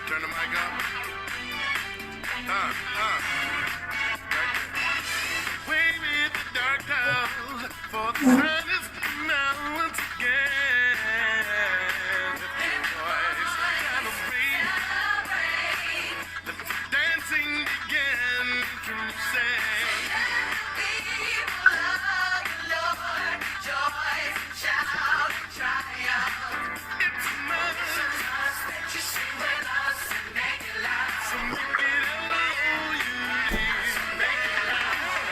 Turn the mic up. Wave the dark clouds, for the sun is coming out once again. Boys, celebrate. Let the dancing begin. Can you say? People of the Lord, rejoice and shout and triumph. It's a must that you sing with us and make it loud. So make it all you need. Make it loud.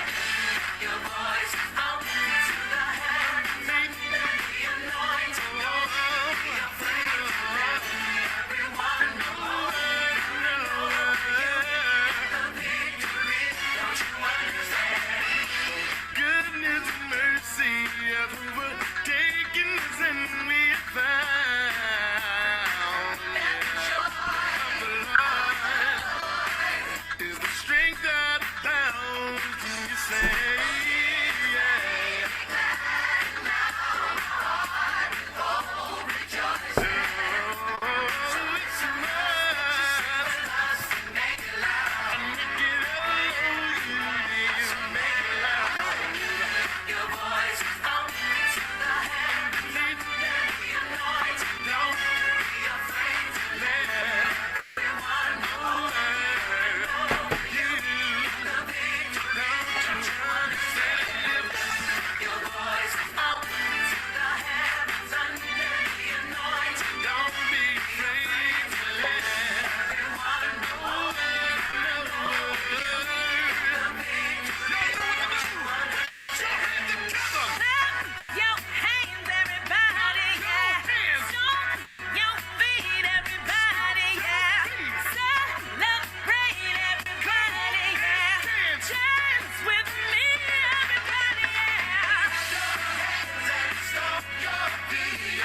Your voice out to the heavens. Make the anointing. Don't be afraid to let everyone know. The victory, don't you understand? Goodness and mercy have overtaken us and we have found. The Lord is the strength that abounds. Can you say, yeah? Oh, rejoice. Oh, it's a must. Make it loud. Make it all you need. Make it loud. Your voice out to the heavens. Let the anointing. Don't be afraid to let everyone know. You the victory. Don't you understand? Your voice out to the heavens. Under the anointing. Don't be afraid to let everyone know. The victory. Your hands together. Your hands, everybody, yeah. Stomp your feet, everybody, yeah. Celebrate, everybody, yeah. Dance with me, everybody, yeah. Stomp your feet.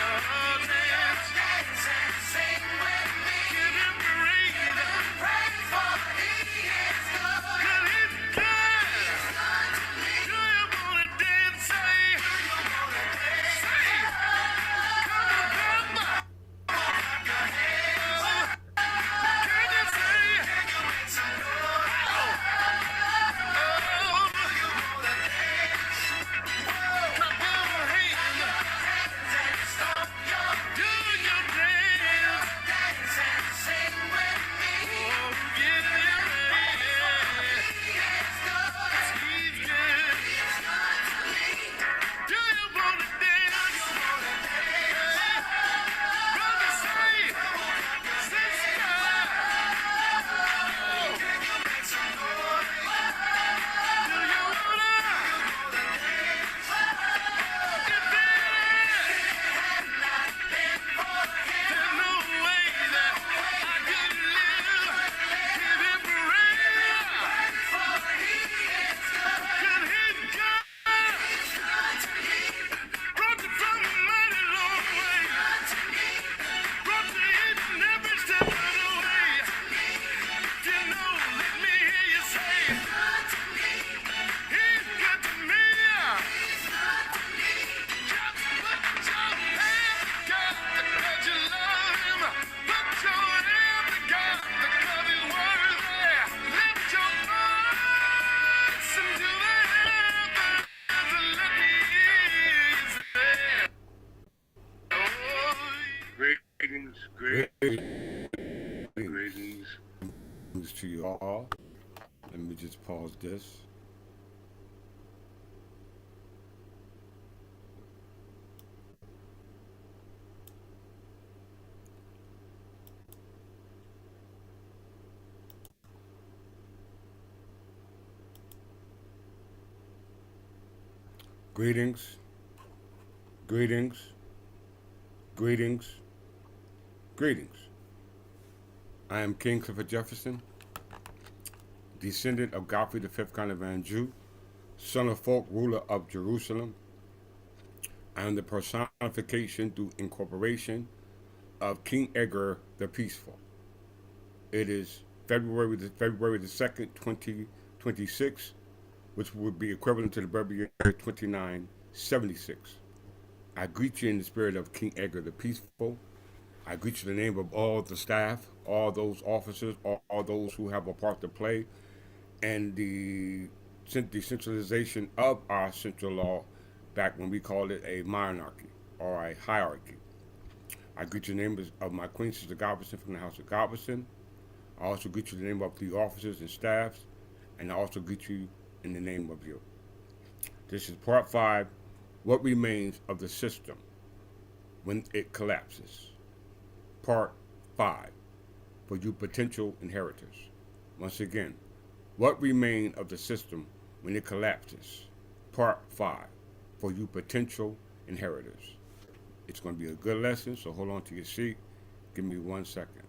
Dance and sing with me. Give him praise. Praise for he is good. 'Cause he's good. Do you wanna dance? Say. Say. Come on. Can you say? Clap your hands. Do your dance. Dance and sing with me. Oh, yeah. He's good. Do you wanna dance? Brother, say. Sister. Do you wanna? There's no way that I could live. Give him praise. 'Cause he's good. Brought you from a mighty long way. Brought you each and every step of the way. If you know, let me hear you say, he's good to me. Just put your hand together 'cause you love him. Put your hand together because he's worthy. Lift your voice into the heavens and let me hear you say, oh, Greetings to you all. Let me just pause this. Greetings, greetings, greetings, greetings. I am King Clifford Jefferson, descendant of Godfrey the Fifth Caravan Jew, son of folk, ruler of Jerusalem. I am the personification through incorporation of King Edgar the Peaceful. It is February the 2nd, 2026, which would be equivalent to the birth year 2976. I greet you in the spirit of King Edgar the Peaceful. I greet you in the name of all the staff, all those officers, all those who have a part to play, and the decentralization of our central law back when we called it a monarchy or a hierarchy. I greet you in the name of my Queen Sister Godwinson from the House of Godwinson. I also greet you in the name of the officers and staffs, and I also greet you in the name of you. This is part 5, what remains of the system when it collapses. Part 5, for you potential inheritors. Once again, what remains of the system when it collapses. Part 5, for you potential inheritors. It's going to be a good lesson, so hold on to your seat. Give me 1 second.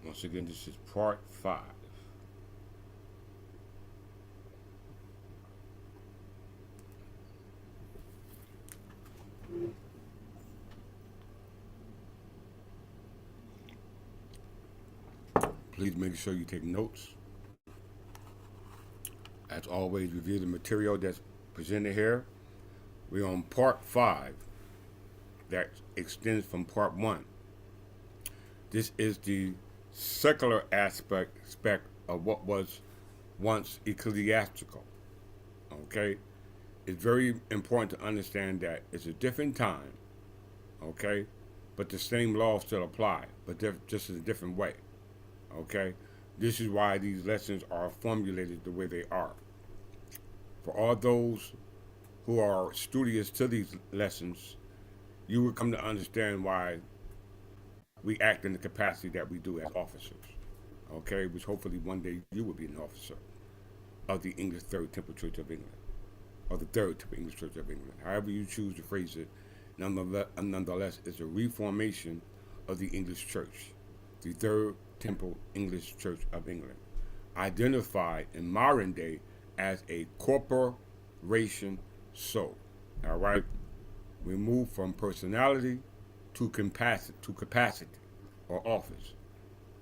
Once again, this is part 5. Please make sure you take notes. As always, review the material that's presented here. We're on part 5 that extends from part 1. This is the secular aspect of what was once ecclesiastical. Okay? It's very important to understand that it's a different time, okay? But the same laws still apply, but just in a different way, okay? This is why these lessons are formulated the way they are. For all those who are studious to these lessons, you will come to understand why we act in the capacity that we do as officers, okay? Which hopefully one day you will be an officer of the English Third Temple Church of England, or the Third Temple English Church of England. However you choose to phrase it, nonetheless, it's a reformation of the English Church, the Third Temple English Church of England, identified in modern day as a corporation soul. All right, we move from personality to capacity or office.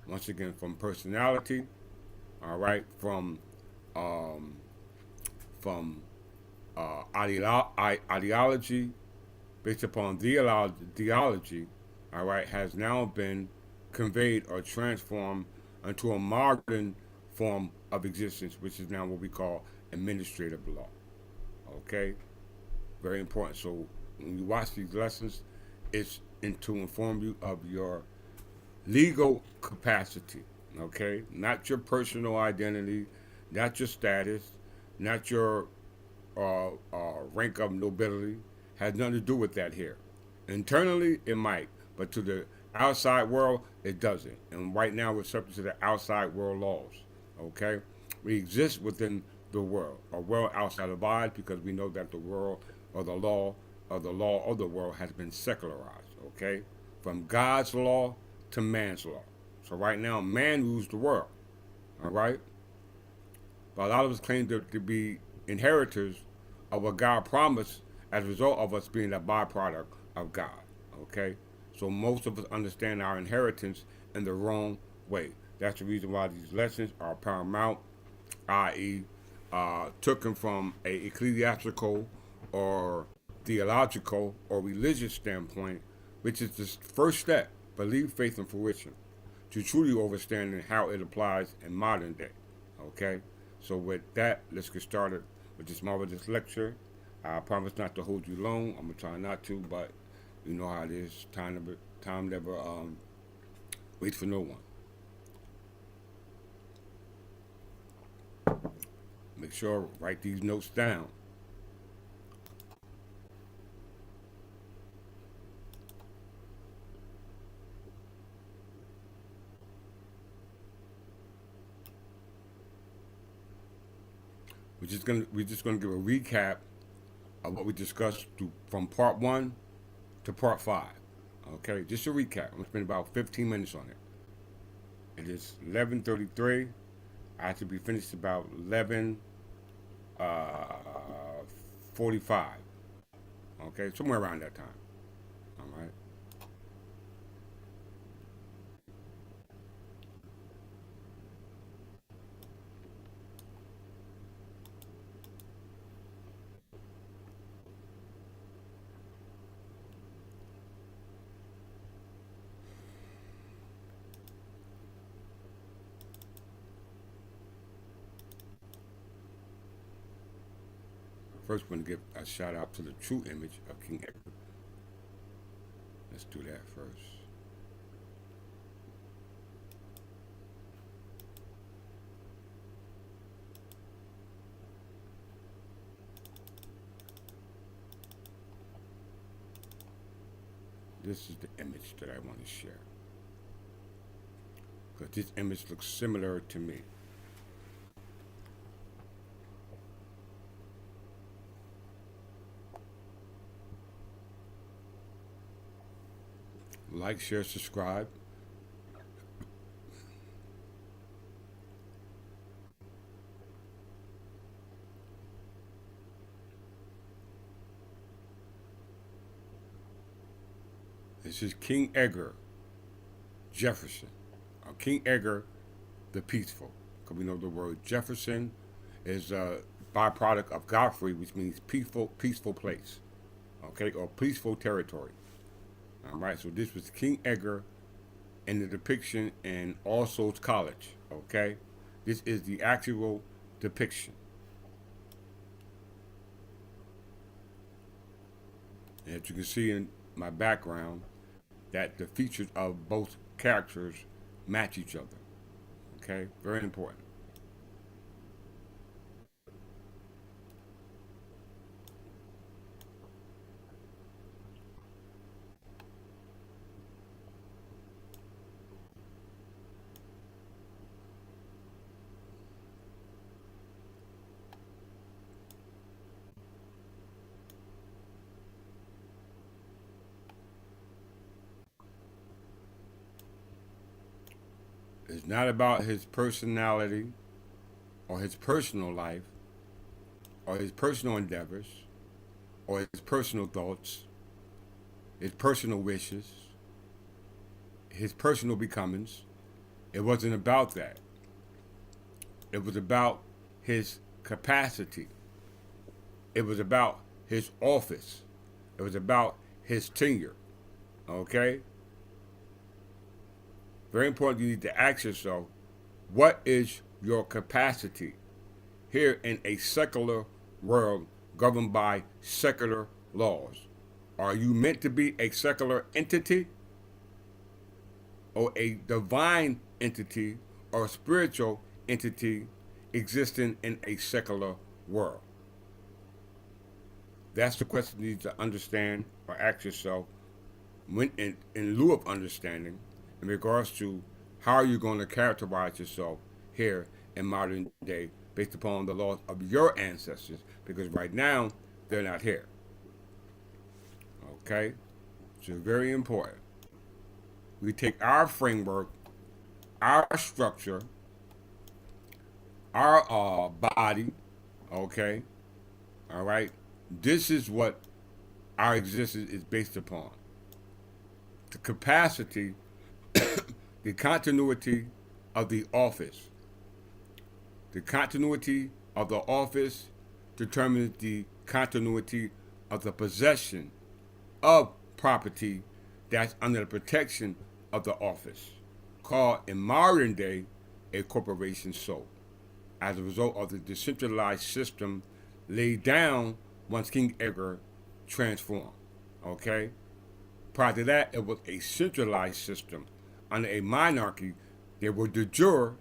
Once again, from personality, all right, from ideology based upon theology, all right, has now been conveyed or transformed into a modern form of existence, which is now what we call administrative law. Okay, very important. So when you watch these lessons, it's to inform you of your legal capacity. Okay, not your personal identity, not your status, not your rank of nobility. Has nothing to do with that here. Internally, it might, but to the outside world, it doesn't. And right now, we're subject to the outside world laws. Okay, we exist within the world, a world outside of ours, because we know that the world or the law of the world has been secularized. Okay, from God's law to man's law. So right now, man rules the world. All right, but a lot of us claim to be inheritors of what God promised as a result of us being a byproduct of God. Okay, so most of us understand our inheritance in the wrong way. That's the reason why these lessons are paramount, i.e., taken from a ecclesiastical or theological or religious standpoint, which is the first step, belief, faith, and fruition, to truly understanding how it applies in modern day. Okay, so with that, let's get started with this marvelous lecture. I promise not to hold you long. I'm gonna try not to, but you know how it is. Time never waits for no one. Make sure write these notes down. We're just gonna give a recap of what we discussed from part 1 to part 5. Okay, just a recap. I'm gonna spend about 15 minutes on it. It is 11:33. I have to be finished about 11:45. Okay, somewhere around that time. All right. First, we're going to give a shout out to the true image of King Edward. Let's do that first. This is the image that I want to share. Because this image looks similar to me. Like, share, subscribe. This is King Edgar Jefferson, or King Edgar the Peaceful. Because we know the word Jefferson is a byproduct of Godfrey, which means peaceful place, okay, or peaceful territory. All right, so this was King Edgar in the depiction in All Souls College, okay? This is the actual depiction. And as you can see in my background, that the features of both characters match each other, okay? Very important. It's not about his personality or his personal life or his personal endeavors or his personal thoughts, his personal wishes, his personal becomings. It wasn't about that. It was about his capacity. It was about his office. It was about his tenure. Okay? Very important, you need to ask yourself, what is your capacity here in a secular world governed by secular laws? Are you meant to be a secular entity or a divine entity or a spiritual entity existing in a secular world? That's the question you need to understand or ask yourself when in lieu of understanding in regards to how are you going to characterize yourself here in modern day based upon the laws of your ancestors, because right now they're not here. Okay? So very important. We take our framework, our structure, our body, okay? All right? This is what our existence is based upon. The capacity, the continuity of the office. The continuity of the office determines the continuity of the possession of property that's under the protection of the office, called in modern day a corporation sole, as a result of the decentralized system laid down once King Edgar transformed. Okay? Prior to that, it was a centralized system. Under a monarchy, they were de jure,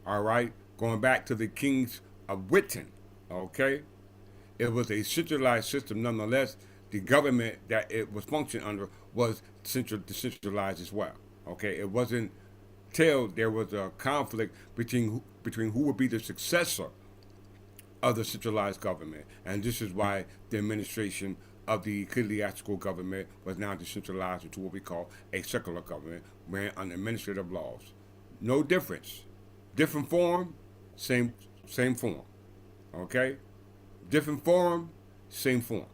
all right, going back to the kings of Britain, okay? It was a centralized system. Nonetheless, the government that it was functioning under was decentralized as well, okay? It wasn't till there was a conflict between who would be the successor of the centralized government. And this is why the administration of the ecclesiastical government was now decentralized into what we call a secular government, ran under administrative laws. No difference. Different form, same form. Okay? Different form, same form.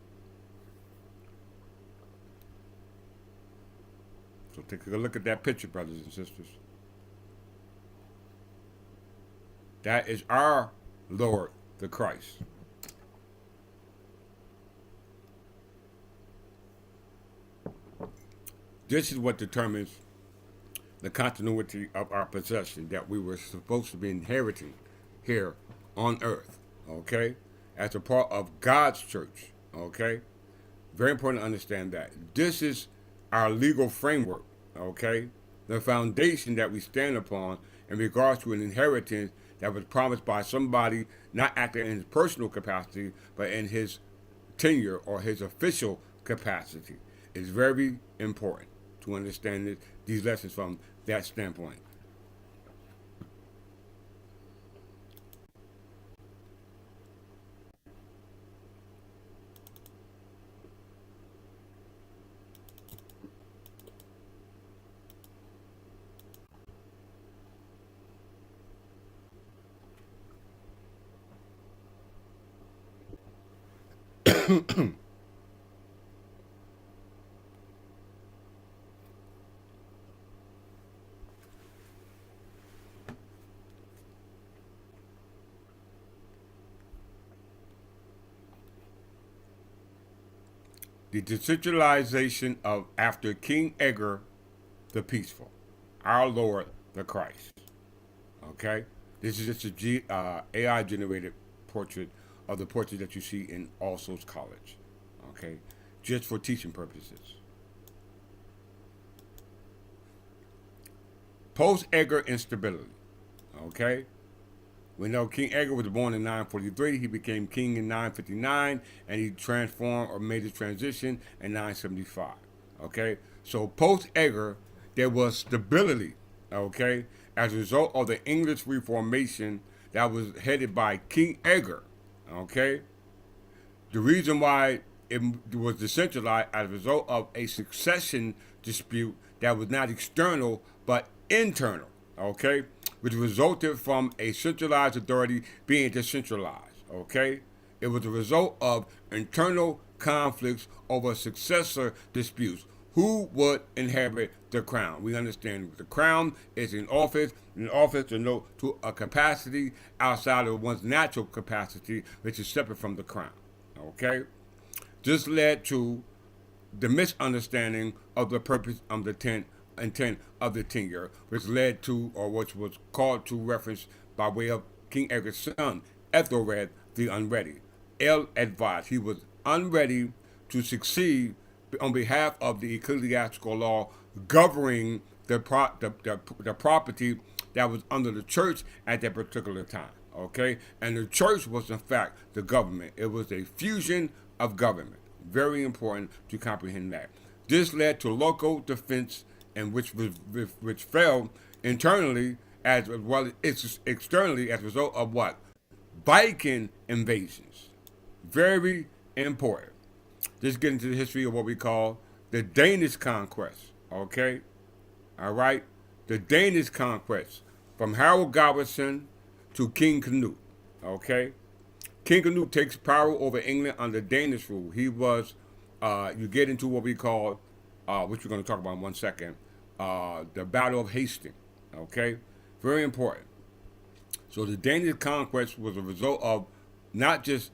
So take a look at that picture, brothers and sisters. That is our Lord, the Christ. This is what determines the continuity of our possession that we were supposed to be inheriting here on earth, okay? As a part of God's church, okay? Very important to understand that. This is our legal framework, okay? The foundation that we stand upon in regards to an inheritance that was promised by somebody not acting in his personal capacity, but in his tenure or his official capacity. It's very important to understand these lessons from that standpoint. The decentralization of after King Edgar the Peaceful, our Lord the Christ. Okay, this is just a AI generated portrait of the portrait that you see in All Souls College. Okay, just for teaching purposes. Post Edgar instability. Okay, we know King Edgar was born in 943. He became king in 959, and he transformed or made his transition in 975. Okay, so post Edgar, there was stability. Okay, as a result of the English Reformation that was headed by King Edgar. Okay, the reason why it was decentralized as a result of a succession dispute that was not external but internal. Okay, which resulted from a centralized authority being decentralized. Okay, it was a result of internal conflicts over successor disputes. Who would inherit the crown? We understand the crown is an office to a capacity outside of one's natural capacity, which is separate from the crown. Okay, this led to the misunderstanding of the purpose of the intent of the tenure, which led to, or which was called to reference by way of King Edgar's son, Ethelred the Unready. Ill-advised. He was unready to succeed on behalf of the ecclesiastical law governing the property that was under the church at that particular time. Okay? And the church was, in fact, the government. It was a fusion of government. Very important to comprehend that. This led to local defense, and which fell internally as well as externally as a result of what? Viking invasions. Very important. Let's get into the history of what we call the Danish conquest. Okay? All right? The Danish conquest from Harold Godwinson to King Canute. Okay? King Canute takes power over England under Danish rule. He was, you get into what we call, which we're going to talk about in 1 second, the Battle of Hastings. Okay? Very important. So the Danish conquest was a result of not just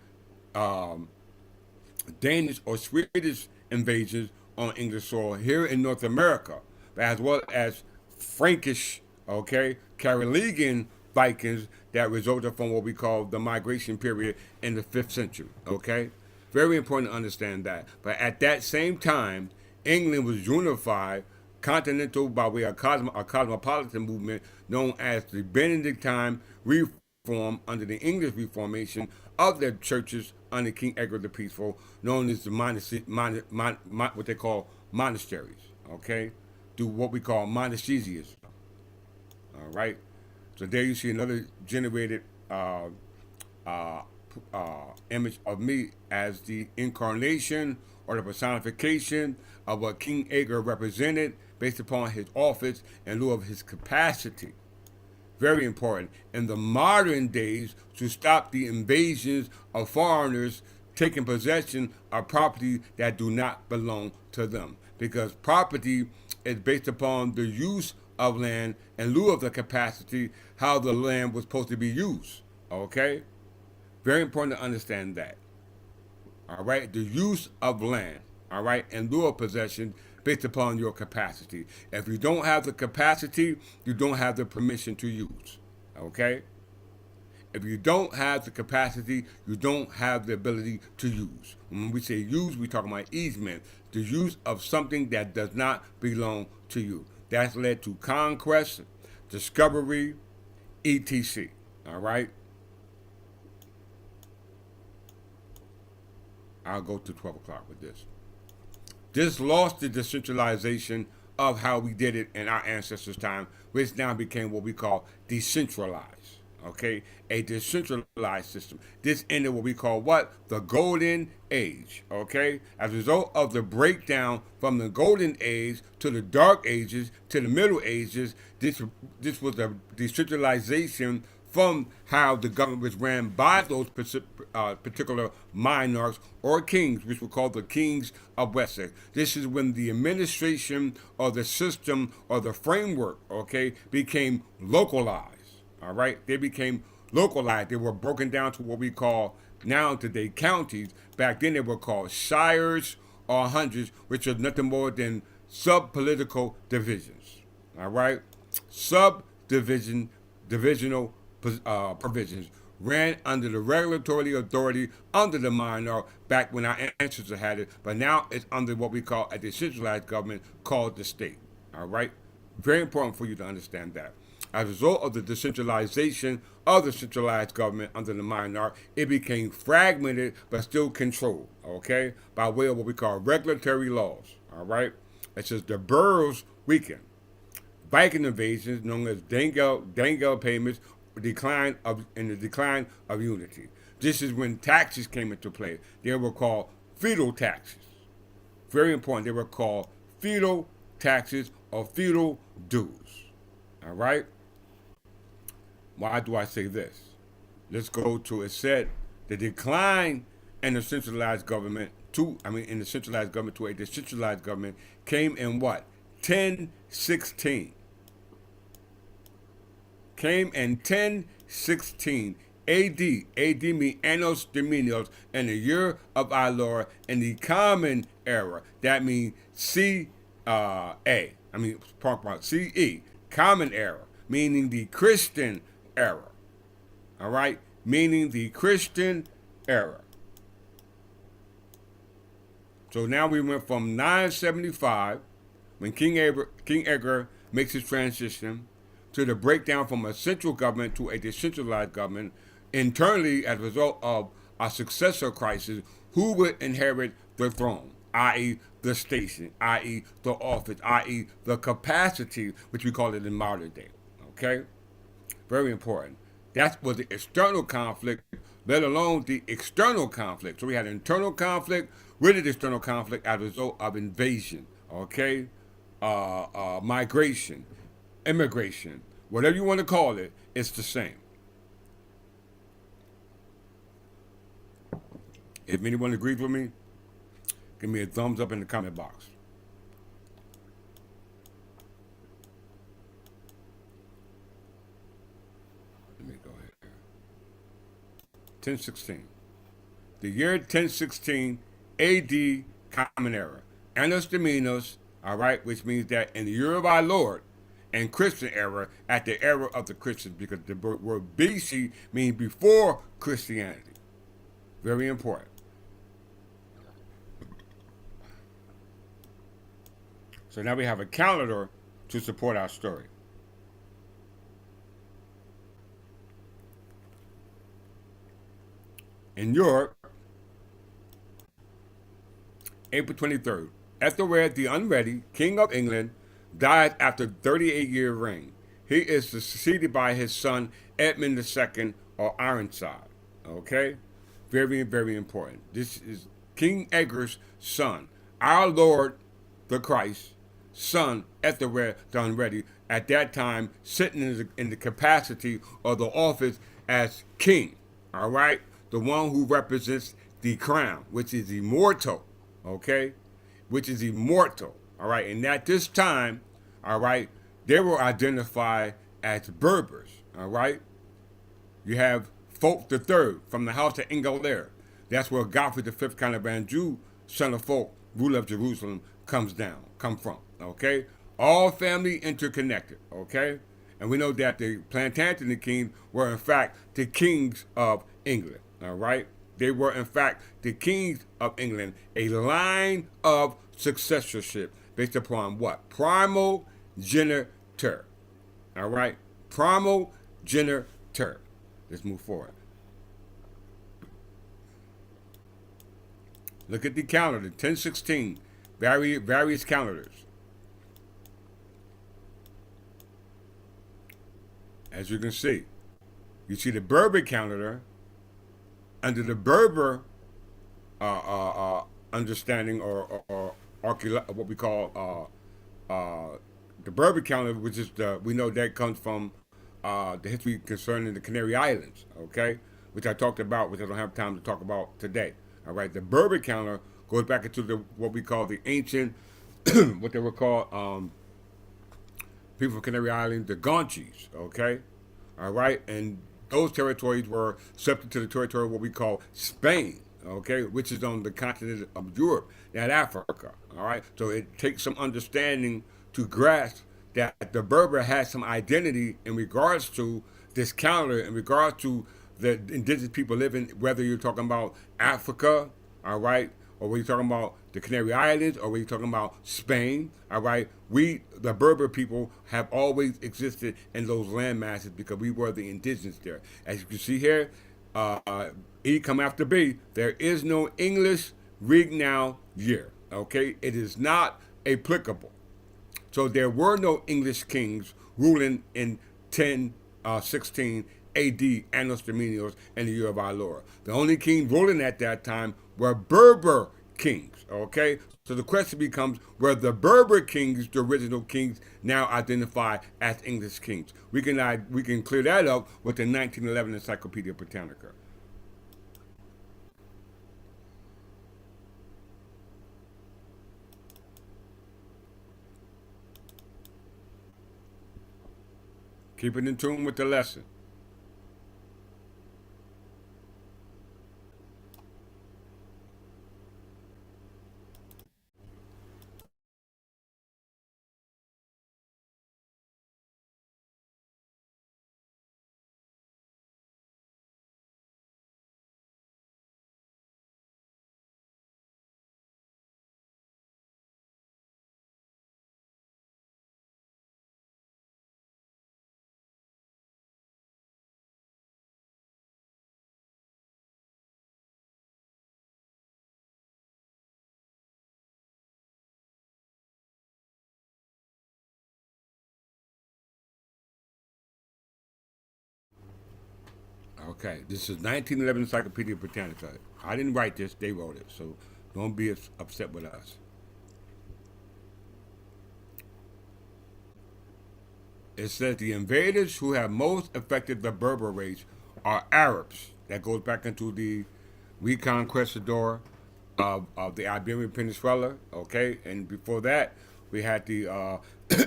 Danish or Swedish invasions on English soil here in North America, but as well as Frankish, okay, Carolingian Vikings that resulted from what we call the migration period in the 5th century, okay? Very important to understand that. But at that same time, England was unified, continental by way of a cosmopolitan movement known as the Benedictine Reform under the English Reformation of their churches under King Edward the Peaceful, known as the what they call monasteries. Okay, do what we call monasticism. All right. So there you see another generated uh, image of me as the incarnation or the personification of what King Edgar represented based upon his office in lieu of his capacity. Very important in the modern days to stop the invasions of foreigners taking possession of property that do not belong to them. Because property is based upon the use of land in lieu of the capacity how the land was supposed to be used. Okay? Very important to understand that. All right? The use of land, all right, in lieu of possession based upon your capacity. If you don't have the capacity, you don't have the permission to use. Okay? If you don't have the capacity, you don't have the ability to use. When we say use, we're talking about easement, the use of something that does not belong to you. That's led to conquest, discovery, etc. All right? I'll go to 12 o'clock with this. This lost the decentralization of how we did it in our ancestors' time, which now became what we call decentralized. Okay, a decentralized system. This ended what we call what? The golden age. Okay, as a result of the breakdown from the golden age to the dark ages to the middle ages, this was a decentralization from how the government was ran by those particular monarchs or kings, which were called the kings of Wessex. This is when the administration or the system or the framework, okay, became localized. All right, they became localized. They were broken down to what we call now today counties. Back then they were called shires or hundreds, which are nothing more than sub-political divisions. All right, divisional provisions ran under the regulatory authority under the monarch back when our ancestors had it, but now it's under what we call a decentralized government called the state. All right, very important for you to understand that. As a result of the decentralization of the centralized government under the monarch, it became fragmented but still controlled, okay, by way of what we call regulatory laws, all right? It says the boroughs weakened. Viking invasions, known as Dangle payments, in the decline of unity. This is when taxes came into play. They were called feudal taxes. Very important. They were called feudal taxes or feudal dues, all right? Why do I say this? Let's go to it said the decline in the centralized government to a decentralized government came in what? 1016. Came in 1016 AD. AD means Annos Dominios, in the year of our Lord, in the common era. That means CE, common era, meaning the Christian era. All right? Meaning the Christian era. So now we went from 975, when King Edgar makes his transition, to the breakdown from a central government to a decentralized government internally as a result of a successor crisis. Who would inherit the throne, i.e. the station, i.e. the office, i.e. the capacity, which we call it in modern day. Okay? Very important. That was the external conflict, let alone the external conflict. So we had internal conflict with the external conflict as a result of invasion, okay? Migration, immigration, whatever you want to call it, it's the same. If anyone agrees with me, give me a thumbs up in the comment box. Let me go ahead here. 1016. The year 1016 AD Common Era. Annos Dominios, all right, which means that in the year of our Lord, and Christian era, at the era of the Christians, because the word BC means before Christianity. Very important. So now we have a calendar to support our story. In Europe, April 23rd, Ethelred the Unready, King of England, died after 38-year reign. He is succeeded by his son Edmund II, or Ironside. Okay? Very, very important. This is King Edgar's son, our Lord the Christ, son Ethelred the Unready, at that time sitting in the capacity or the office as king. All right? The one who represents the crown, which is immortal. Okay? Which is immortal. All right? And at this time, all right, they were identified as Berbers. All right? You have Fulk III from the house of Ingalair. That's where Godfrey V, Count of Anjou, son of Fulk, ruler of Jerusalem, come from. Okay? All family interconnected. Okay? And we know that the Plantagenet kings were in fact the kings of England. All right? They were in fact the kings of England, a line of successorship based upon what? Primal genitor. All right? Primal genitor. Let's move forward. Look at the calendar, 1016, various calendars. As you can see, you see the Berber calendar under the Berber understanding or what we call the Berber calendar, which is we know that comes from the history concerning the Canary Islands, okay, which I talked about, which I don't have time to talk about today. All right, the Berber calendar goes back into what we call the ancient, what they were called, people from Canary Islands, the Gaunchies, okay, all right, and those territories were subject to the territory of what we call Spain, okay, which is on the continent of Europe, not Africa, all right. So it takes some understanding to grasp that the Berber has some identity in regards to this calendar, in regards to the indigenous people living, whether you're talking about Africa, all right, or whether you're talking about the Canary Islands, or whether you're talking about Spain, all right. We, the Berber people, have always existed in those land masses because we were the indigenous there. As you can see here, E come after B, there is no English Regnal year, okay? It is not applicable. So there were no English kings ruling in 1016 A.D. Annos Dominios in the year of our Lord. The only king ruling at that time were Berber kings. Okay, so the question becomes: were the Berber kings the original kings now identified as English kings? We can clear that up with the 1911 Encyclopedia Britannica. Keep it in tune with the lesson. Okay, this is 1911 Encyclopedia Britannica. I didn't write this; they wrote it, so don't be upset with us. It says the invaders who have most affected the Berber race are Arabs. That goes back into the reconquistador of the Iberian Peninsula. Okay, and before that, we had the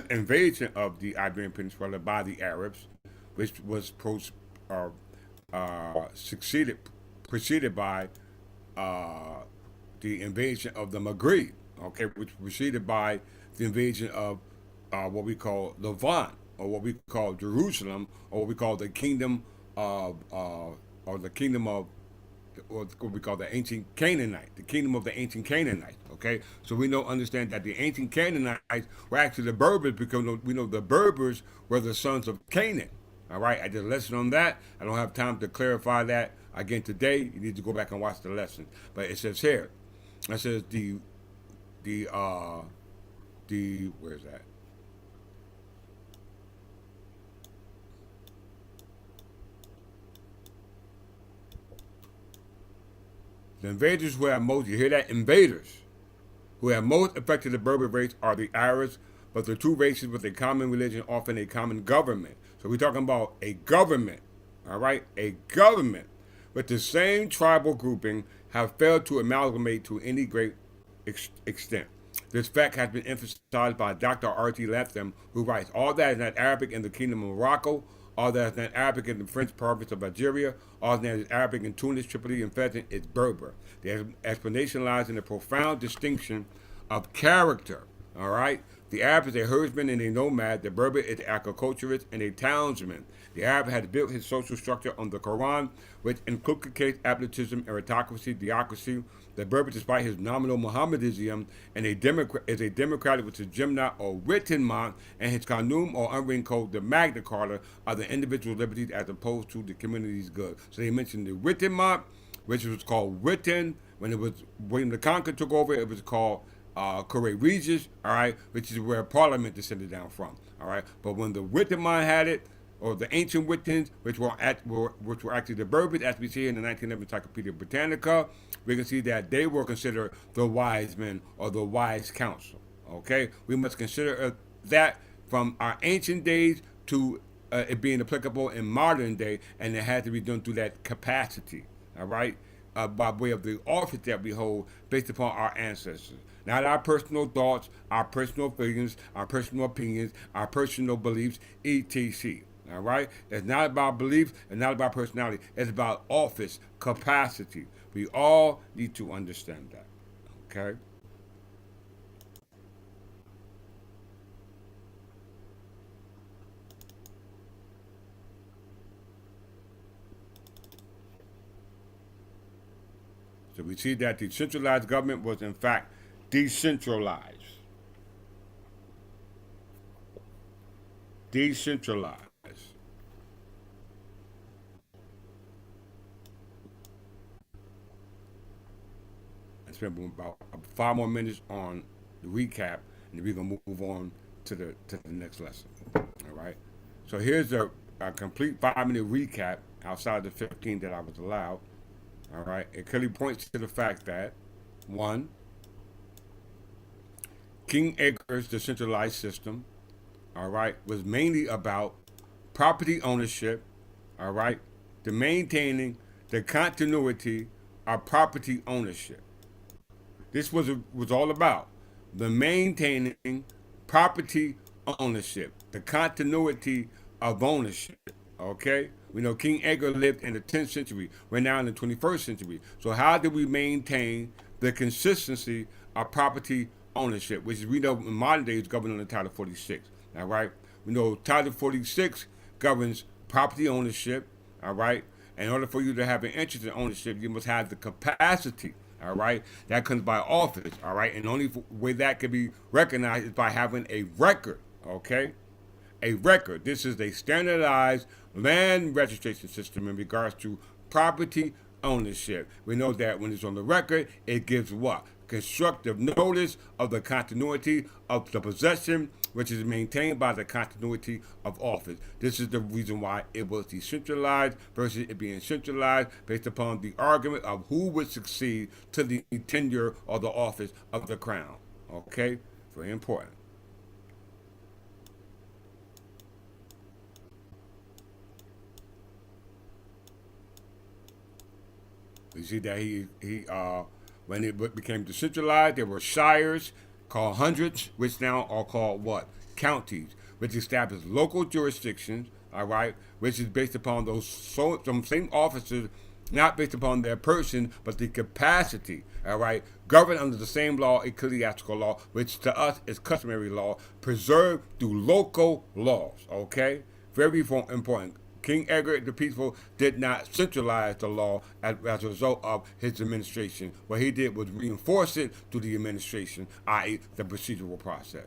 invasion of the Iberian Peninsula by the Arabs, which was uh, succeeded preceded by uh, the invasion of the Maghreb. Okay, which preceded by the invasion of what we call Levant, or what we call Jerusalem, or what we call the kingdom of, or the kingdom of or what we call the ancient Canaanite, the kingdom of the ancient Canaanites. Okay, so we know understand that the ancient Canaanites were actually the Berbers because we know the Berbers were the sons of Canaan. All right, I did a lesson on that. I don't have time to clarify that again today. You need to go back and watch the lesson. But it says here, it says the where's that? The invaders who have most, you hear that? Invaders who have most affected the Berber race are the Arabs, but the two races with a common religion, often a common government. So we're talking about a government, all right? A government with the same tribal grouping have failed to amalgamate to any great extent. This fact has been emphasized by Dr. R.T. Latham, who writes, all that is not Arabic in the Kingdom of Morocco, all that is not Arabic in the French province of Algeria, all that is Arabic in Tunis, Tripoli, and Fez is Berber. The explanation lies in the profound distinction of character, all right? The Arab is a herdsman and a nomad. The Berber is an agriculturist and a townsman. The Arab has built his social structure on the Quran, which inculcates absolutism, aristocracy, theocracy. The Berber, despite his nominal Mohammedanism, and is a democratic with his Jimna or written monarch, and his Qanun or unwritten code, the Magna Carta, are the individual liberties as opposed to the community's good. So they mentioned the written monarch, which was called written. When it was William the Conqueror took over, it was called Corre Regis, all right, which is where Parliament descended down from, all right. But when the Wittenman had it, or the ancient Wittens, which were actually the Berbers, as we see in the 1911 Encyclopedia Britannica, we can see that they were considered the wise men or the wise council. Okay, we must consider that from our ancient days to it being applicable in modern day, and it had to be done through that capacity. All right, by way of the office that we hold based upon our ancestors. Not our personal thoughts, our personal feelings, our personal opinions, our personal beliefs, etc. All right? It's not about beliefs and not about personality. It's about office, capacity. We all need to understand that. Okay? So we see that the centralized government was in fact decentralized. Decentralized. I spent about 5 more minutes on the recap, and then we're gonna move on to the next lesson. All right. So here's a complete 5 minute recap outside the 15 that I was allowed. All right. It clearly points to the fact that one, King Edgar's decentralized system, all right, was mainly about property ownership, all right, the maintaining the continuity of property ownership. This was all about the maintaining property ownership, the continuity of ownership. Okay, we know King Edgar lived in the 10th century. We're now in the 21st century. So how do we maintain the consistency of property ownership, which is we know in modern days governed under Title 46? All right, we know Title 46 governs property ownership. All right, in order for you to have an interest in ownership, you must have the capacity. All right, that comes by office. All right, and the only way that can be recognized is by having a record. Okay, a record. This is a standardized land registration system in regards to property ownership. We know that when it's on the record, it gives what? Constructive notice of the continuity of the possession, which is maintained by the continuity of office. This is the reason why it was decentralized versus it being centralized based upon the argument of who would succeed to the tenure or the office of the crown. Okay? Very important. You see that when it became decentralized, there were shires called hundreds, which now are called what? Counties, which established local jurisdictions, all right, which is based upon some same officers, not based upon their person, but the capacity, all right, governed under the same law, ecclesiastical law, which to us is customary law, preserved through local laws, okay? Very important. King Edward the Peaceful did not centralize the law as a result of his administration. What he did was reinforce it through the administration, i.e., the procedural process.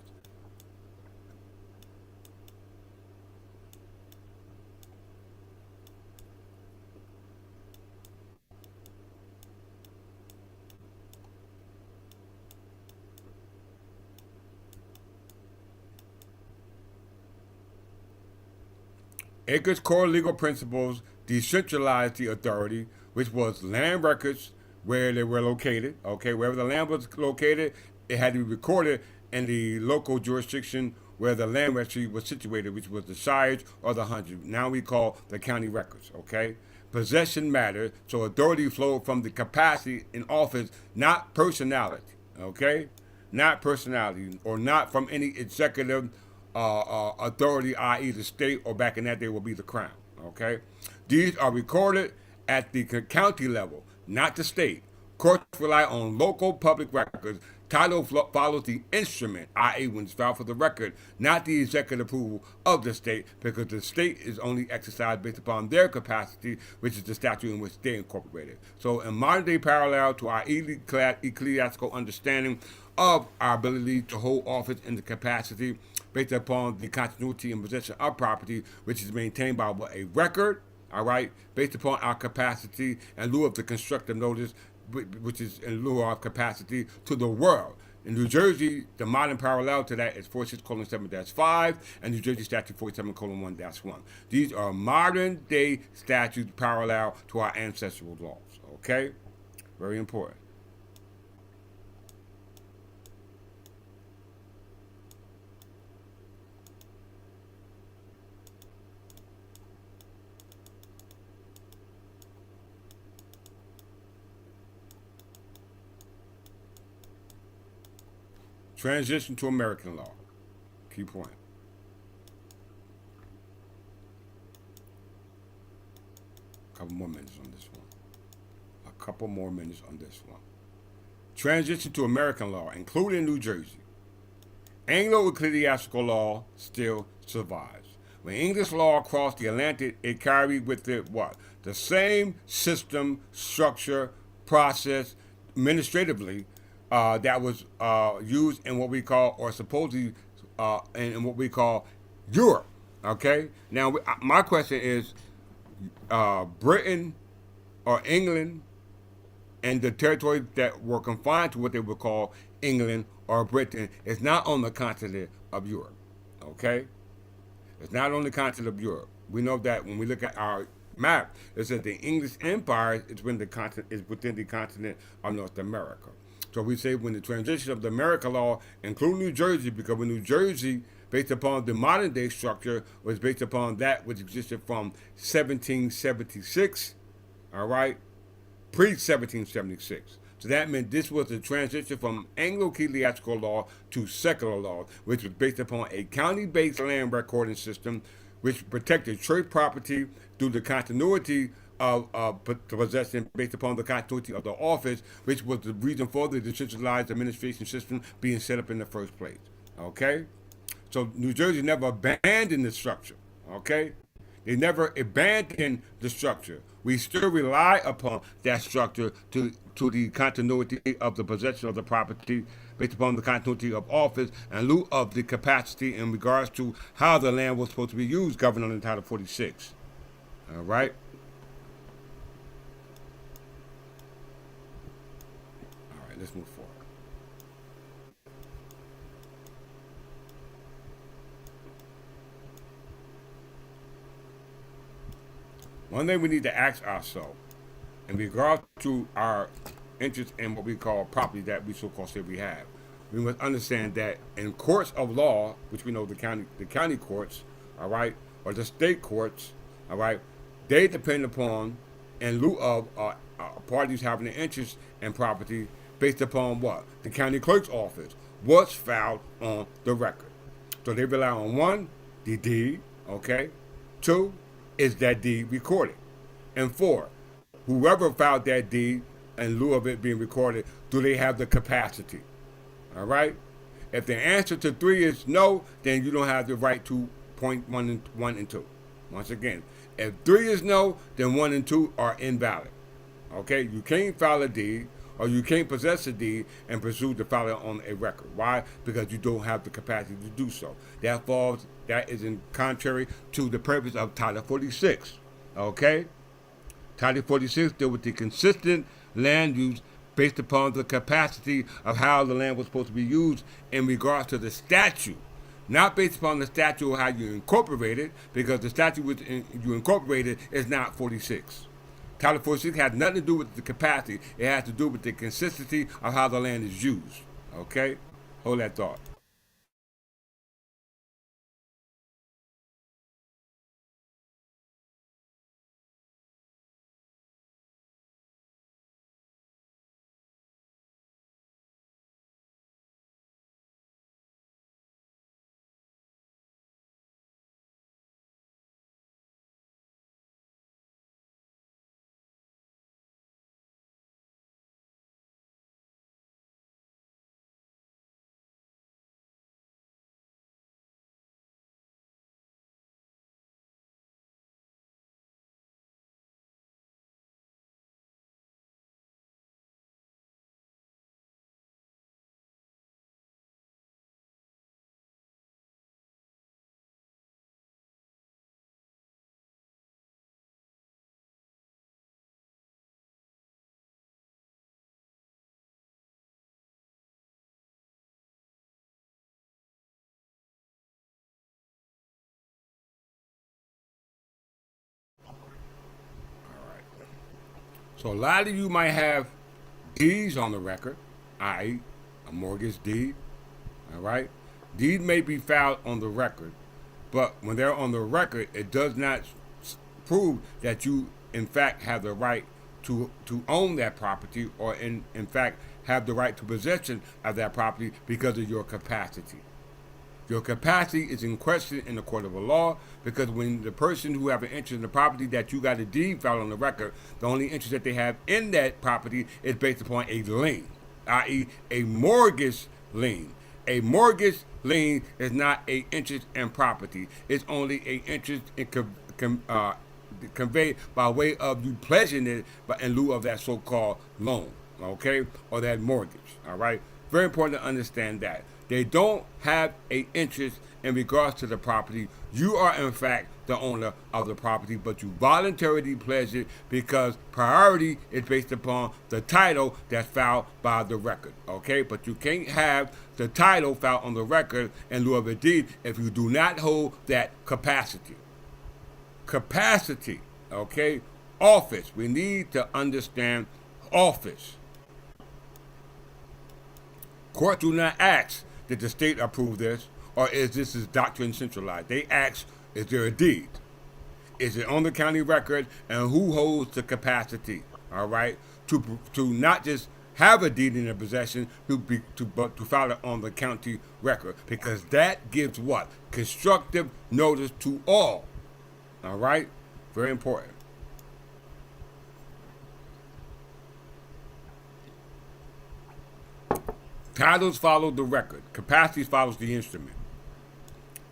Edgar's core legal principles decentralized the authority, which was land records where they were located. Okay, wherever the land was located, it had to be recorded in the local jurisdiction where the land registry was situated, which was the shires or the hundred. Now we call the county records. Okay, possession mattered, so authority flowed from the capacity in office, not personality. Okay, not personality or not from any executive authority, i.e., the state, or back in that day would be the crown. Okay, these are recorded at the county level, not the state. Courts rely on local public records. Title follows the instrument, i.e., when it's filed for the record, not the executive approval of the state, because the state is only exercised based upon their capacity, which is the statute in which they incorporated. So, in modern day parallel to our ecclesiastical understanding of our ability to hold office in the capacity based upon the continuity and possession of property, which is maintained by a record, all right, based upon our capacity in lieu of the constructive notice, which is in lieu of capacity to the world. In New Jersey, the modern parallel to that is 46:7-5 and New Jersey Statute 47:1-1. These are modern day statutes parallel to our ancestral laws. Okay? Very important. Transition to American law. Key point. A couple more minutes on this one. A couple more minutes on this one. Transition to American law, including New Jersey. Anglo-ecclesiastical law still survives. When English law crossed the Atlantic, it carried with it what? The same system, structure, process, administratively, that was used in what we call, or supposedly in what we call Europe. Okay? Now, my question is Britain or England and the territories that were confined to what they would call England or Britain is not on the continent of Europe. Okay? It's not on the continent of Europe. We know that when we look at our map, it says the English Empire is within the continent of North America. So we say when the transition of the American law, including New Jersey, because when New Jersey, based upon the modern day structure, was based upon that which existed from 1776, all right, pre-1776. So that meant this was the transition from Anglo-ecclesiastical law to secular law, which was based upon a county-based land recording system, which protected church property through the continuity of possession based upon the continuity of the office, which was the reason for the decentralized administration system being set up in the first place. Okay? So New Jersey never abandoned the structure. Okay? They never abandoned the structure. We still rely upon that structure to the continuity of the possession of the property based upon the continuity of office in lieu of the capacity in regards to how the land was supposed to be used, governed under Title 46. All right? Let's move forward. One thing we need to ask ourselves in regard to our interest in what we call property that we so-called say we have, we must understand that in courts of law, which we know the county courts, all right, or the state courts, all right, they depend upon, in lieu of parties having an interest in property, based upon what? The county clerk's office, what's filed on the record. So they rely on one, the deed, okay? Two, is that deed recorded? And four, whoever filed that deed, in lieu of it being recorded, do they have the capacity? All right? If the answer to three is no, then you don't have the right to point one and two. Once again, if 3 is no, then 1 and 2 are invalid. Okay, you can't file a deed or you can't possess a deed and pursue to file it on a record. Why? Because you don't have the capacity to do so. That is in contrary to the purpose of Title 46. Okay? Title 46 deals with the consistent land use based upon the capacity of how the land was supposed to be used in regards to the statute. Not based upon the statute or how you incorporate it, because the statute which you incorporated is not 46. Title 46 has nothing to do with the capacity. It has to do with the consistency of how the land is used. Okay? Hold that thought. So a lot of you might have deeds on the record, i.e., a mortgage deed. All right? Deed may be filed on the record, but when they're on the record, it does not prove that you, in fact, have the right to own that property or, in fact, have the right to possession of that property because of your capacity. Your capacity is in question in the court of law because when the person who have an interest in the property that you got a deed filed on the record, the only interest that they have in that property is based upon a lien, i.e., a mortgage lien. A mortgage lien is not a interest in property. It's only a interest in conveyed by way of you pledging it, but in lieu of that so-called loan, okay, or that mortgage. All right, very important to understand that. They don't have an interest in regards to the property. You are, in fact, the owner of the property, but you voluntarily pledge it because priority is based upon the title that's filed by the record, okay? But you can't have the title filed on the record in lieu of a deed if you do not hold that capacity. Capacity, okay? Office. We need to understand office. Court do not ask, did the state approve this, or is this doctrine centralized? They ask, is there a deed? Is it on the county record, and who holds the capacity? All right, to not just have a deed in their possession, but to file it on the county record, because that gives what? Constructive notice to all. All right, very important. Titles follow the record. Capacity follows the instrument.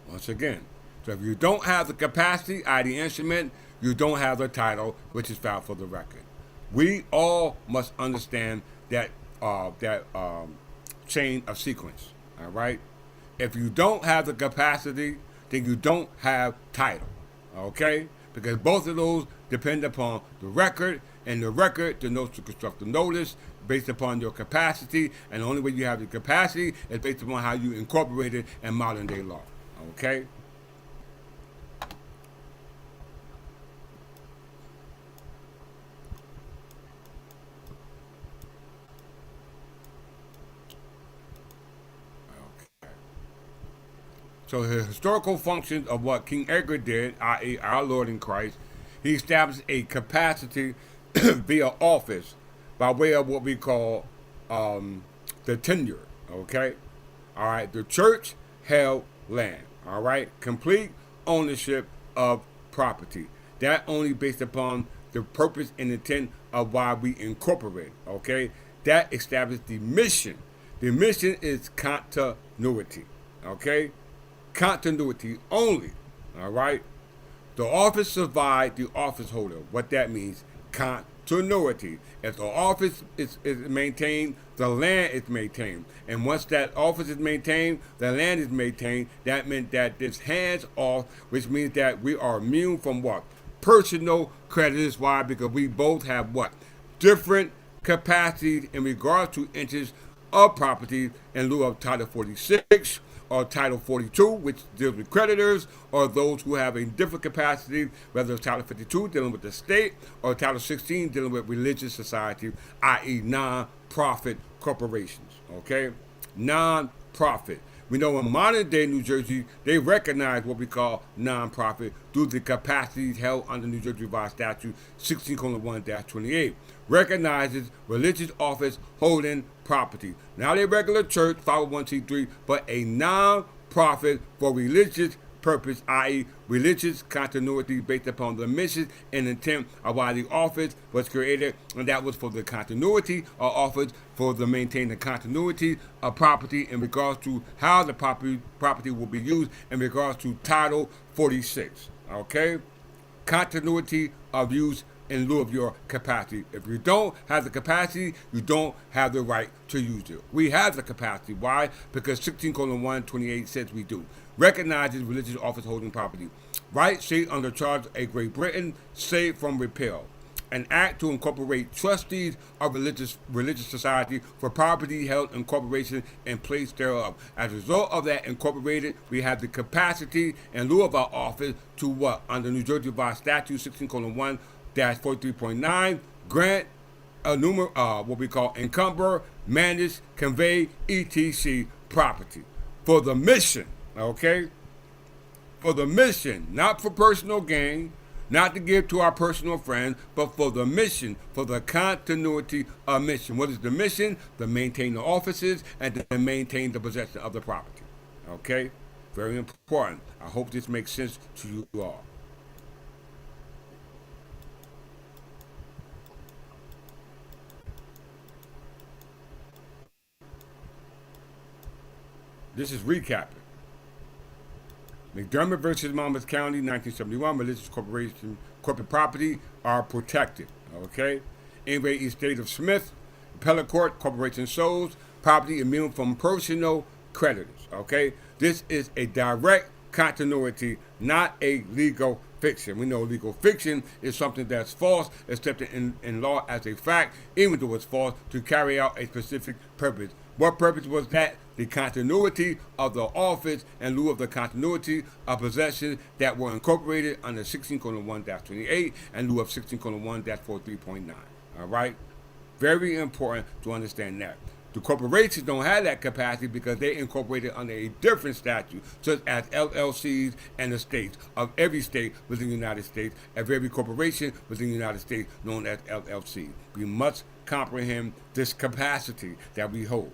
Once again, so if you don't have the capacity, i.e. the instrument, you don't have the title, which is filed for the record. We all must understand that chain of sequence. All right. If you don't have the capacity, then you don't have title. Okay, because both of those depend upon the record, and the record denotes the constructive notice based upon your capacity, and the only way you have the capacity is based upon how you incorporate it in modern day law. Okay? So the historical functions of what King Edgar did, i.e. our Lord in Christ, he established a capacity via office by way of what we call the tenure, okay? All right, the church held land, all right? Complete ownership of property. That only based upon the purpose and intent of why we incorporate, okay? That established the mission. The mission is continuity, okay? Continuity only, all right? The office survived the office holder. What that means, continuity. If the office is maintained, the land is maintained. And once that office is maintained, the land is maintained. That meant that it's hands off, which means that we are immune from what? Personal creditors. Why? Because we both have what? Different capacities in regards to interest of property in lieu of Title 46 or Title 42, which deals with creditors, or those who have a different capacity, whether it's Title 52 dealing with the state, or Title 16 dealing with religious society, i.e. non-profit corporations, okay? Non-profit. We know in modern day New Jersey, they recognize what we call non-profit due to the capacities held under New Jersey Revised Statute 16:1-28. Recognizes religious office holding property. Not a regular church, 501c3, but a non-profit for religious purpose, i.e. religious continuity based upon the mission and intent of why the office was created, and that was for the continuity of office, for the maintain the continuity of property in regards to how the property will be used in regards to Title 46. Okay? Continuity of use in lieu of your capacity. If you don't have the capacity, you don't have the right to use it. We have the capacity. Why? Because 16:128 says we do. Recognizes religious office holding property. Right state under charge of Great Britain, saved from repeal. An act to incorporate trustees of religious society for property held in corporation in place thereof. As a result of that incorporated, we have the capacity in lieu of our office to what? Under New Jersey Revised Statute 16:1-43.9, grant what we call encumber, manage, convey, etc. property for the mission. Okay? For the mission, not for personal gain, not to give to our personal friends, but for the mission, for the continuity of mission. What is the mission? To maintain the offices and to maintain the possession of the property. Okay? Very important. I hope this makes sense to you all. This is recapping. McDermott versus Monmouth County, 1971. Religious corporate property are protected. Okay. Anyway, Estate of Smith, Appellate Court, Corporation Souls, property immune from personal creditors. Okay. This is a direct continuity, not a legal fiction. We know legal fiction is something that's false, accepted in law as a fact, even though it's false, to carry out a specific purpose. What purpose was that? The continuity of the office in lieu of the continuity of possessions that were incorporated under 16:1-28 and in lieu of 16:1-43.9. All right? Very important to understand that. The corporations don't have that capacity because they incorporated under a different statute, such as LLCs and the states of every state within the United States, of every corporation within the United States known as LLC. We must comprehend this capacity that we hold.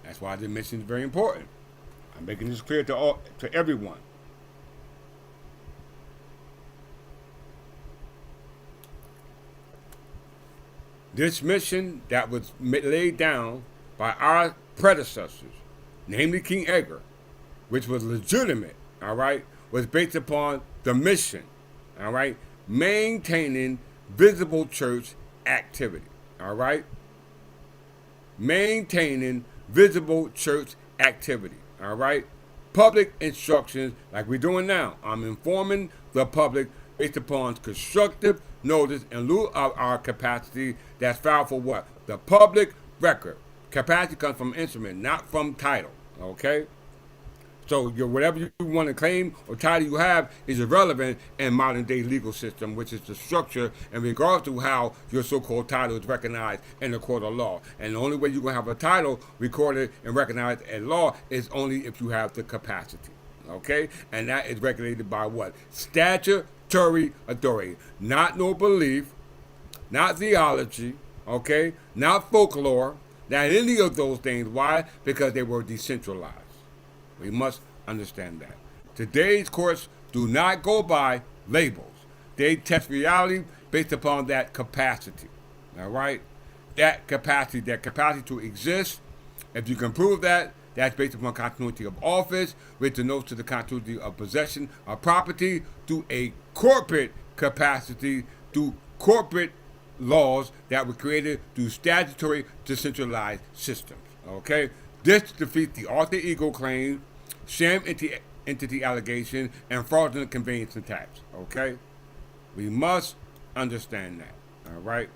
That's why the mission is very important. I'm making this clear to everyone. This mission that was laid down by our predecessors, namely King Edgar, which was legitimate, all right, was based upon the mission, all right, maintaining visible church activity, all right, maintaining visible church activity, all right, public instructions like we're doing now. I'm informing the public based upon constructive notice in lieu of our capacity that's filed for what? The public record. Capacity comes from instrument, not from title, okay? So whatever you want to claim or title you have is irrelevant in modern day legal system, which is the structure in regards to how your so-called title is recognized in the court of law. And the only way you're going to have a title recorded and recognized in law is only if you have the capacity, okay? And that is regulated by what? Statutory authority. Not no belief, not theology, okay? Not folklore, not any of those things. Why? Because they were decentralized. We must understand that. Today's courts do not go by labels. They test reality based upon that capacity. All right? That capacity to exist If you can prove that, that's based upon continuity of office, which denotes to the continuity of possession of property through a corporate capacity, through corporate laws that were created through statutory decentralized systems. Okay? This defeats the alter ego claim, sham entity allegation, and fraudulent conveyance and tax. Okay? We must understand that. All right?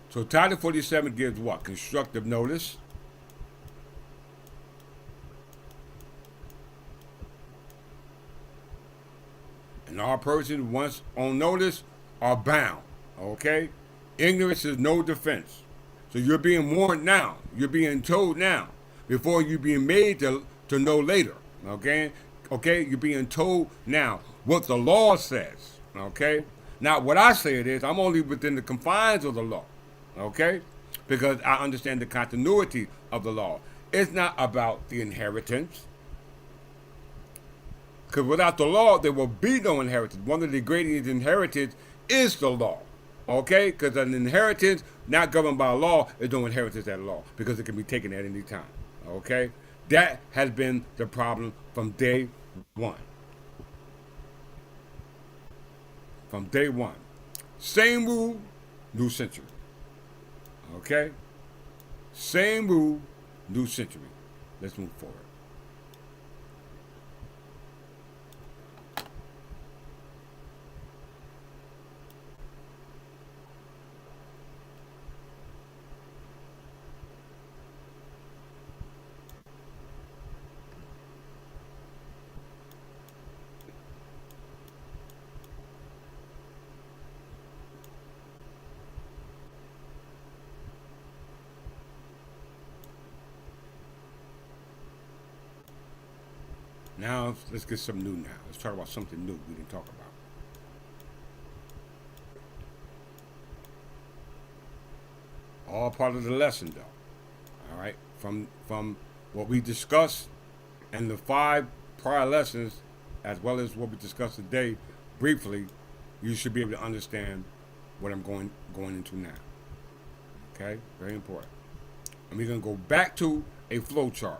So Title 47 gives what? Constructive notice. And all persons once on notice are bound. Okay? Ignorance is no defense. So you're being warned now. You're being told now. Before you being made to know later. Okay? Okay? You're being told now what the law says. Okay? Not what I say it is. I'm only within the confines of the law. Okay? Because I understand the continuity of the law. It's not about the inheritance. Because without the law, there will be no inheritance. One of the ingredients of inheritance is the law. Okay? Because an inheritance not governed by law is no inheritance at law. Because it can be taken at any time. Okay? That has been the problem from day one. From day one. Same rule, new century. Okay? Same rule, new century. Let's move forward. Now, let's get some new now. Let's talk about something new we didn't talk about. All part of the lesson, though. All right? From what we discussed and the 5 prior lessons, as well as what we discussed today, briefly, you should be able to understand what I'm going into now. Okay? Very important. And we're going to go back to a flow chart.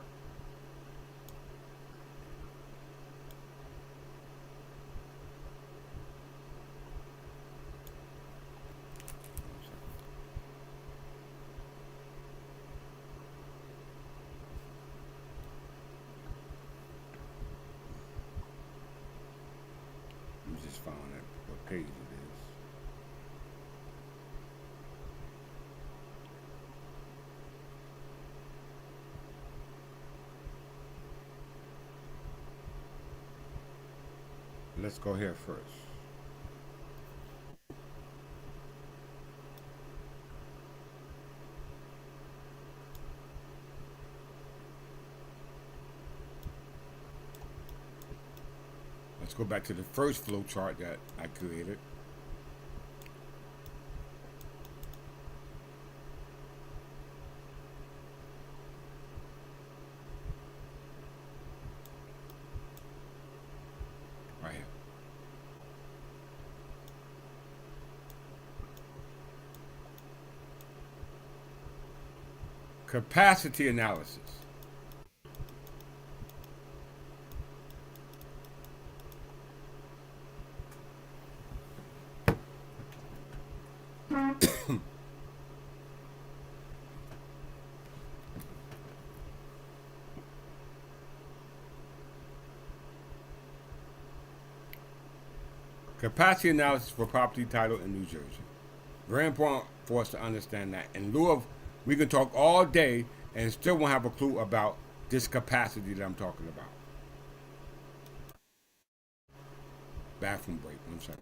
Let me just find out what page it is. Let's go here first. Let's go back to the first flow chart that I created. Right here. Capacity analysis. Capacity analysis for property title in New Jersey. Very important for us to understand that. In lieu of, we can talk all day and still won't have a clue about this capacity that I'm talking about. Bathroom break. 1 second.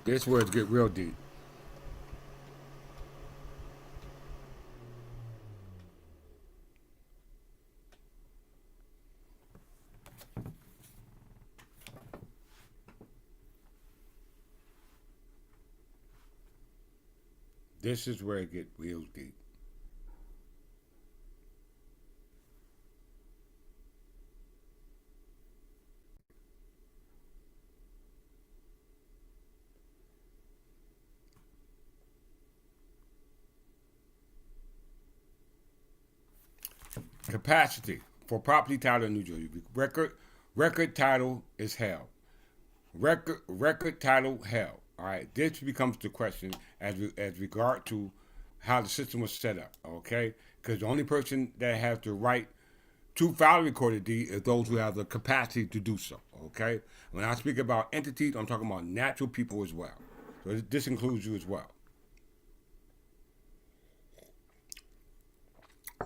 This where it get real deep. This is where it get real deep. Capacity for property title in New Jersey. Record title is held. Record title held. All right. This becomes the question as regard to how the system was set up. Okay, because the only person that has the right to file a recorded deed is those who have the capacity to do so. Okay. When I speak about entities, I'm talking about natural people as well. So this includes you as well.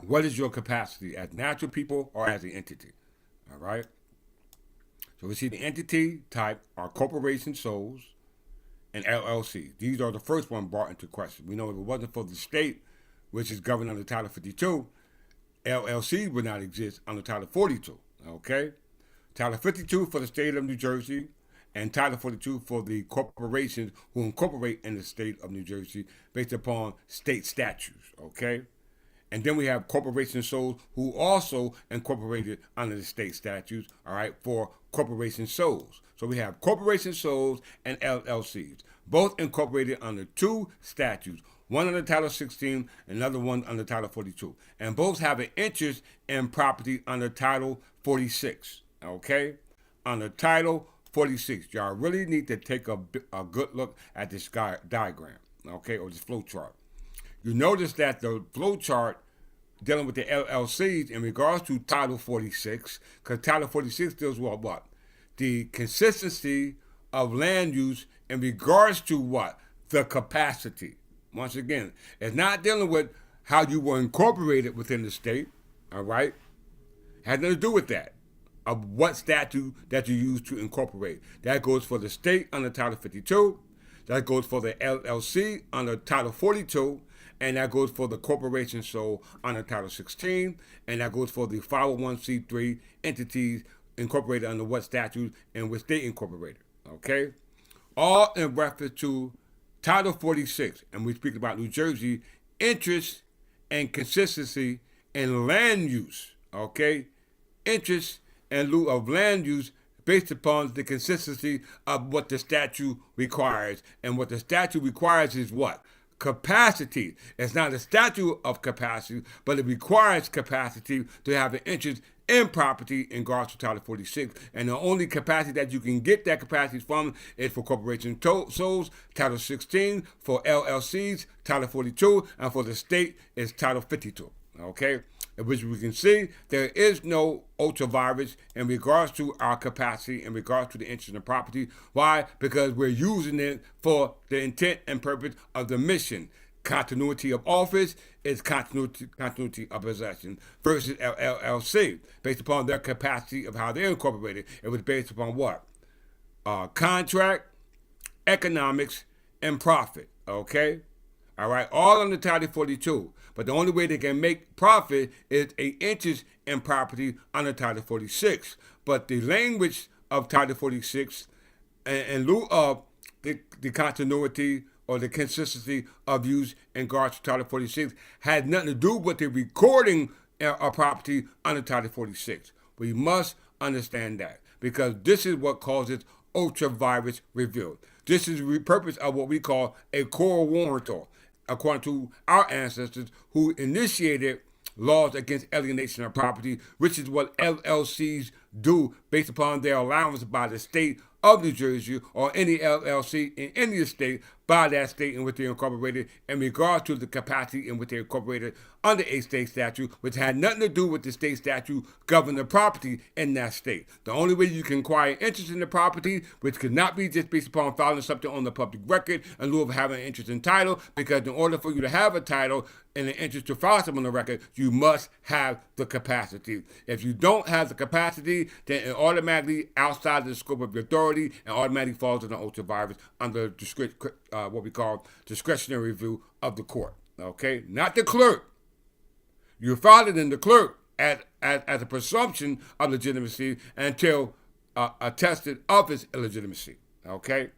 What is your capacity as natural people or as an entity? All right. So we see the entity type are corporation souls and LLC. These are the first one brought into question. We know if it wasn't for the state, which is governed under Title 52, LLC would not exist under Title 42. Okay. Title 52 for the state of New Jersey and Title 42 for the corporations who incorporate in the state of New Jersey based upon state statutes. Okay. And then we have corporation souls who also incorporated under the state statutes, all right, for corporation souls. So we have corporation souls and LLCs, both incorporated under two statutes, one under Title 16, another one under Title 42. And both have an interest in property under Title 46, okay? Under Title 46. Y'all really need to take a good look at this diagram, okay, or this flow chart. You notice that the flow chart dealing with the LLCs in regards to Title 46, because Title 46 deals with what? The consistency of land use in regards to what? The capacity. Once again, it's not dealing with how you were incorporated within the state, all right? Has nothing to do with that, of what statute that you use to incorporate. That goes for the state under Title 52, that goes for the LLC under Title 42, and that goes for the corporation soul under Title 16, and that goes for the 501c3 entities incorporated under what statute and which they incorporated, okay? All in reference to Title 46, and we speak about New Jersey, interest and consistency in land use, okay? Interest in lieu of land use based upon the consistency of what the statute requires. And what the statute requires is what? Capacity. It's not a statute of capacity, but it requires capacity to have an interest in property in regards to Title 46. And the only capacity that you can get that capacity from is for corporation souls, Title 16, for LLCs, Title 42, and for the state is Title 52. Okay? In which we can see there is no ultravirus in regards to our capacity, in regards to the interest in property. Why? Because we're using it for the intent and purpose of the mission. Continuity of office is continuity of possession versus LLC, based upon their capacity of how they're incorporated. It was based upon what? Contract, economics, and profit. Okay? All right, all under Title 42. But the only way they can make profit is an interest in property under Title 46. But the language of Title 46, in lieu of the continuity or the consistency of use in regards to Title 46, had nothing to do with the recording of property under Title 46. We must understand that, because this is what causes ultravirus review. This is the purpose of what we call a core warrantor, according to our ancestors who initiated laws against alienation of property, which is what LLCs do based upon their allowance by the state of New Jersey or any LLC in any state by that state in which they incorporated in regard to the capacity in which they incorporated under a state statute, which had nothing to do with the state statute governing the property in that state. The only way you can acquire interest in the property, which could not be just based upon filing something on the public record in lieu of having an interest in title, because in order for you to have a title and an interest to file something on the record, you must have the capacity. If you don't have the capacity, then it automatically outside the scope of your authority and automatically falls under oath of virus under what we call discretionary review of the court. Okay, not the clerk. You filed it in the clerk as a presumption of legitimacy until attested of its illegitimacy. Okay,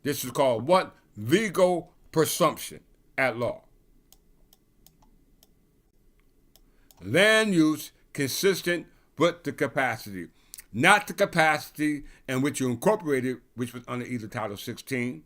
this is called what? Legal presumption at law. Land use consistent with the capacity, not the capacity in which you incorporated, which was under either Title 16,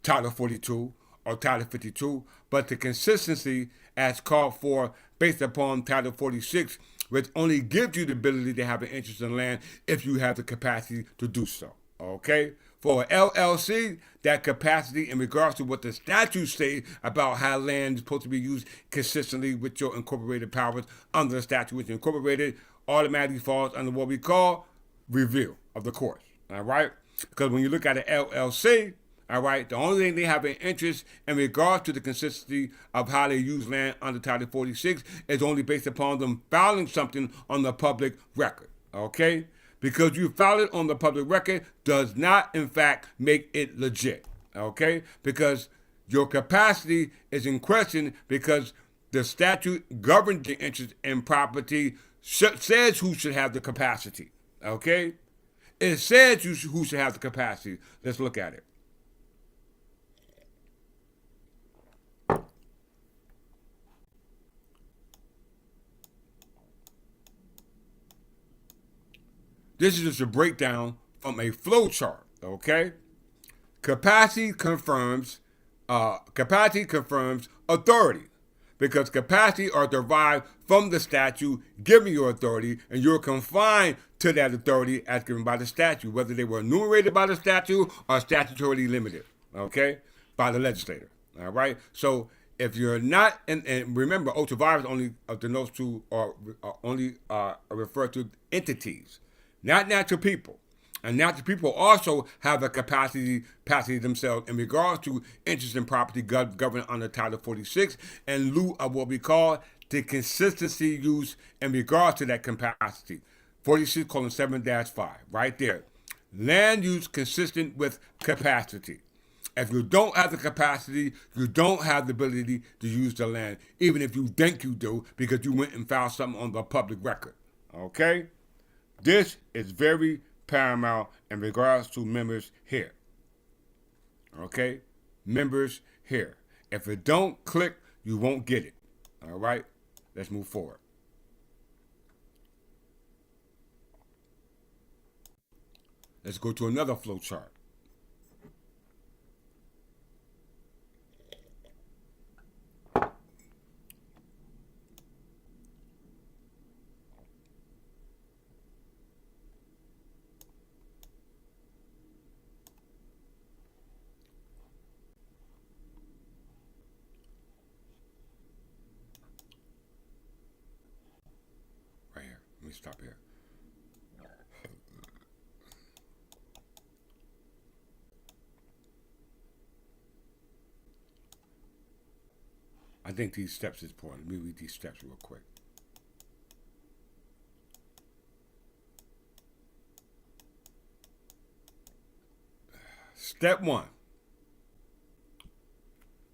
Title 42, or Title 52, but the consistency as called for based upon Title 46, which only gives you the ability to have an interest in land if you have the capacity to do so. Okay? For an LLC, that capacity in regards to what the statutes say about how land is supposed to be used consistently with your incorporated powers under the statute which incorporated automatically falls under what we call review of the courts. All right? Because when you look at an LLC, all right, the only thing they have an interest in regards to the consistency of how they use land under Title 46 is only based upon them filing something on the public record. Okay? Because you filed it on the public record does not, in fact, make it legit. Okay? Because your capacity is in question because the statute governs the interest in property says who should have the capacity. Okay? It says who should have the capacity. Let's look at it. This is just a breakdown from a flow chart, okay? Capacity confirms authority because capacity are derived from the statute giving you authority, and you're confined to that authority as given by the statute, whether they were enumerated by the statute or statutorily limited, okay, by the legislator, all right? So if you're not, and remember, oath of virus only denotes to or only refer to entities, not natural people. And natural people also have a capacity themselves in regards to interest in property governed under Title 46 in lieu of what we call the consistency use in regards to that capacity. 46:7-5, right there. Land use consistent with capacity. If you don't have the capacity, you don't have the ability to use the land, even if you think you do because you went and filed something on the public record. Okay? This is very paramount in regards to members here. Okay? Members here. If it don't click, you won't get it. All right? Let's move forward. Let's go to another flow chart. Let me stop here. I think these steps is important. Let me read these steps real quick. Step 1.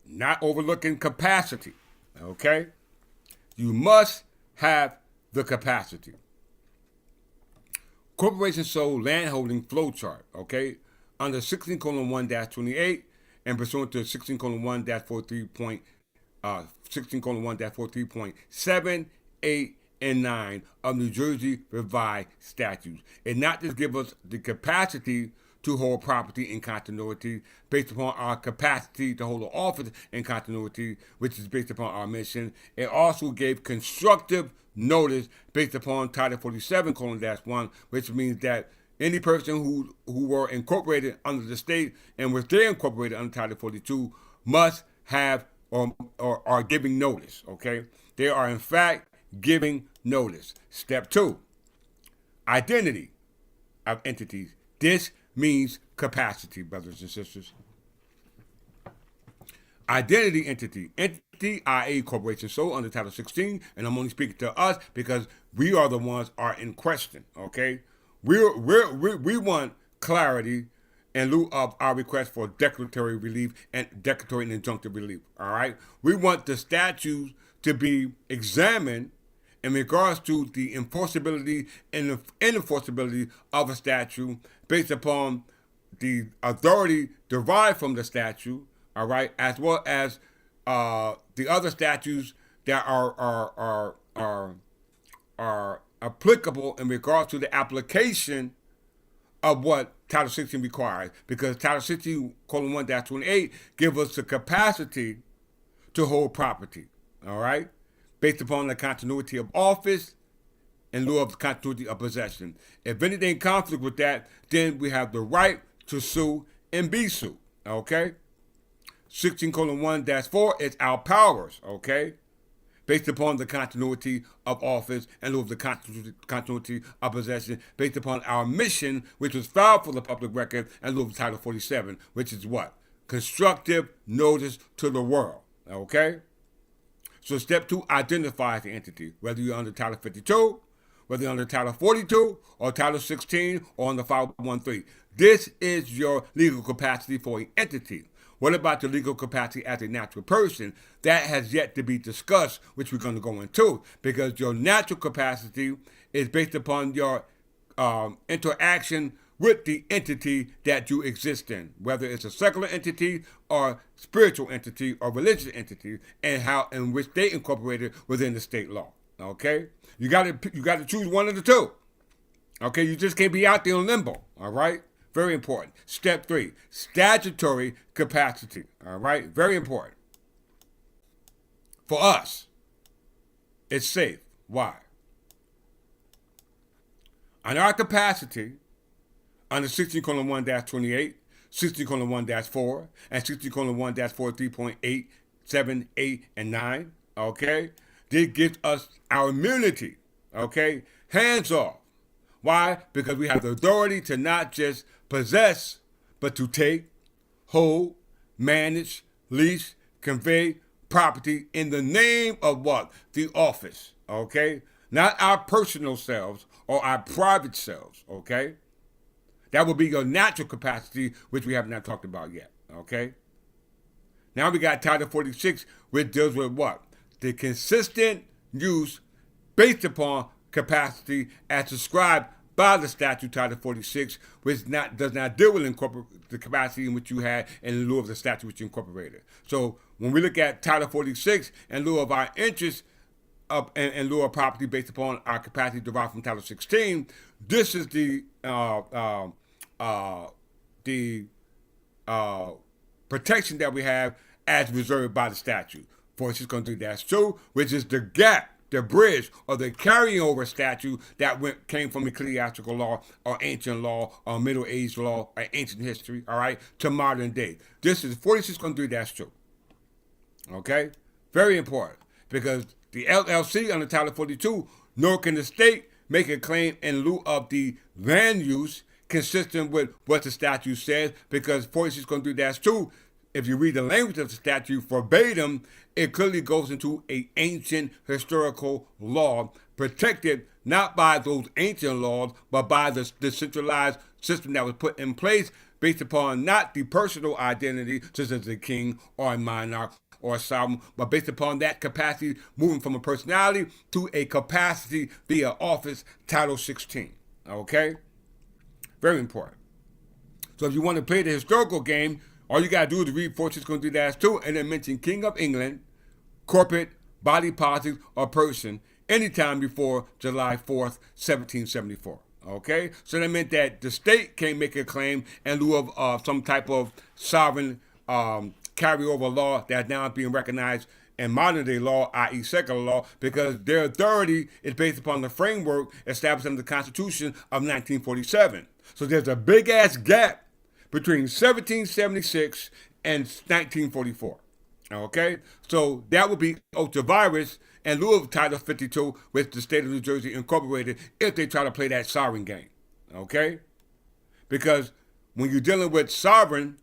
Not overlooking capacity. Okay? You must have the capacity. Corporation sold landholding flow chart, okay, under 16:1-28 and pursuant to 16:1-43.7, 8, and 9 of New Jersey revised statutes. It not just give us the capacity to hold property in continuity based upon our capacity to hold an office in continuity, which is based upon our mission. It also gave constructive notice based upon Title 47:1, which means that any person who were incorporated under the state and was there incorporated under Title 42 must have or are giving notice, okay? They are, in fact, giving notice. Step 2, identity of entities. This means capacity, brothers and sisters. Identity entity. Entity, IA corporation, so under Title 16, and I'm only speaking to us because we are the ones are in question, okay? We want clarity in lieu of our request for declaratory relief and declaratory and injunctive relief, all right? We want the statutes to be examined in regards to the enforceability and the unenforceability of a statute based upon the authority derived from the statute, all right, as well as the other statutes that are applicable in regards to the application of what Title 16 requires, because Title 16:1-28 give us the capacity to hold property, all right, based upon the continuity of office in lieu of the continuity of possession. If anything conflict with that, then we have the right to sue and be sued, okay? 16:1-4 is our powers, okay? Based upon the continuity of office and lieu of the continuity of possession, based upon our mission, which was filed for the public record, and lieu of Title 47, which is what? Constructive notice to the world, okay? So step 2 identifies the entity, whether you're under Title 52, whether you're under Title 42, or Title 16, or under 513. This is your legal capacity for an entity. What about the legal capacity as a natural person? That has yet to be discussed, which we're going to go into, because your natural capacity is based upon your interaction with the entity that you exist in, whether it's a secular entity or spiritual entity or religious entity, and how in which they incorporated within the state law. Okay, you got to choose one of the two. Okay, you just can't be out there in limbo. All right. Very important. Step 3, statutory capacity. All right? Very important. For us, it's safe. Why? On our capacity, under 16:1-28, 16:1-4, and 16:1-43.8, 7, 8, and 9, okay? This gives us our immunity, okay? Hands off. Why? Because we have the authority to not just possess, but to take, hold, manage, lease, convey property in the name of what? The office, okay? Not our personal selves or our private selves, okay? That will be your natural capacity, which we have not talked about yet, okay? Now we got Title 46, which deals with what? The consistent use based upon capacity as described by the statute Title 46, which does not deal with the capacity in which you had in lieu of the statute which you incorporated. So when we look at Title 46 in lieu of our interest in lieu of property based upon our capacity derived from Title 16, this is the protection that we have as reserved by the statute. 46:3-2, which is the gap, the bridge, or the carrying over statute that came from ecclesiastical law or ancient law or Middle Age law or ancient history, all right, to modern day. This is 46:3-2. Okay? Very important, because the LLC under Title 42, nor can the state make a claim in lieu of the land use consistent with what the statute says, because 46:3-2, if you read the language of the statute verbatim, it clearly goes into an ancient historical law protected not by those ancient laws, but by the centralized system that was put in place based upon not the personal identity, such as a king or a monarch or a sovereign, but based upon that capacity moving from a personality to a capacity via office, Title 16. Okay? Very important. So if you want to play the historical game, all you got to do is read 46:3-2 and then mention King of England, corporate, body politic, or person anytime before July 4th, 1774. Okay? So that meant that the state can't make a claim in lieu of some type of sovereign carryover law that's now being recognized in modern day law, i.e. secular law, because their authority is based upon the framework established in the Constitution of 1947. So there's a big ass gap between 1776 and 1944. Okay? So that would be ultra-virus in lieu of Title 52, which the state of New Jersey incorporated if they try to play that sovereign game. Okay? Because when you're dealing with sovereign,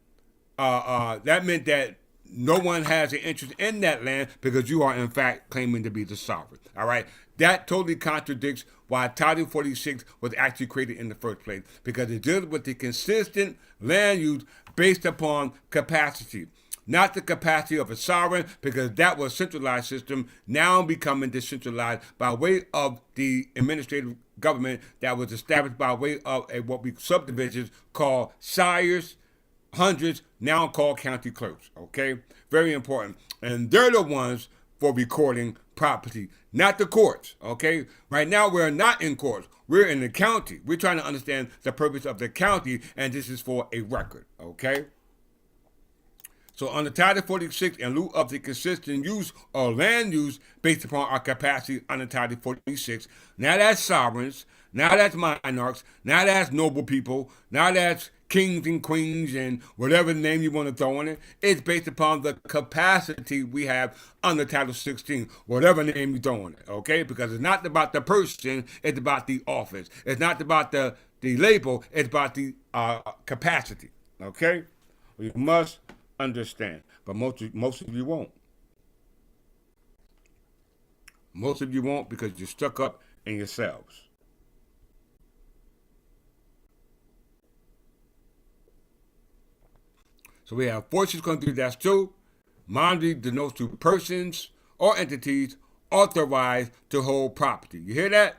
that meant that no one has an interest in that land because you are in fact claiming to be the sovereign. All right, that totally contradicts why Title 46 was actually created in the first place, because it deals with the consistent land use based upon capacity, not the capacity of a sovereign, because that was a centralized system, now becoming decentralized by way of the administrative government that was established by way of what we subdivisions call shires, hundreds, now called county clerks. Okay, very important, and they're the ones for recording property, not the courts. Okay, right now we're not in courts, we're in the county. We're trying to understand the purpose of the county, and this is for a record. Okay, so under Title 46, in lieu of the consistent use or land use based upon our capacity under Title 46, now that's sovereigns, now that's monarchs, now that's noble people, now that's kings and queens and whatever name you want to throw on it. It's based upon the capacity we have under Title 16, whatever name you throw on it, okay? Because it's not about the person, it's about the office. It's not about the label, it's about the capacity, okay? You must understand, but most of you won't. Most of you won't because you're stuck up in yourselves. So we have forces going through that's two. Monarchy denotes to persons or entities authorized to hold property. You hear that?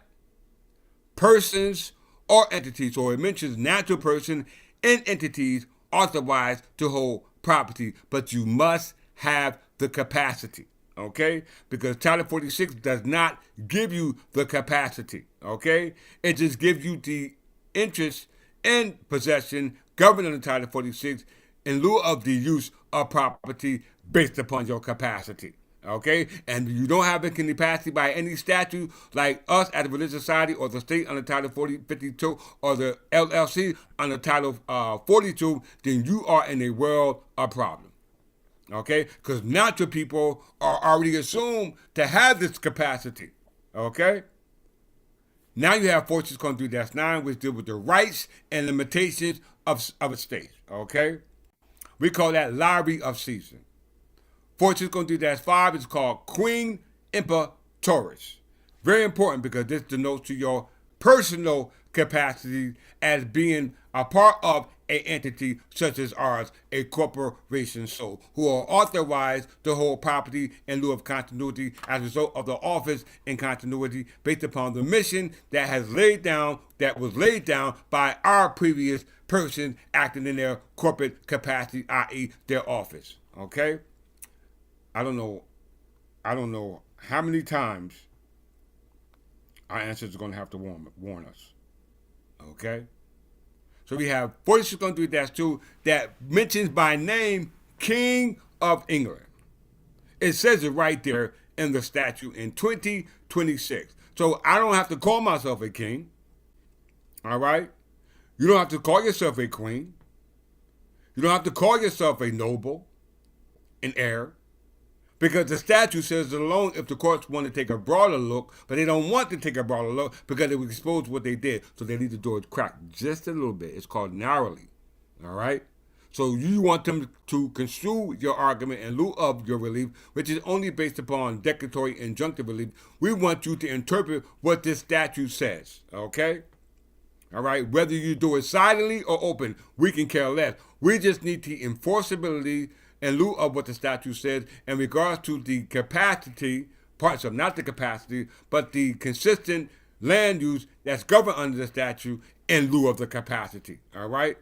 Persons or entities. So it mentions natural person and entities authorized to hold property, but you must have the capacity, okay? Because Title 46 does not give you the capacity, okay? It just gives you the interest in possession governed under Title 46 in lieu of the use of property based upon your capacity, okay? And you don't have any capacity by any statute like us as a religious society or the state under Title 52 or the LLC under Title 42, then you are in a world of problem, okay? Because natural people are already assumed to have this capacity, okay? Now you have forces going through that's 9, which deal with the rights and limitations of a state, okay? We call that lottery of season. Fortune going through that's 5 is called Queen Imperatrix. Very important because this denotes to your personal capacity as being a part of an entity such as ours, a corporation, so who are authorized to hold property in lieu of continuity as a result of the office and continuity based upon the mission that was laid down by our previous person acting in their corporate capacity, i.e. their office. Okay? I don't know how many times our ancestors are going to have to warn us. Okay? So we have 46.3-2 that mentions by name King of England. It says it right there in the statute in 2026. So I don't have to call myself a king. All right? You don't have to call yourself a queen. You don't have to call yourself a noble, an heir. Because the statute says it alone if the courts want to take a broader look, but they don't want to take a broader look because it would expose what they did. So they need the door cracked just a little bit. It's called narrowly. All right? So you want them to construe your argument in lieu of your relief, which is only based upon declaratory injunctive relief. We want you to interpret what this statute says. Okay? All right? Whether you do it silently or open, we can care less. We just need the enforceability in lieu of what the statute says in regards to the capacity, parts of not the capacity, but the consistent land use that's governed under the statute in lieu of the capacity, all right?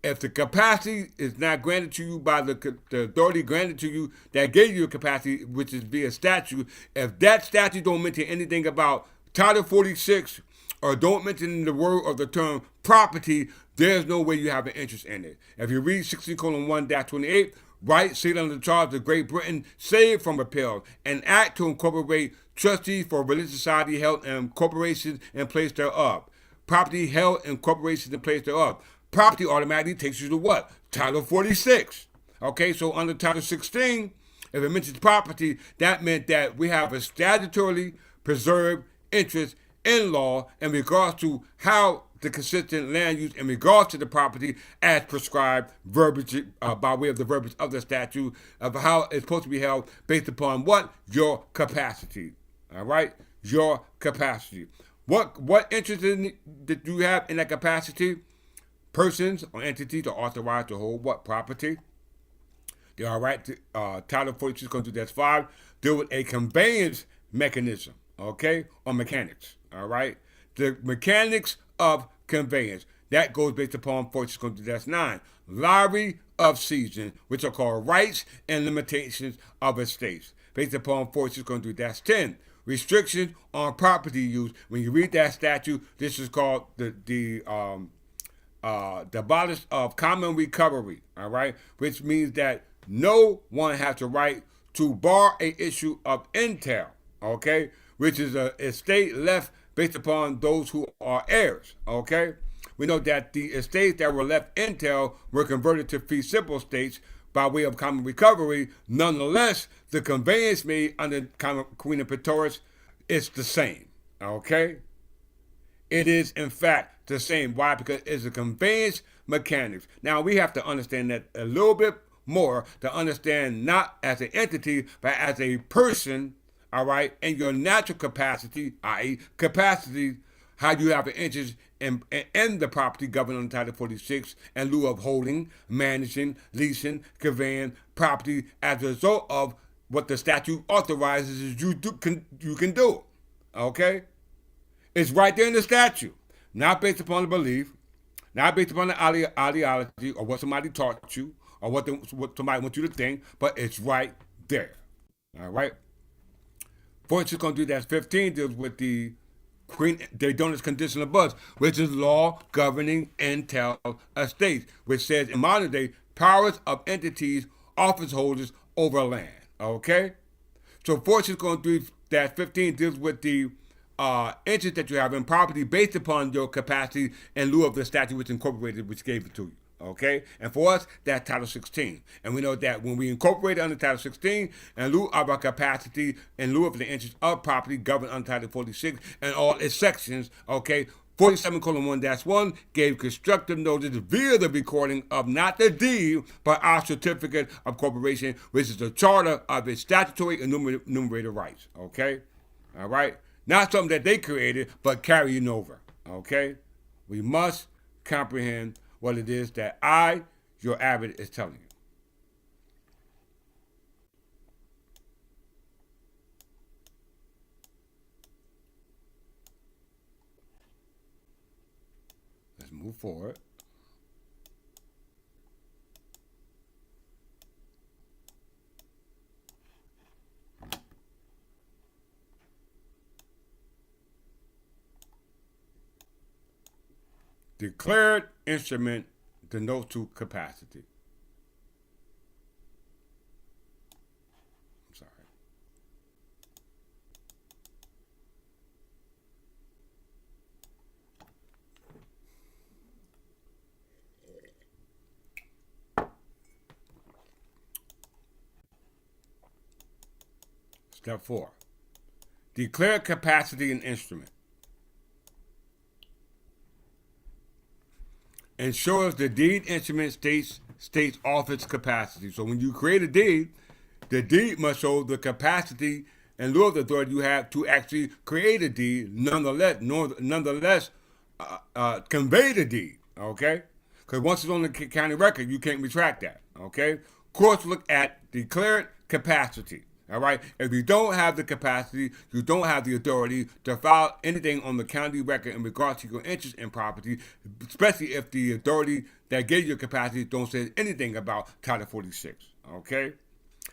If the capacity is not granted to you by the authority granted to you that gave you a capacity, which is via statute, if that statute don't mention anything about Title 46 or don't mention the word or the term property, there's no way you have an interest in it. If you read 16:1-28, right, seated under the charge of Great Britain, saved from repeal, an act to incorporate trustees for religious society held and corporations in place thereof. property held in corporations in place thereof. Property automatically takes you to what? Title 46. Okay, so under Title 16, if it mentions property, that meant that we have a statutorily preserved interest in law in regards to how the consistent land use in regards to the property as prescribed verbiage by way of the verbiage of the statute of how it's supposed to be held based upon what? Your capacity. All right? Your capacity. What interest did you have in that capacity? Persons or entities are authorized to hold what? Property. They are right to, Title 46 going to that's 5, deal with a conveyance mechanism, okay, or mechanics, all right? The mechanics of conveyance, that goes based upon 46 going to that's 9. Lottery of season, which are called rights and limitations of estates, based upon 46 going to that's 10. Restrictions on property use. When you read that statute, this is called the abolish of common recovery, all right, which means that no one has the right to bar a issue of entail, okay, which is a estate left based upon those who are heirs, okay. We know that the estates that were left entail were converted to fee simple estates by way of common recovery. Nonetheless, the conveyance made under Queen of Pretorius is the same, okay. It is, in fact, the same. Why? Because it's a conveyance mechanics. Now, we have to understand that a little bit more to understand not as an entity, but as a person, all right, and your natural capacity, i.e. capacity, how you have an interest in the property governed under Title 46 in lieu of holding, managing, leasing, conveying property as a result of what the statute authorizes is you can do, okay? It's right there in the statute, not based upon the belief, not based upon the ideology or what somebody taught you or what somebody wants you to think, but it's right there. All right? 46 going to do that. 15 deals with the they don't as conditional buzz, which is law governing entail estates, which says in modern day powers of entities, office holders over land. Okay? So 46 going to do that. 15 deals with the interest that you have in property based upon your capacity in lieu of the statute which incorporated, which gave it to you. Okay? And for us, that's Title 16. And we know that when we incorporate under Title 16, in lieu of our capacity, in lieu of the interest of property governed under Title 46 and all its sections, okay, 47:1-1 gave constructive notice via the recording of not the deed, but our certificate of corporation, which is the charter of its statutory enumerated rights. Okay? All right? Not something that they created, but carrying over. Okay? We must comprehend what it is that I, your abbot, is telling you. Let's move forward. Declared instrument denotes to capacity. I'm sorry. Step 4. Declare capacity and instrument. Ensures the deed instrument states office capacity. So when you create a deed, the deed must show the capacity and lieu of the authority you have to actually create a deed, nonetheless convey the deed, okay? Because once it's on the county record, you can't retract that, okay? Courts look at declared capacity. All right. If you don't have the capacity, you don't have the authority to file anything on the county record in regards to your interest in property, especially if the authority that gave you capacity don't say anything about Title 46. Okay.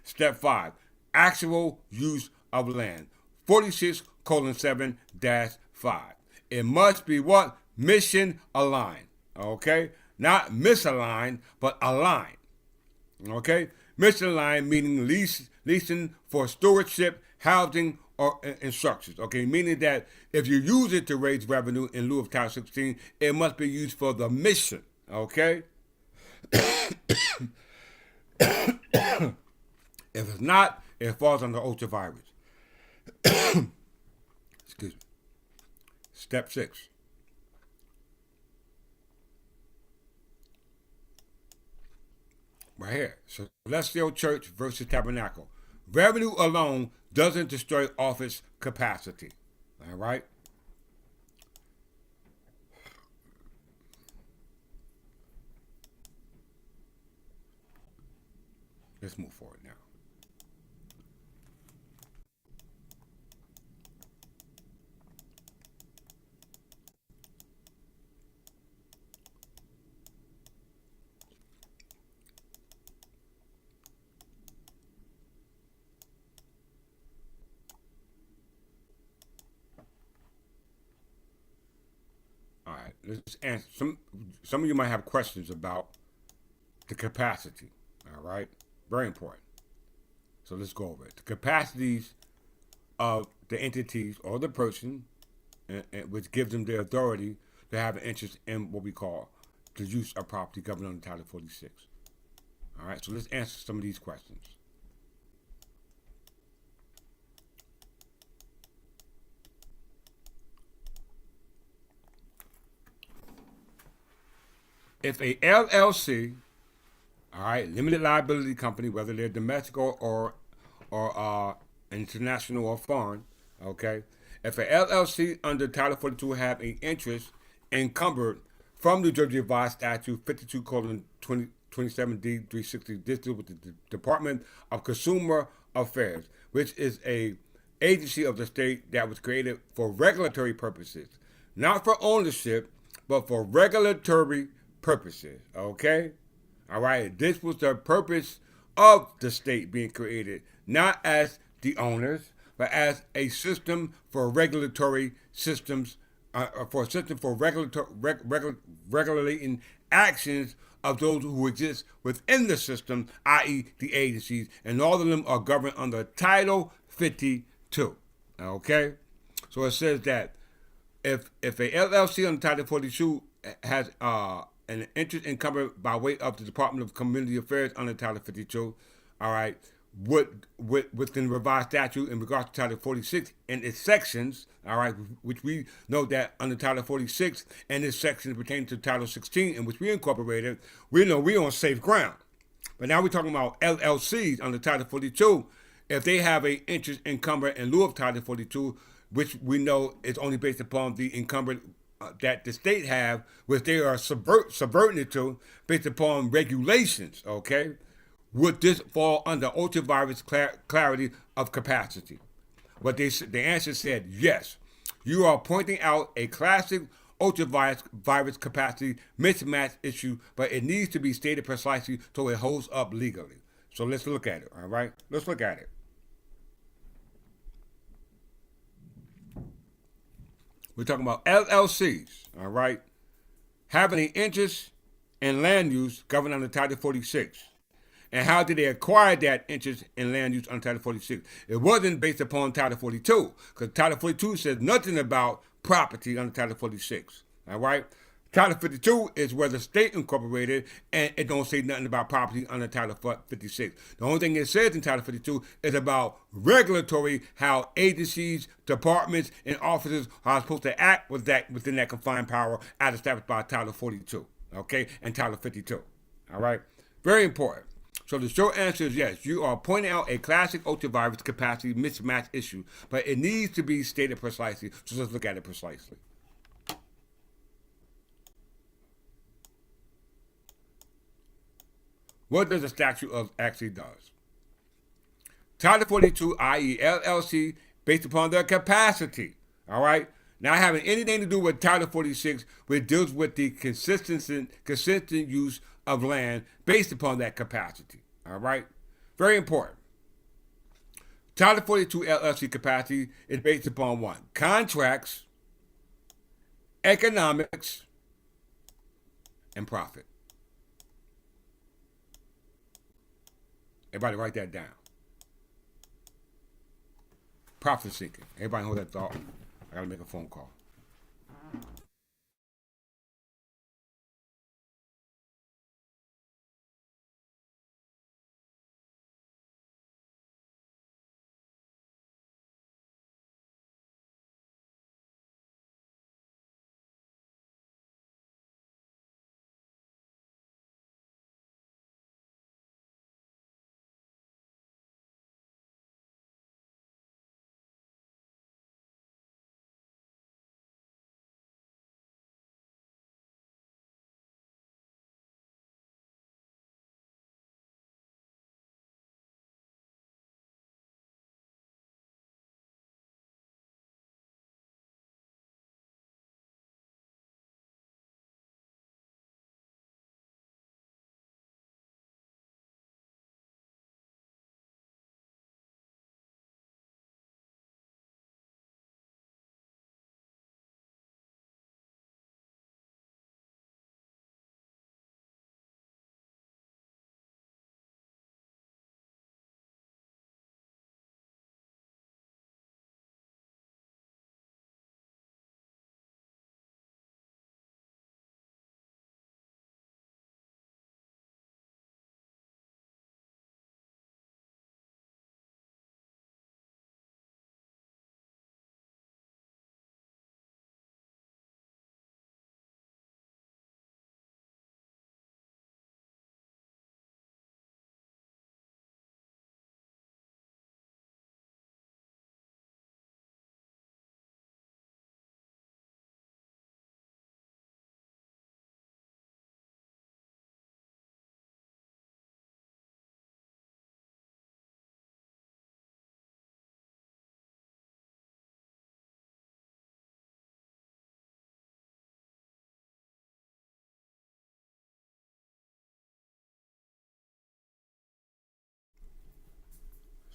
Step 5. Actual use of land. 46:7-5. It must be what? Mission aligned. Okay. Not misaligned, but aligned. Okay? Mission line meaning leasing for stewardship, housing, or instructions. Okay? Meaning that if you use it to raise revenue in lieu of Title 16, it must be used for the mission. Okay? If it's not, it falls under ultravirus. Excuse me. Step 6. Right here. Celestial Church versus Tabernacle. Revenue alone doesn't destroy office capacity. All right? Let's move forward now. All right, let's answer some of you might have questions about the capacity. All right, very important. So let's go over it. The capacities of the entities or the person, which gives them the authority to have an interest in what we call the use of property governed under Title 46. All right, so let's answer some of these questions. If a LLC, all right, limited liability company, whether they're domestic or international or foreign, okay, if a LLC under Title 42 have an interest encumbered from New Jersey Revised Statute 52 27D 360, this deals with the Department of Consumer Affairs, which is a agency of the state that was created for regulatory purposes, not for ownership, but for regulatory purposes. Okay, all right. This was the purpose of the state being created, not as the owners, but as a system for regulatory systems, for a system for regulating actions of those who exist within the system, i.e., the agencies, and all of them are governed under Title 52. Okay, so it says that if a LLC under Title 42 has an interest encumbered by way of the Department of Community Affairs under Title 52, all right, within the revised statute in regards to Title 46 and its sections, all right, which we know that under Title 46 and its sections pertaining to Title 16, in which we incorporated, we know we're on safe ground. But now we're talking about LLCs under Title 42. If they have an interest encumbered in lieu of Title 42, which we know is only based upon the encumbered that the state have, which they are subverting it to based upon regulations, okay? Would this fall under ultravirus clarity of capacity? But the answer said yes. You are pointing out a classic ultravirus capacity mismatch issue, but it needs to be stated precisely so it holds up legally. So let's look at it, all right? Let's look at it. We're talking about LLCs, all right, having an interest in land use governed under Title 46. And how did they acquire that interest in land use under Title 46? It wasn't based upon Title 42, because Title 42 says nothing about property under Title 46, all right? Title 52 is where the state incorporated, and it don't say nothing about property under Title 56. The only thing it says in Title 52 is about regulatory, how agencies, departments, and officers are supposed to act within that confined power as established by Title 42, okay, and Title 52, all right? Very important. So the short answer is yes, you are pointing out a classic ultravirus capacity mismatch issue, but it needs to be stated precisely, so let's look at it precisely. What does the statute actually does? Title 42, i.e. LLC, based upon their capacity, all right? Not having anything to do with Title 46, which deals with the consistent use of land based upon that capacity, all right? Very important. Title 42 LLC capacity is based upon one, contracts, economics, and profit. Everybody write that down. Profit seeking. Everybody hold that thought. I gotta make a phone call.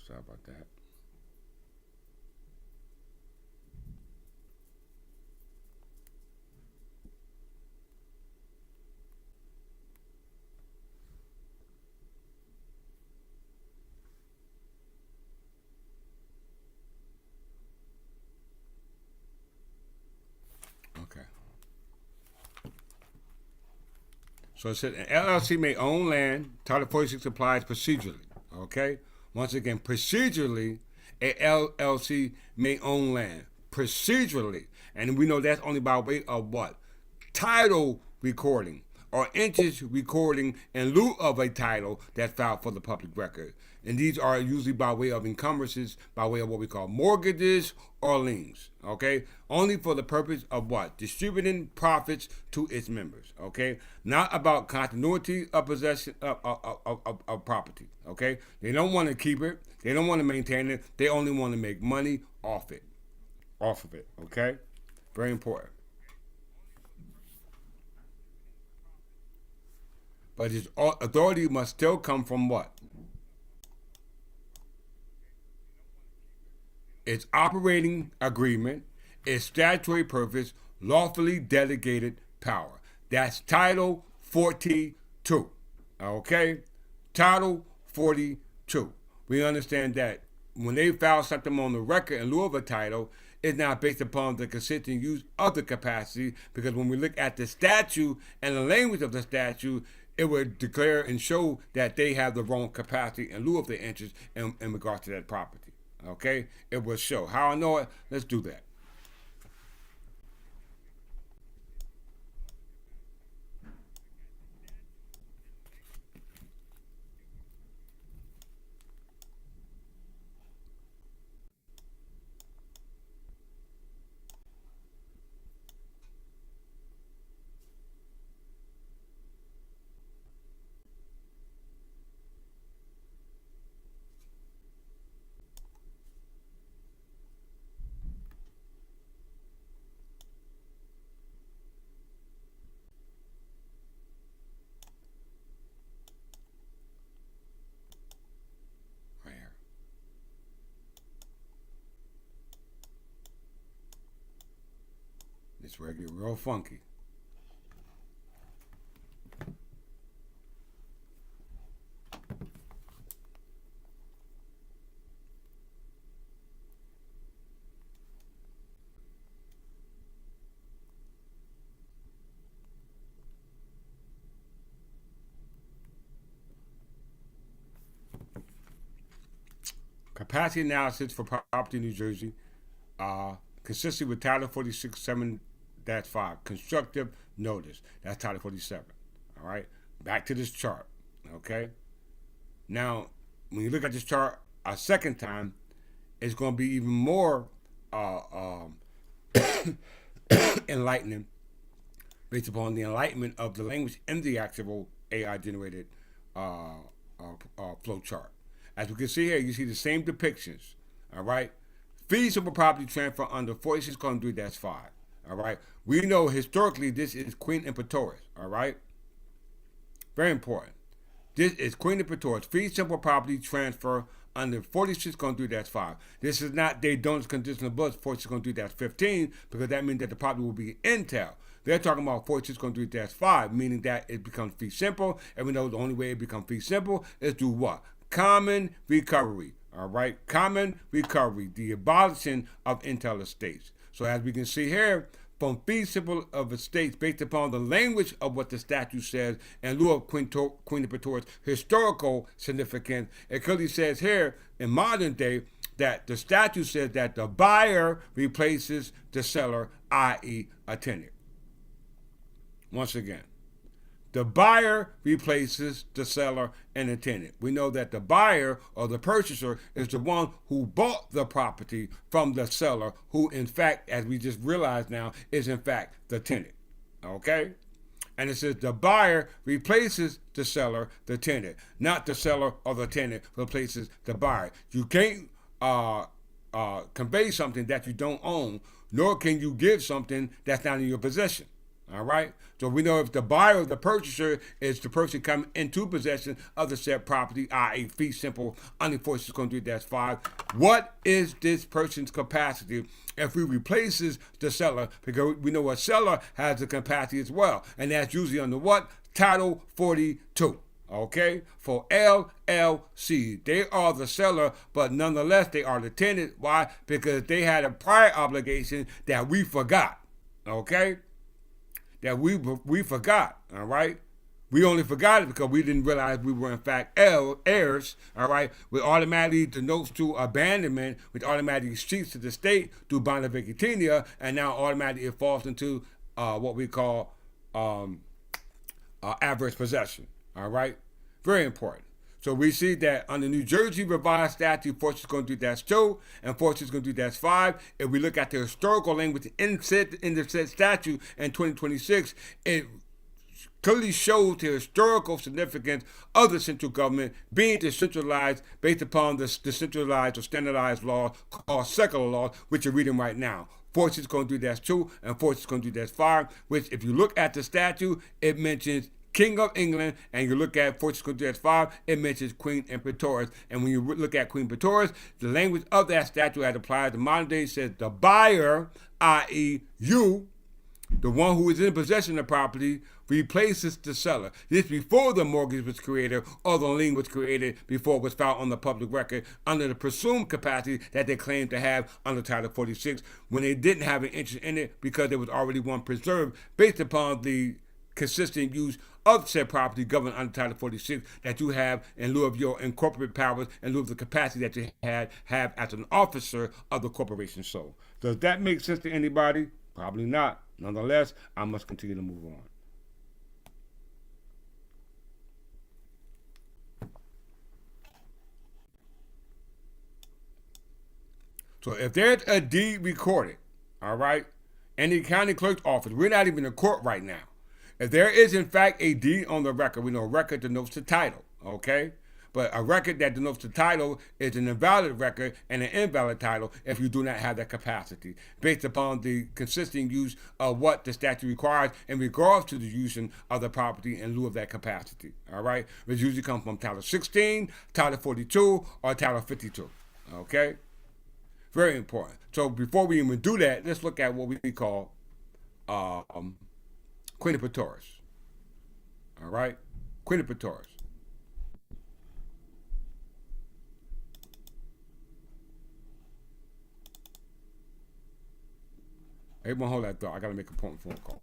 Sorry about that. Okay. So it said an LLC may own land. Title 46 applies procedurally. Okay. Once again, procedurally, a LLC may own land. Procedurally, and we know that's only by way of what? Title recording or interest recording in lieu of a title that's filed for the public record. And these are usually by way of encumbrances, by way of what we call mortgages or liens. Okay, only for the purpose of what? Distributing profits to its members. Okay, not about continuity of possession of property. Okay, they don't want to keep it, they don't want to maintain it, they only want to make money off it, off of it. Okay, very important. But its authority must still come from what? Its operating agreement, its statutory purpose, lawfully delegated power. That's Title 42. Okay? Title 42. We understand that when they file something on the record in lieu of a title, it's not based upon the consistent use of the capacity, because when we look at the statute and the language of the statute, it would declare and show that they have the wrong capacity in lieu of the interest in regards to that property. Okay? It will show. How I know it? Let's do that. Right here. This will get real funky. capacity analysis for property in New Jersey, consistent with Title 46.7-5, constructive notice. That's Title 47. All right, back to this chart. Okay, now when you look at this chart a second time, it's going to be even more enlightening based upon the enlightenment of the language in the actual AI generated flow chart. As we can see here, you see the same depictions. All right, fee simple property transfer under 46.3-5. All right, we know historically this is Queen Imperatoris. All right, very important. This is Queen Imperatoris fee simple property transfer under 46.3-5. This is not they don't conditional bus 46.3-15 because that means that the property will be intel. They're talking about 46.3-5, meaning that it becomes fee simple, and we know the only way it becomes fee simple is through what? Common recovery. All right, common recovery, the abolishing of intel estates. So as we can see here, from fee simple of estates based upon the language of what the statute says in lieu of Queen Imperatoris' historical significance, it clearly says here in modern day that the statute says that the buyer replaces the seller, i.e. a tenant. Once again, the buyer replaces the seller and the tenant. We know that the buyer or the purchaser is the one who bought the property from the seller, who in fact, as we just realized now, is in fact the tenant. Okay? And it says the buyer replaces the seller, the tenant, not the seller or the tenant replaces the buyer. You can't convey something that you don't own, nor can you give something that's not in your possession. All right. So we know if the buyer or the purchaser is the person coming into possession of the said property, i.e. fee simple under 46.3-5, what is this person's capacity if we replaces the seller? Because we know a seller has a capacity as well, and that's usually under what? Title 42. Okay, for LLC, they are the seller, but nonetheless they are the tenant. Why? Because they had a prior obligation that we forgot. Okay. That we forgot, all right? We only forgot it because we didn't realize we were in fact heirs, all right? We automatically denotes to abandonment, which automatically sheets to the state through bond of vacatia, and now automatically it falls into what we call adverse possession, all right? Very important. So we see that under New Jersey revised statute 46.3-2 and 46.3-5, if we look at the historical language in the said statute in 2026, it clearly shows the historical significance of the central government being decentralized based upon the decentralized or standardized law called secular laws, which you're reading right now. 46.3-2 and 46.3-5, which if you look at the statute, it mentions King of England, and you look at 46.3-5, it mentions Queen Imperatoris. And when you look at Queen Imperatoris, the language of that statute as applied to modern day says the buyer, i.e. you, the one who is in possession of the property, replaces the seller. This before the mortgage was created or the lien was created, before it was filed on the public record under the presumed capacity that they claimed to have under Title 46 when they didn't have an interest in it because there was already one preserved based upon the consistent use of said property governed under Title 46 that you have in lieu of your incorporate powers, in lieu of the capacity that you have as an officer of the corporation. So, does that make sense to anybody? Probably not. Nonetheless, I must continue to move on. So if there's a deed recorded, all right, in the county clerk's office, we're not even in court right now. If there is, in fact, a deed on the record, we know a record denotes the title, okay? But a record that denotes the title is an invalid record and an invalid title if you do not have that capacity, based upon the consistent use of what the statute requires in regards to the using of the property in lieu of that capacity, all right? Which usually comes from Title 16, Title 42, or Title 52, okay? Very important. So before we even do that, let's look at what we call Queen Imperatoris. All right? Queen Imperatoris. Everyone hold that thought. I got to make a important phone call.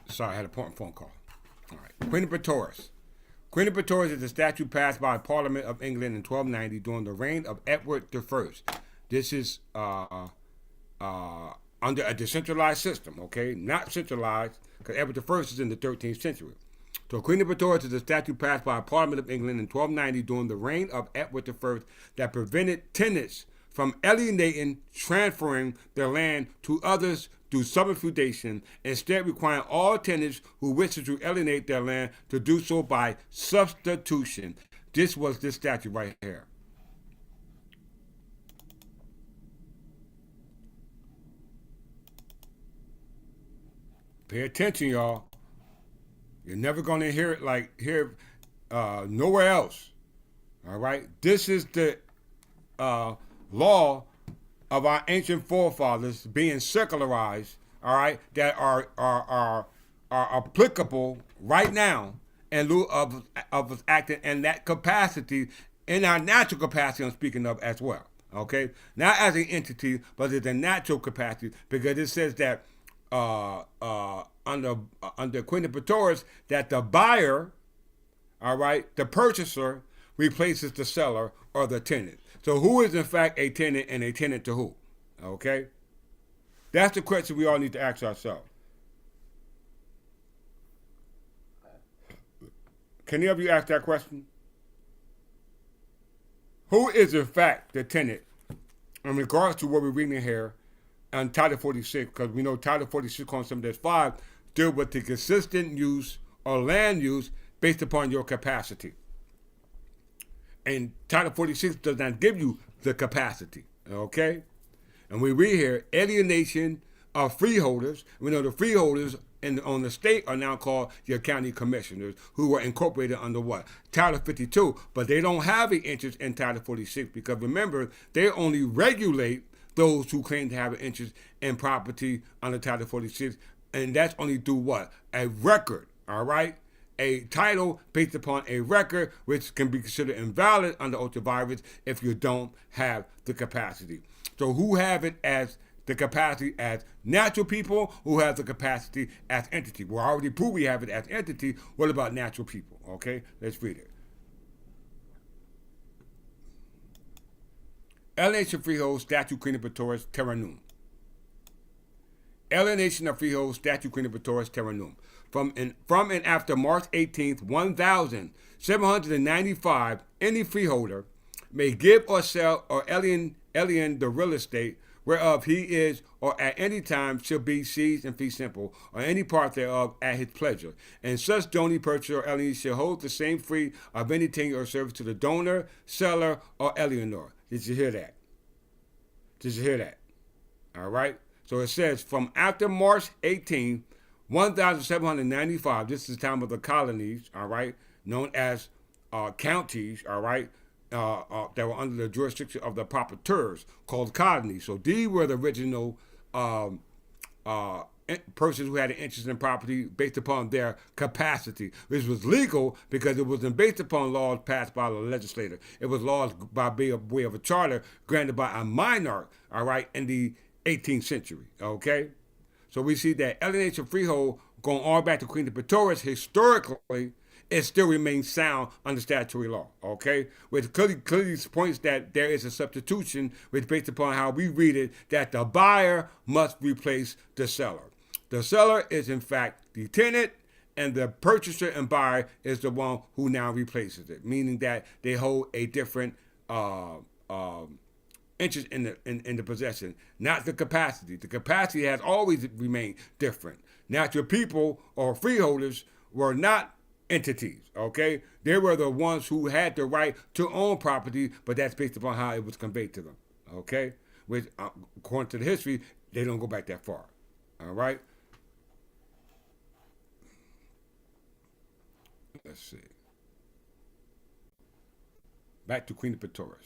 Sorry, I had an important phone call. All right. Queen of Pretorius. Queen of Pretorius is a statute passed by Parliament of England in 1290 during the reign of Edward I. This is under a decentralized system, okay? Not centralized, because Edward I is in the 13th century. So Queen of Pretorius is a statute passed by Parliament of England in 1290 during the reign of Edward I that prevented tenants from alienating, transferring their land to others through subfeudation, instead requiring all tenants who wish to alienate their land to do so by substitution. This was this statute right here. Pay attention, y'all. You're never going to hear it nowhere else. All right? This is the law of our ancient forefathers being secularized, all right, that are applicable right now in lieu of us acting in that capacity, in our natural capacity I'm speaking of as well, okay? Not as an entity, but as a natural capacity, because it says that under Queen of Pretorius that the buyer, all right, the purchaser replaces the seller or the tenant. So who is in fact a tenant and a tenant to who? Okay? That's the question we all need to ask ourselves. Can any of you ask that question? Who is in fact the tenant in regards to what we're reading here on Title 46? Because we know Title 46 on some 5 deal with the consistent use or land use based upon your capacity. And Title 46 does not give you the capacity, okay? And we read here, alienation of freeholders. We know the freeholders on the state are now called your county commissioners, who were incorporated under what? Title 52, but they don't have an interest in Title 46 because remember, they only regulate those who claim to have an interest in property under Title 46, and that's only through what? A record, all right? A title based upon a record, which can be considered invalid under oath of office if you don't have the capacity. So who have it as the capacity as natural people, who have the capacity as entity? We already proved we have it as entity. What about natural people? Okay, let's read it. Alienation of freehold, statute Queen of Pretorius, terra num. Alienation of freehold, statute Queen of Pretorius, terra num. From and after March 18th, 1795, any freeholder may give or sell or alien the real estate whereof he is or at any time shall be seized in fee simple, or any part thereof at his pleasure. And such donee, purchaser, or alien shall hold the same free of any tenure or service to the donor, seller, or alienor. Did you hear that? Did you hear that? All right? So it says, from after March 18th, 1795, this is the time of the colonies, all right, known as counties, all right, that were under the jurisdiction of the proprietors, called colonies. So these were the original persons who had an interest in property based upon their capacity, which was legal because it wasn't based upon laws passed by the legislator. It was laws by way of a charter granted by a monarch, all right, in the 18th century, okay? So we see that alienation of freehold, going all back to Queen of Pretorius, historically, it still remains sound under statutory law, okay? Which clearly points that there is a substitution, which based upon how we read it, that the buyer must replace the seller. The seller is, in fact, the tenant, and the purchaser and buyer is the one who now replaces it, meaning that they hold a different interest in the possession, not the capacity. The capacity has always remained different. Natural people or freeholders were not entities, okay? They were the ones who had the right to own property, but that's based upon how it was conveyed to them, okay? Which, according to the history, they don't go back that far, all right? Let's see. Back to Queen of Pretorius.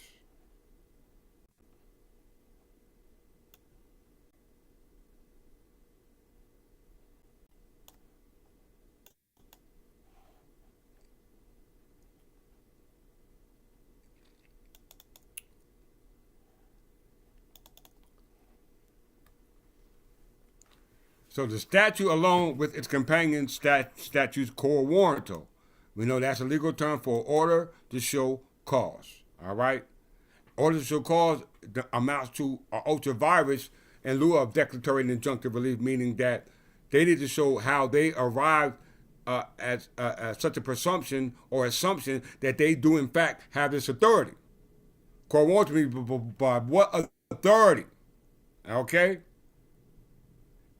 So the statute alone with its companion statutes quo warranto. We know that's a legal term for order to show cause. All right? Order to show cause amounts to ultra virus in lieu of declaratory and injunctive relief, meaning that they need to show how they arrived at such a presumption or assumption that they do in fact have this authority. Quo warranto means by what authority? Okay?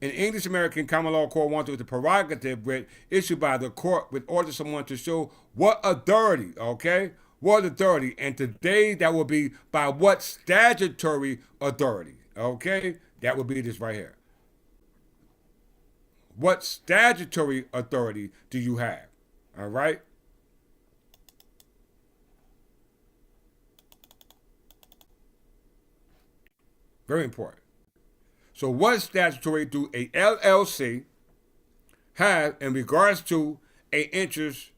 In English American common law, quo warranto is the prerogative issued by the court with order to someone to show what authority, okay? What authority? And today that will be by what statutory authority, okay? That would be this right here. What statutory authority do you have? All right? Very important. So what statutory do a LLC have in regards to a interest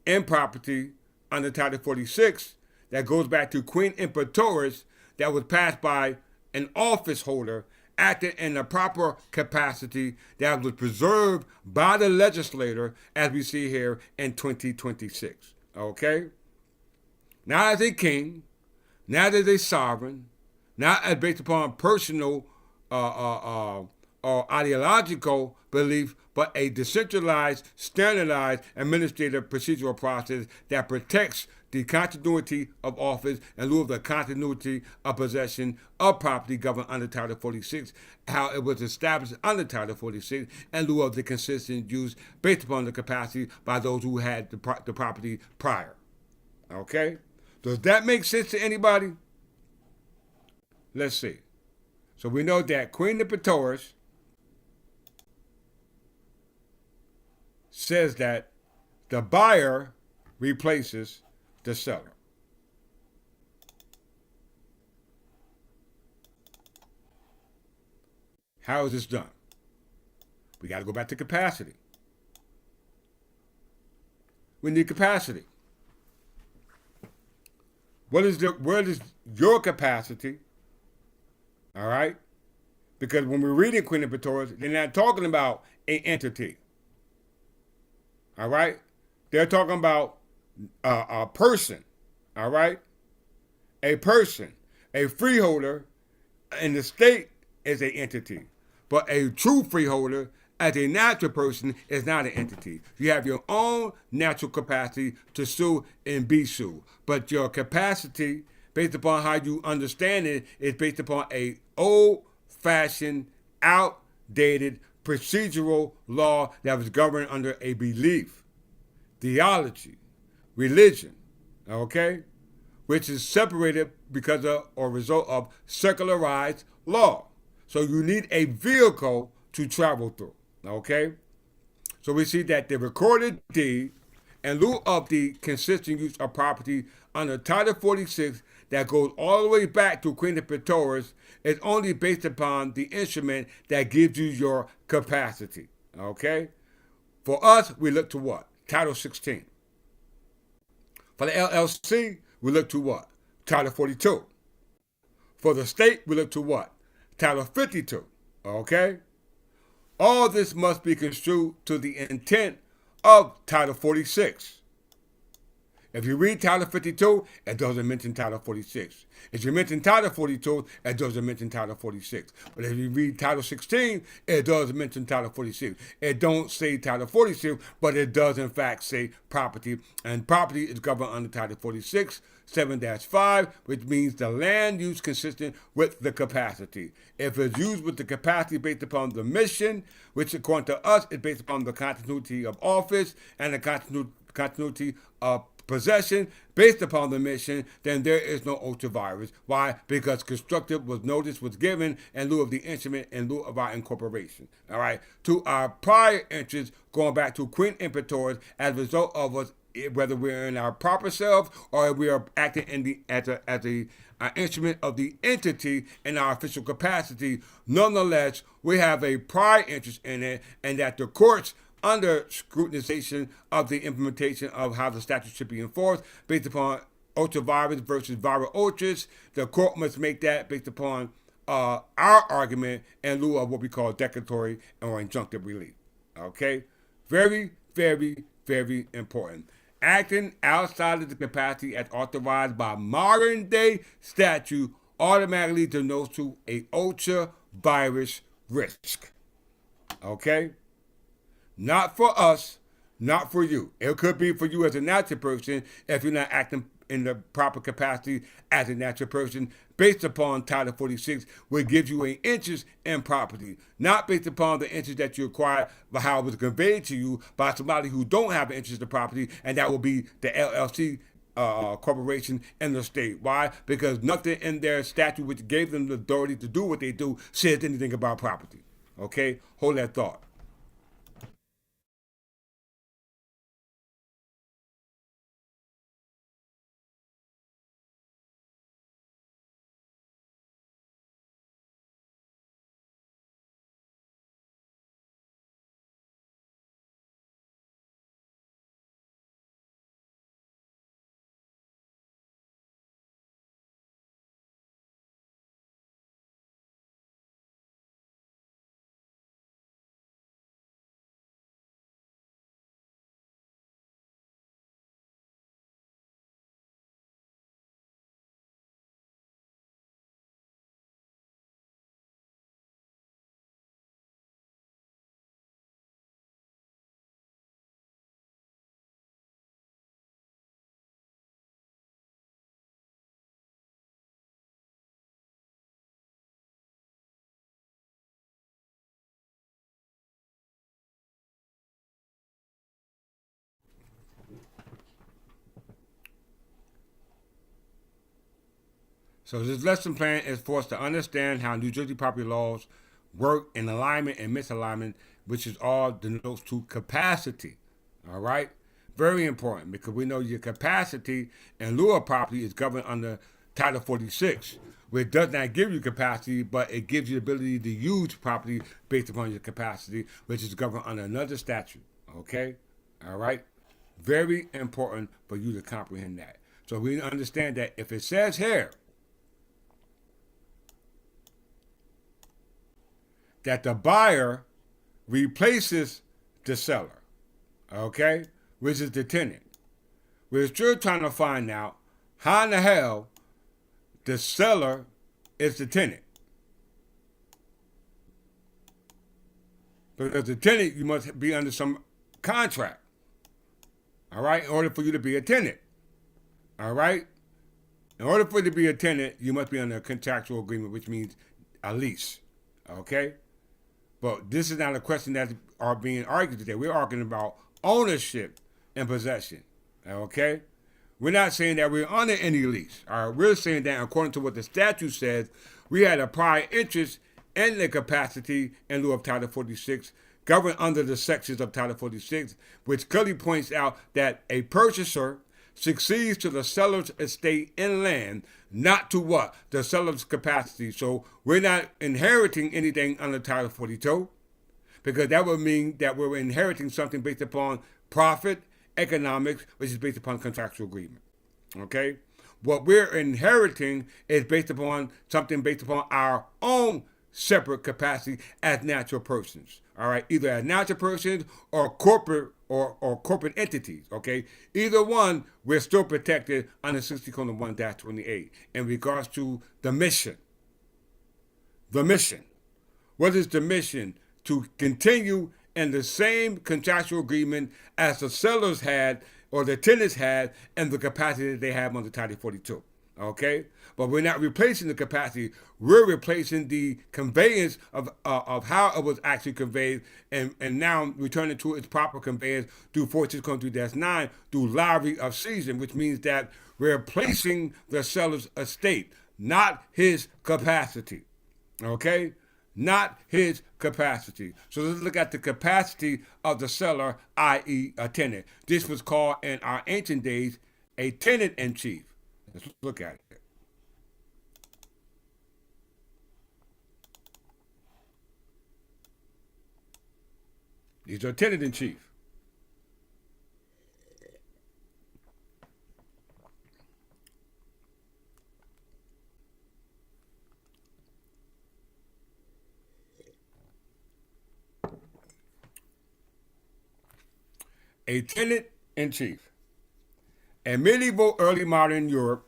in property under Title 46 that goes back to Queen Imperatoris that was passed by an office holder acting in the proper capacity that was preserved by the legislator as we see here in 2026. Okay? Not as a king, not as a sovereign, not as based upon personal or ideological belief, but a decentralized, standardized administrative procedural process that protects the continuity of office in lieu of the continuity of possession of property governed under Title 46, how it was established under Title 46 in lieu of the consistent use based upon the capacity by those who had the property prior. Okay? Does that make sense to anybody? Let's see. So we know that Queen Imperatoris says that the buyer replaces the seller. How is this done? We got to go back to capacity. We need capacity. Where is your capacity? All right? Because when we're reading Queen Imperatoris, they're not talking about an entity. All right? They're talking about a person. All right? A person. A freeholder in the state is an entity. But a true freeholder as a natural person is not an entity. You have your own natural capacity to sue and be sued. But your capacity, based upon how you understand it, is based upon a old-fashioned, outdated procedural law that was governed under a belief, theology, religion, okay, which is separated because of or result of secularized law. So you need a vehicle to travel through, okay? So we see that the recorded deed, in lieu of the consistent use of property under Title 46 that goes all the way back to Queen Imperatoris, is only based upon the instrument that gives you your capacity, okay? For us, we look to what? Title 16. For the LLC, we look to what? Title 42. For the state, we look to what? Title 52, okay? All this must be construed to the intent of Title 46. If you read Title 52, it doesn't mention Title 46. If you mention Title 42, it doesn't mention Title 46. But if you read Title 16, it does mention Title 46. It don't say Title 46, but it does in fact say property. And property is governed under Title 46, 7-5, which means the land use consistent with the capacity. If it's used with the capacity based upon the mission, which according to us is based upon the continuity of office and the continuity of possession based upon the mission, then there is no ultravirus. Why? Because constructive notice was given in lieu of the instrument, in lieu of our incorporation. All right. To our prior interests, going back to Queen Imperatoris, as a result of us, whether we're in our proper self or we are acting in the as a instrument of the entity in our official capacity, nonetheless, we have a prior interest in it, and that the courts, under scrutinization of the implementation of how the statute should be enforced based upon ultravirus versus viral ultras, the court must make that based upon our argument in lieu of what we call declaratory or injunctive relief. Okay? Very, very, very important. Acting outside of the capacity as authorized by modern day statute automatically denotes to a ultra virus risk. Okay? Not for us, not for you. It could be for you as a natural person if you're not acting in the proper capacity as a natural person based upon Title 46, which gives you an interest in property, not based upon the interest that you acquired by how it was conveyed to you by somebody who don't have an interest in property, and that will be the LLC corporation in the state. Why? Because nothing in their statute which gave them the authority to do what they do says anything about property. Okay? Hold that thought. So this lesson plan is for us to understand how New Jersey property laws work in alignment and misalignment, which is all denotes to capacity. All right? Very important because we know your capacity in lieu of property is governed under Title 46, which does not give you capacity, but it gives you the ability to use property based upon your capacity, which is governed under another statute. Okay? All right? Very important for you to comprehend that. So we understand that if it says here that the buyer replaces the seller, okay, which is the tenant. We're still trying to find out how in the hell the seller is the tenant. Because the tenant, you must be under some contract, all right, in order for you to be a tenant, all right? In order for you to be a tenant, you must be under a contractual agreement, which means a lease, okay? But this is not a question that are being argued today. We're arguing about ownership and possession. Okay? We're not saying that we're under any lease. All right? We're saying that according to what the statute says, we had a prior interest in the capacity in lieu of Title 46, governed under the sections of Title 46, which clearly points out that a purchaser succeeds to the seller's estate in land, not to what? The seller's capacity. So we're not inheriting anything under Title 42, because that would mean that we're inheriting something based upon profit, economics, which is based upon contractual agreement. Okay? What we're inheriting is based upon something based upon our own separate capacity as natural persons. All right, either as natural persons or corporate entities. Okay, either one, we're still protected under 60:1-28 in regards to the mission. The mission. What is the mission? To continue in the same contractual agreement as the sellers had or the tenants had and the capacity that they have under Title 42. Okay? But we're not replacing the capacity. We're replacing the conveyance of how it was actually conveyed and now returning to its proper conveyance through 46:2-9 through lottery of season, which means that we're replacing the seller's estate, not his capacity. Okay? Not his capacity. So let's look at the capacity of the seller, i.e. a tenant. This was called in our ancient days a tenant-in-chief. Let's look at it. These are tenant-in-chief. A tenant-in-chief. In medieval early modern Europe,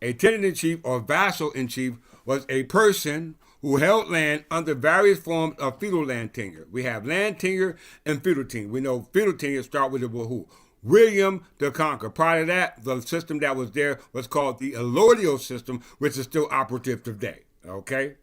a tenant-in-chief or vassal-in-chief was a person who held land under various forms of feudal land tenure. We have land tenure and feudal tenure. We know feudal tenure start with who? William the Conqueror. Prior to that, the system that was there was called the allodial system, which is still operative today. Okay?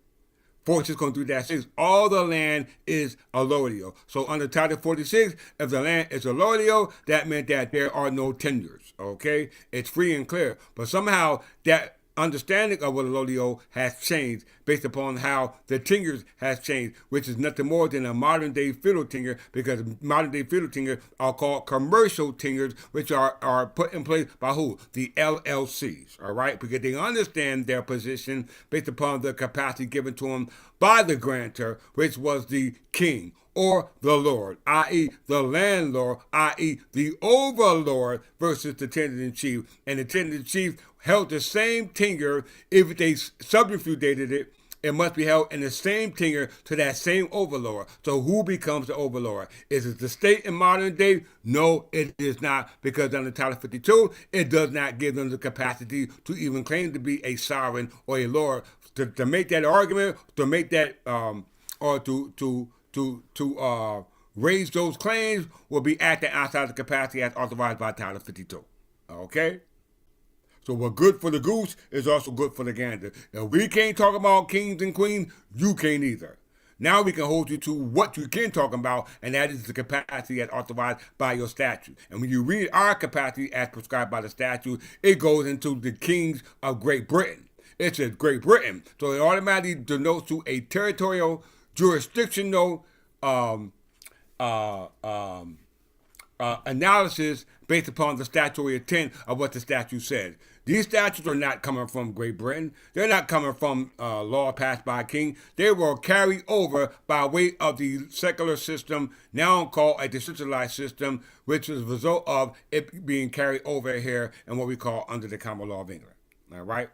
Fortune's going through that six. All the land is allodial. So under Title 46, if the land is allodial, that meant that there are no tenures. Okay? It's free and clear. But somehow that understanding of what allodial has changed based upon how the tenures has changed, which is nothing more than a modern day feudal tenure, because modern day feudal tenure are called commercial tenures, which are put in place by who? The LLCs, all right? Because they understand their position based upon the capacity given to them by the grantor, which was the king or the lord, i.e. the landlord, i.e. the overlord, versus the tenant-in-chief. And the tenant-in-chief held the same tenure. If they subjugated it, it must be held in the same tenure to that same overlord. So who becomes the overlord? Is it the state in modern day? No, it is not, because under Title 52, it does not give them the capacity to even claim to be a sovereign or a lord. To make that argument, to make that, or to raise those claims will be acting outside the capacity as authorized by Title 52. Okay? So what's good for the goose is also good for the gander. If we can't talk about kings and queens, you can't either. Now we can hold you to what you can talk about, and that is the capacity as authorized by your statute. And when you read our capacity as prescribed by the statute, it goes into the kings of Great Britain. It says Great Britain. So it automatically denotes to a territorial, jurisdictional analysis based upon the statutory intent of what the statute says. These statutes are not coming from Great Britain. They're not coming from law passed by a king. They were carried over by way of the secular system, now called a decentralized system, which is a result of it being carried over here in what we call under the common law of England. All right?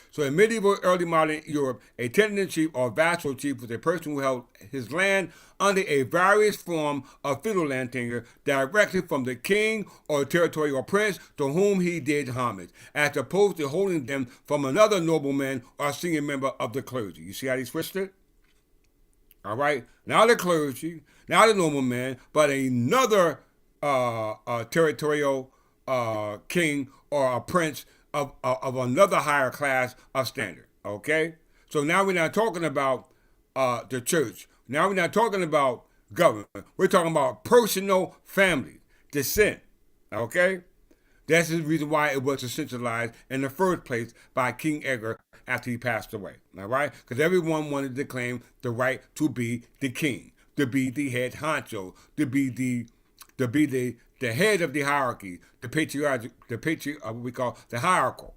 So in medieval early modern Europe, a tenant-in-chief or vassal chief was a person who held his land under a various form of feudal land tenure directly from the king or territorial prince to whom he did homage, as opposed to holding them from another nobleman or senior member of the clergy. You see how he switched it? All right? Not the clergy, not a nobleman, but another territorial king or a prince of another higher class of standard, okay? So now we're not talking about the church. Now we're not talking about government. We're talking about personal family, descent, okay? That's the reason why it was centralized in the first place by King Edgar after he passed away, all right? Because everyone wanted to claim the right to be the king, to be the head honcho, to be the head of the hierarchy, what we call the hierarchical.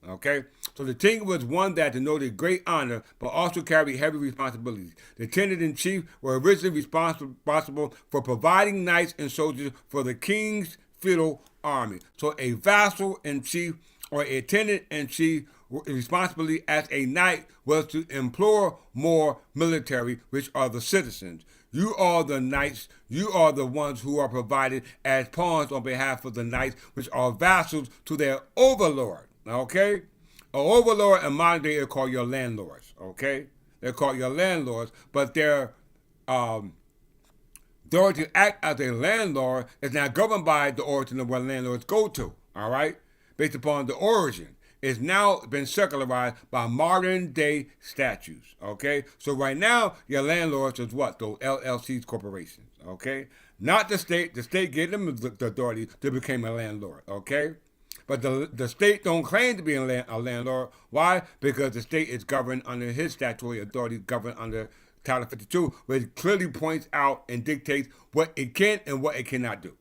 Okay? So the king was one that denoted great honor, but also carried heavy responsibilities. The tenant-in-chief were originally responsible for providing knights and soldiers for the king's feudal army. So a vassal-in-chief or a tenant-in-chief responsibility as a knight was to implore more military, which are the citizens. You are the knights. You are the ones who are provided as pawns on behalf of the knights, which are vassals to their overlord. Okay? An overlord in modern day, they're called your landlords. Okay? They're called your landlords, but their authority to act as a landlord is not governed by the origin of where landlords go to. All right? Based upon the origin. It's now been secularized by modern day statutes, okay? So right now, your landlords is what? Those LLCs, corporations, okay? Not the state. The state gave them the authority to become a landlord, okay? But the state don't claim to be a landlord. Why? Because the state is governed under his statutory authority, governed under Title 52, which clearly points out and dictates what it can and what it cannot do,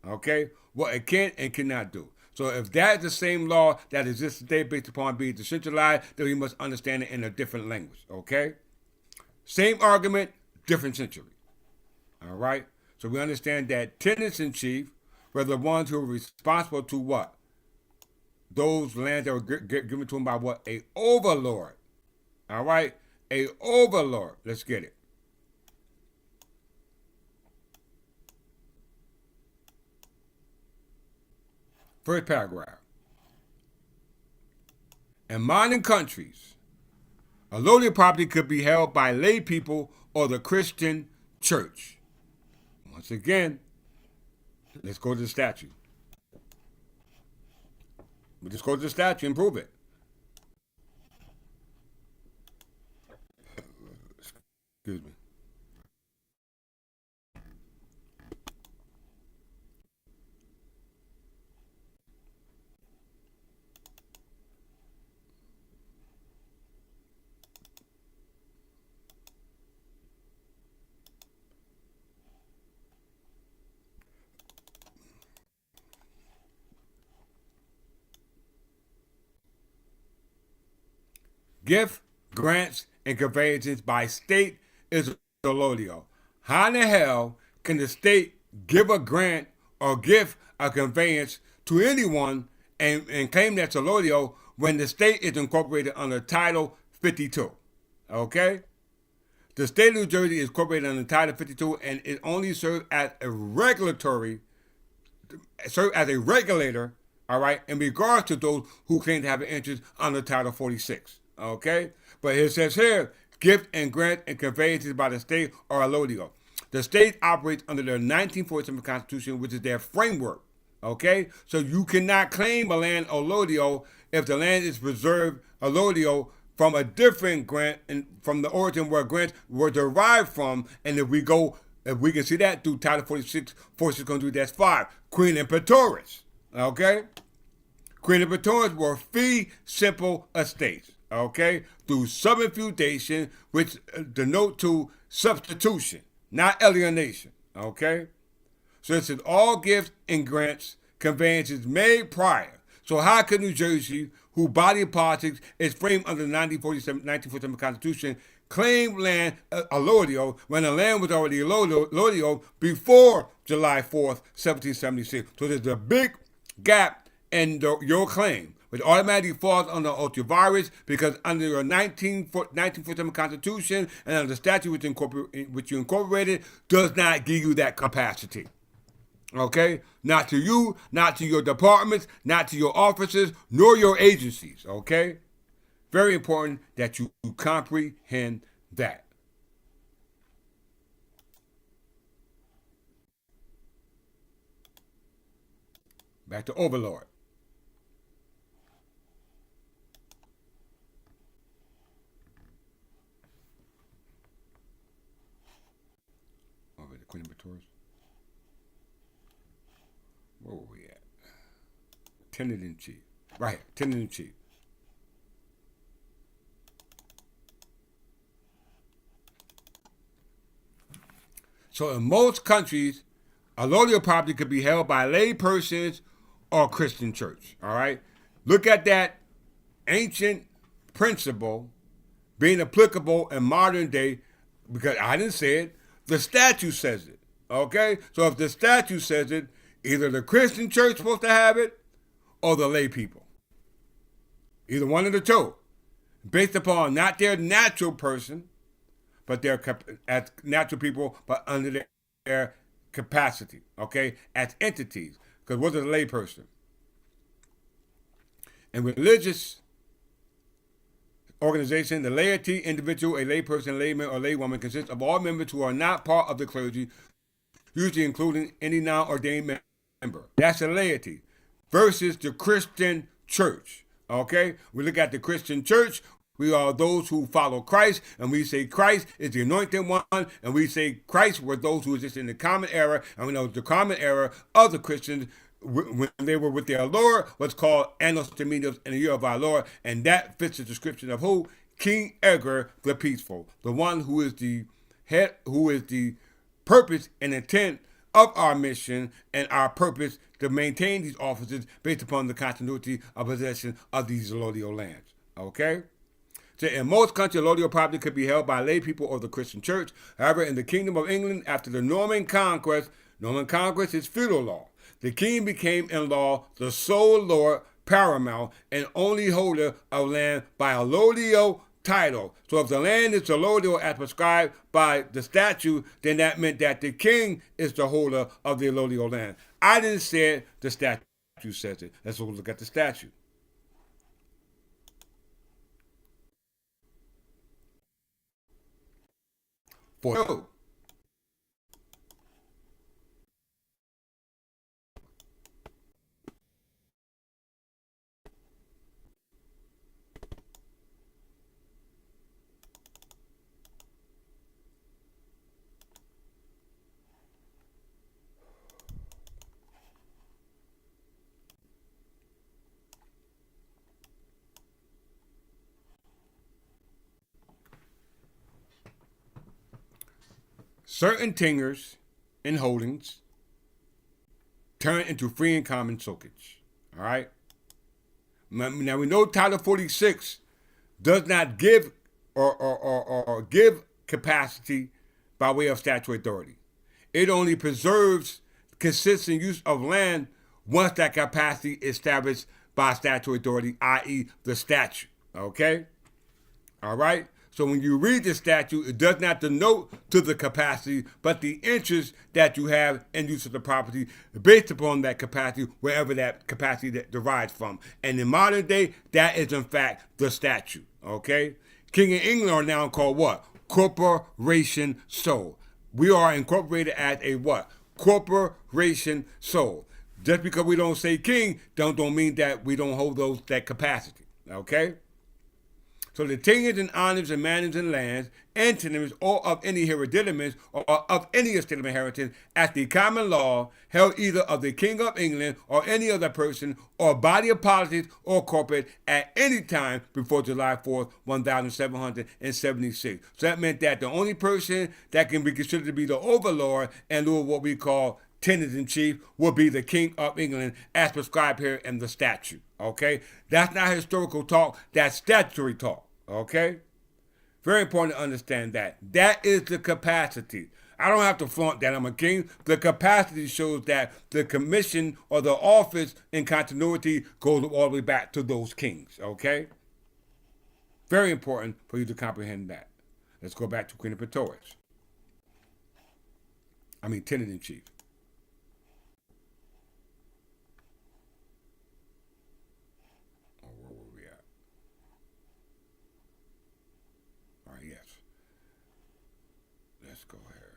okay? What it can and cannot do. So if that's the same law that exists today based upon being decentralized, then we must understand it in a different language, okay? Same argument, different century, all right? So we understand that tenants-in-chief were the ones who were responsible to what? Those lands that were given to them by what? A overlord, all right? A overlord. Let's get it. First paragraph. In modern countries, allodial property could be held by lay people or the Christian church. Once again, let's go to the statute. We'll just go to the statute and prove it. Excuse me. Gift, grants, and conveyances by state is allodial. How in the hell can the state give a grant or give a conveyance to anyone and claim that's allodial when the state is incorporated under Title 52? Okay? The state of New Jersey is incorporated under Title 52 and it only serves as a regulator, all right, in regards to those who claim to have an interest under Title 46. Okay? But it says here, gift and grant and conveyances by the state are allodial. The state operates under the 1947 Constitution, which is their framework. Okay? So you cannot claim a land allodial if the land is preserved allodial from a different grant and from the origin where grants were derived from. And if we can see that through Title 46, 46 that's 5. Queen and Pretorius. Okay? Queen and Pretorius were fee simple estates. Okay, through subinfeudation, which denote to substitution, not alienation. Okay, so it says all gifts and grants, conveyances made prior. So how can New Jersey, whose body of politics is framed under the 1947 Constitution, claim land allodial when the land was already allodial before July 4th, 1776? So there's a big gap in your claim. It automatically falls under ultravirus because under your 1947 Constitution and under the statute which you incorporated does not give you that capacity. Okay? Not to you, not to your departments, not to your offices, nor your agencies. Okay? Very important that you comprehend that. Back to Overlord. Queen of Pretorius. Where were we at? Tenant in chief. Right here, tenant in chief. So in most countries, allodial property could be held by lay persons or Christian church. All right? Look at that ancient principle being applicable in modern day, because I didn't say it. The statute says it, okay? So if the statute says it, either the Christian church is supposed to have it or the lay people. Either one of the two. Based upon not their natural person, but their as natural people, but under their capacity, okay? As entities. Because what is a lay person? In religious organization, the laity, individual, a layperson, layman, or laywoman consists of all members who are not part of the clergy, usually including any non-ordained member. That's the laity. Versus the Christian church. Okay? We look at the Christian church. We are those who follow Christ, and we say Christ is the anointed one, and we say Christ were those who exist in the common era, and we know the common era of the Christians when they were with their Lord was called Annos Dominius in the year of our Lord, and that fits the description of who? King Edgar the Peaceful, the one who is the head, who is the purpose and intent of our mission and our purpose to maintain these offices based upon the continuity of possession of these allodial lands. Okay? So in most countries, allodial property could be held by lay people or the Christian church. However, in the Kingdom of England, after the Norman Conquest is feudal law. The king became in law the sole lord paramount and only holder of land by allodial title. So if the land is allodial as prescribed by the statute, then that meant that the king is the holder of the allodial land. I didn't say it, the statute says it. Let's look at the statute. For certain tingers and holdings turn into free and common soakage. All right. Now we know Title 46 does not give or give capacity by way of statutory authority. It only preserves consistent use of land once that capacity is established by statutory authority, i.e., the statute. Okay? All right? So when you read the statute, it does not denote to the capacity, but the interest that you have in use of the property based upon that capacity, wherever that capacity that derives from. And in modern day, that is in fact the statute. Okay? King of England are now called what? Corporation sole. We are incorporated as a what? Corporation sole. Just because we don't say king, don't mean that we don't hold that capacity. Okay? So the tingers and honors and manors and lands and tenements or of any hereditaments or of any estate of inheritance as the common law held either of the King of England or any other person or body of politics or corporate at any time before July 4th, 1776. So that meant that the only person that can be considered to be the overlord and rule what we call tenants-in-chief will be the King of England as prescribed here in the statute. Okay? That's not historical talk, that's statutory talk. Okay? Very important to understand that. That is the capacity. I don't have to flaunt that I'm a king. The capacity shows that the commission or the office in continuity goes all the way back to those kings. Okay? Very important for you to comprehend that. Let's go back to Queen of Pretorius. Tenant-in-chief. Let's go here.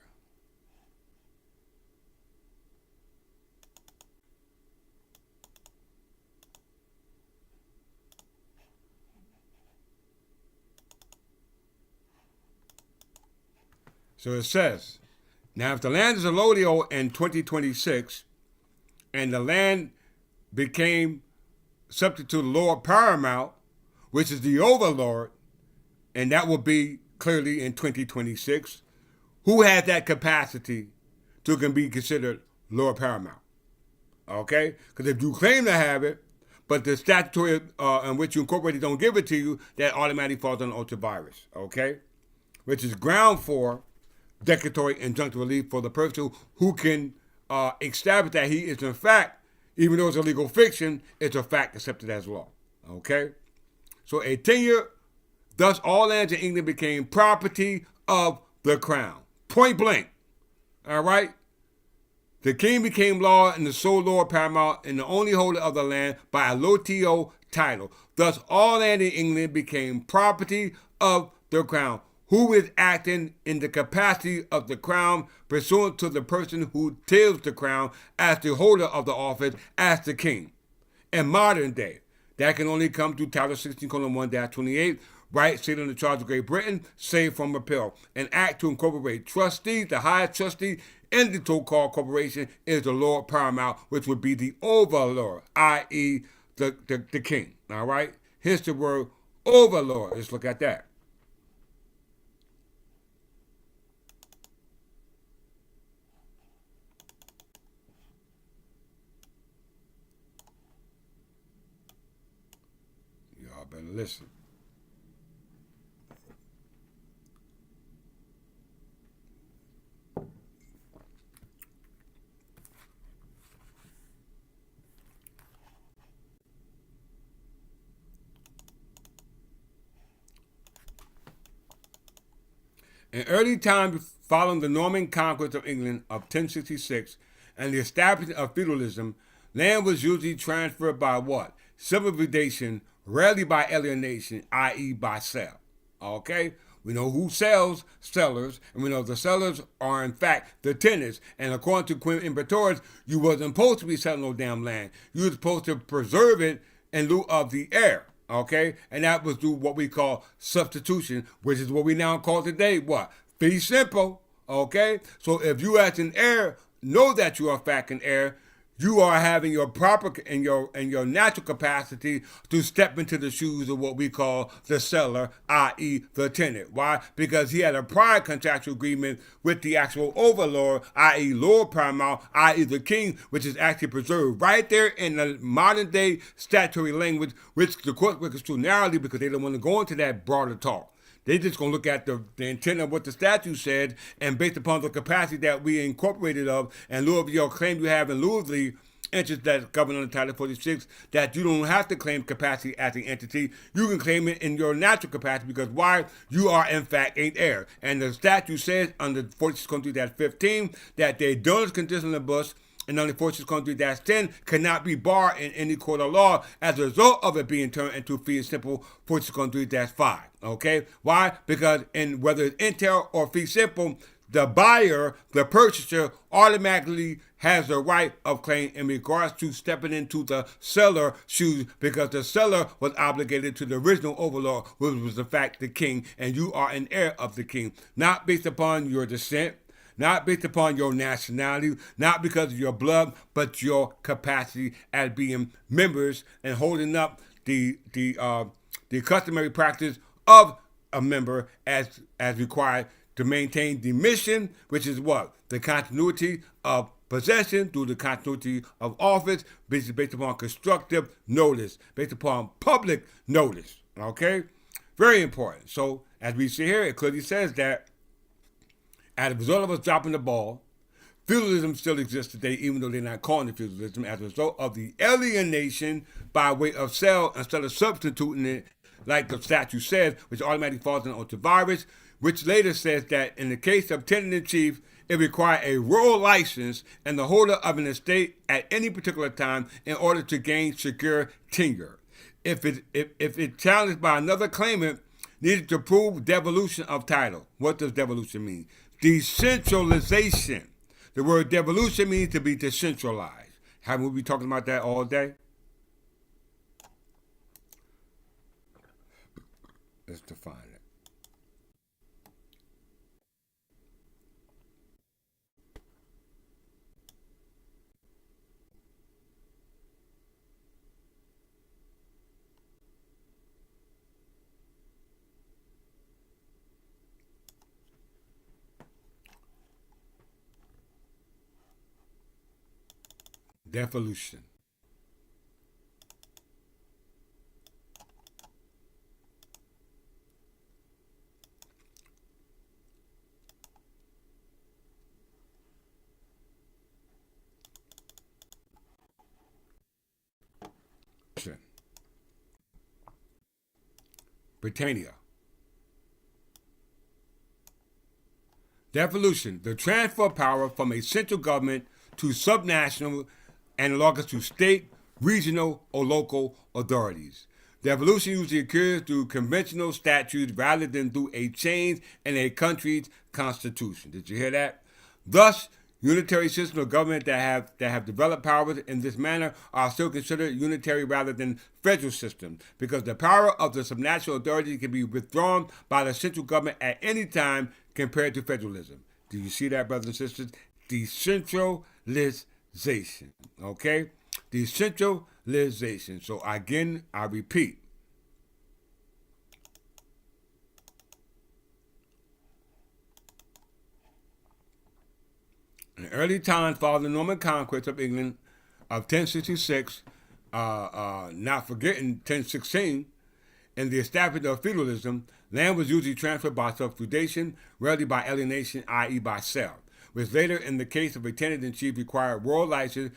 So it says, now if the land is allodial in 2026 and the land became subject to the Lord Paramount, which is the overlord, and that will be clearly in 2026, who has that capacity to can be considered Lord Paramount? Okay? Because if you claim to have it, but the statutory in which you incorporated don't give it to you, that automatically falls on ultravirus. Okay? Which is ground for declaratory injunctive relief for the person who can establish that he is in fact, even though it's a legal fiction, it's a fact accepted as law. Okay? So a tenure, thus all lands in England became property of the crown. Point blank. All right? The king became law and the sole lord paramount and the only holder of the land by a lotio title. Thus all land in England became property of the crown. Who is acting in the capacity of the crown pursuant to the person who tills the crown as the holder of the office as the king. In modern day, that can only come through Title 16:1-28, right, stated on the charge of Great Britain, saved from repeal. An act to incorporate trustees, the highest trustee in the so-called corporation is the Lord Paramount, which would be the overlord, i.e. the king. All right? Here's the word overlord. Let's look at that. Y'all better listen. In early times following the Norman conquest of England of 1066 and the establishment of feudalism, Land was usually transferred by what? Subdivision, rarely by alienation, i.e. by sale. Okay? We know who sells, sellers, and we know the sellers are in fact the tenants. And according to Queen Inheritors, you wasn't supposed to be selling no damn land. You were supposed to preserve it in lieu of the heir. Okay? And that was through what we call substitution, which is what we now call today what? Fee simple. Okay? So if you as an heir know that you are in fact an heir, you are having your proper and your natural capacity to step into the shoes of what we call the seller, i.e. the tenant. Why? Because he had a prior contractual agreement with the actual overlord, i.e. Lord Paramount, i.e. the king, which is actually preserved right there in the modern day statutory language, which the court works too narrowly because they don't want to go into that broader talk. They just gonna look at the intent of what the statute said, and based upon the capacity that we incorporated of, and lieu of your claim you have in lieu of the interest that's governed under Title 46, that you don't have to claim capacity as an entity. You can claim it in your natural capacity because why? You are in fact an heir. And the statute says under 46-15 that the donors conditionalibus and under 46-10 cannot be barred in any court of law as a result of it being turned into fee and simple 46-5. Okay? Why? Because in whether it's intel or fee simple, the buyer, the purchaser, automatically has the right of claim in regards to stepping into the seller shoes because the seller was obligated to the original overlord, which was in fact the king, and you are an heir of the king, not based upon your descent, not based upon your nationality, not because of your blood, but your capacity as being members and holding up the customary practice of a member as required to maintain the mission, which is what? The continuity of possession through the continuity of office, based upon constructive notice, based upon public notice. Okay? Very important. So, as we see here, it clearly says that as a result of us dropping the ball, feudalism still exists today, even though they're not calling it feudalism, as a result of the alienation by way of sale instead of substituting it, like the statute says, which automatically falls into virus, which later says that in the case of tenant-in-chief, it requires a royal license and the holder of an estate at any particular time in order to gain secure tenure. If it's challenged by another claimant, needed to prove devolution of title. What does devolution mean? Decentralization. The word devolution means to be decentralized. Haven't we been talking about that all day? Let's define it. Devolution. Britannia. Devolution, the transfer of power from a central government to subnational analogous to state, regional, or local authorities. Devolution usually occurs through conventional statutes rather than through a change in a country's constitution. Did you hear that? Thus, unitary systems of government that have developed powers in this manner are still considered unitary rather than federal systems because the power of the subnational authority can be withdrawn by the central government at any time compared to federalism. Do you see that, brothers and sisters? Decentralization. Okay? Decentralization. So again, I repeat. In early times, following the Norman conquest of England of 1066, not forgetting 1016, and the establishment of feudalism, land was usually transferred by substitution, rarely by alienation, i.e. by sale, which later, in the case of a tenant-in-chief, required royal license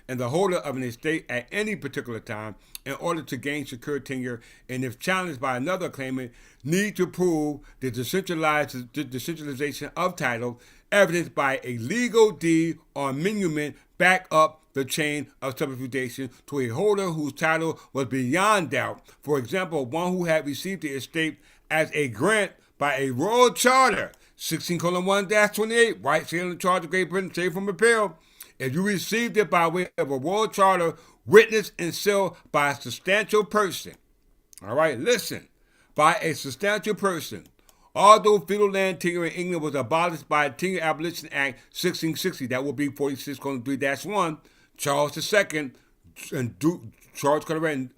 and the holder of an estate at any particular time in order to gain secure tenure, and if challenged by another claimant, need to prove the decentralization of title, evidenced by a legal deed or emolument back up the chain of substitution to a holder whose title was beyond doubt. For example, one who had received the estate as a grant by a royal charter, 16:1-28, right seal in charge of Great Britain, saved from appeal. If you received it by way of a royal charter, witnessed and sealed by a substantial person, all right, listen, by a substantial person, although feudal land tenure in England was abolished by the Tenure Abolition Act 1660, that will be 46:3-1, Charles II and Charles Carteret and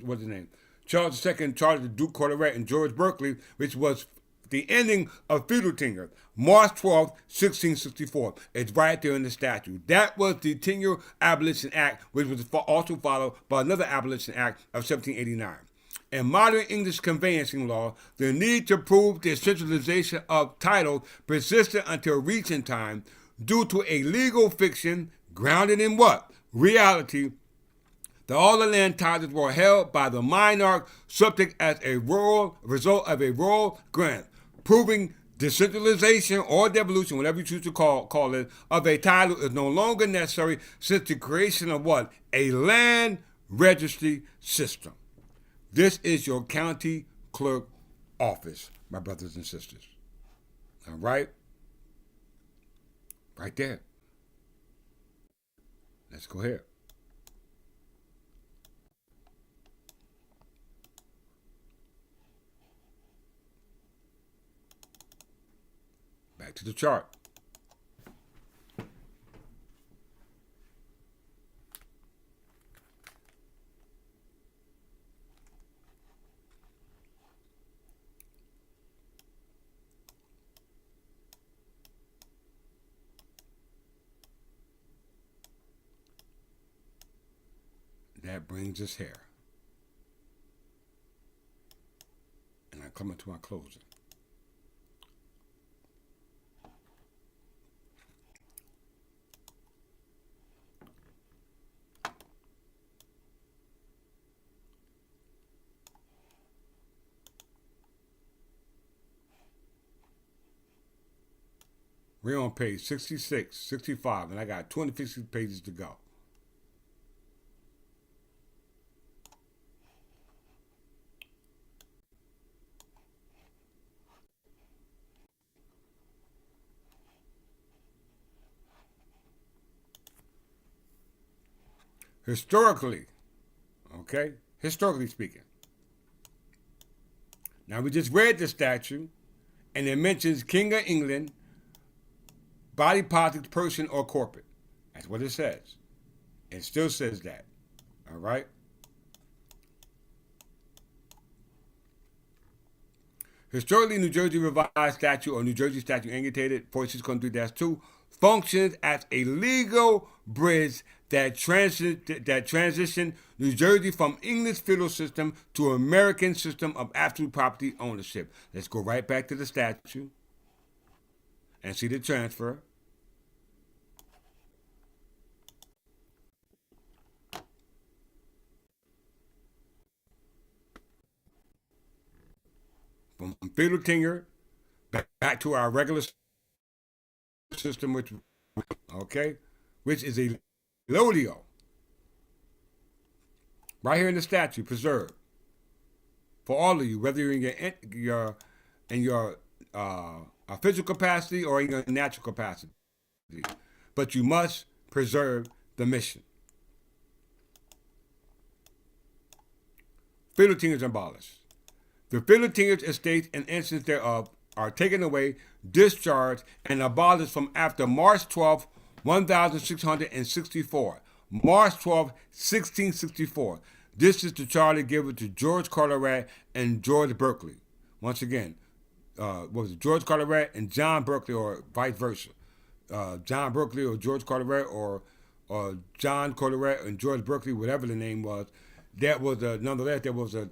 what's his name? Charles II charged the Duke Carteret and George Berkeley, which was the ending of feudal tenure, March 12, 1664. It's right there in the statute. That was the Tenure Abolition Act, which was also followed by another Abolition Act of 1789. In modern English conveyancing law, the need to prove the centralization of title persisted until recent time due to a legal fiction grounded in what? Reality, that all the land titles were held by the monarch subject as a result of a royal grant, proving decentralization or devolution, whatever you choose to call it, of a title is no longer necessary since the creation of what? A land registry system. This is your county clerk office, my brothers and sisters. All right? Right there. Let's go ahead. Back to the chart. That brings us here. And I'm coming to my closing. We're on page 66, 65, and I got 250 pages to go. Historically speaking. Now, we just read the statute, and it mentions King of England, body politic, person, or corporate. That's what it says. It still says that. All right? Historically, New Jersey Revised Statute or New Jersey Statute Annotated 46:3-2 functions as a legal bridge that transitioned New Jersey from English feudal system to American system of absolute property ownership. Let's go right back to the statute and see the transfer. From feudal tenure back to our regular system, which is a Lodio. Right here in the statute, preserved for all of you, whether you're in your official capacity or in your natural capacity. But you must preserve the mission. Feudal tenures abolished. The feudal tenures, estates, and instances thereof are taken away, discharged, and abolished from after March 12, 1664. March 12, 1664. This is the charter given to George Carteret and George Berkeley. Once again, was it George Carteret and John Berkeley, or vice versa? John Berkeley or George Carteret, or John Carteret and George Berkeley, whatever the name was. Nonetheless, there was a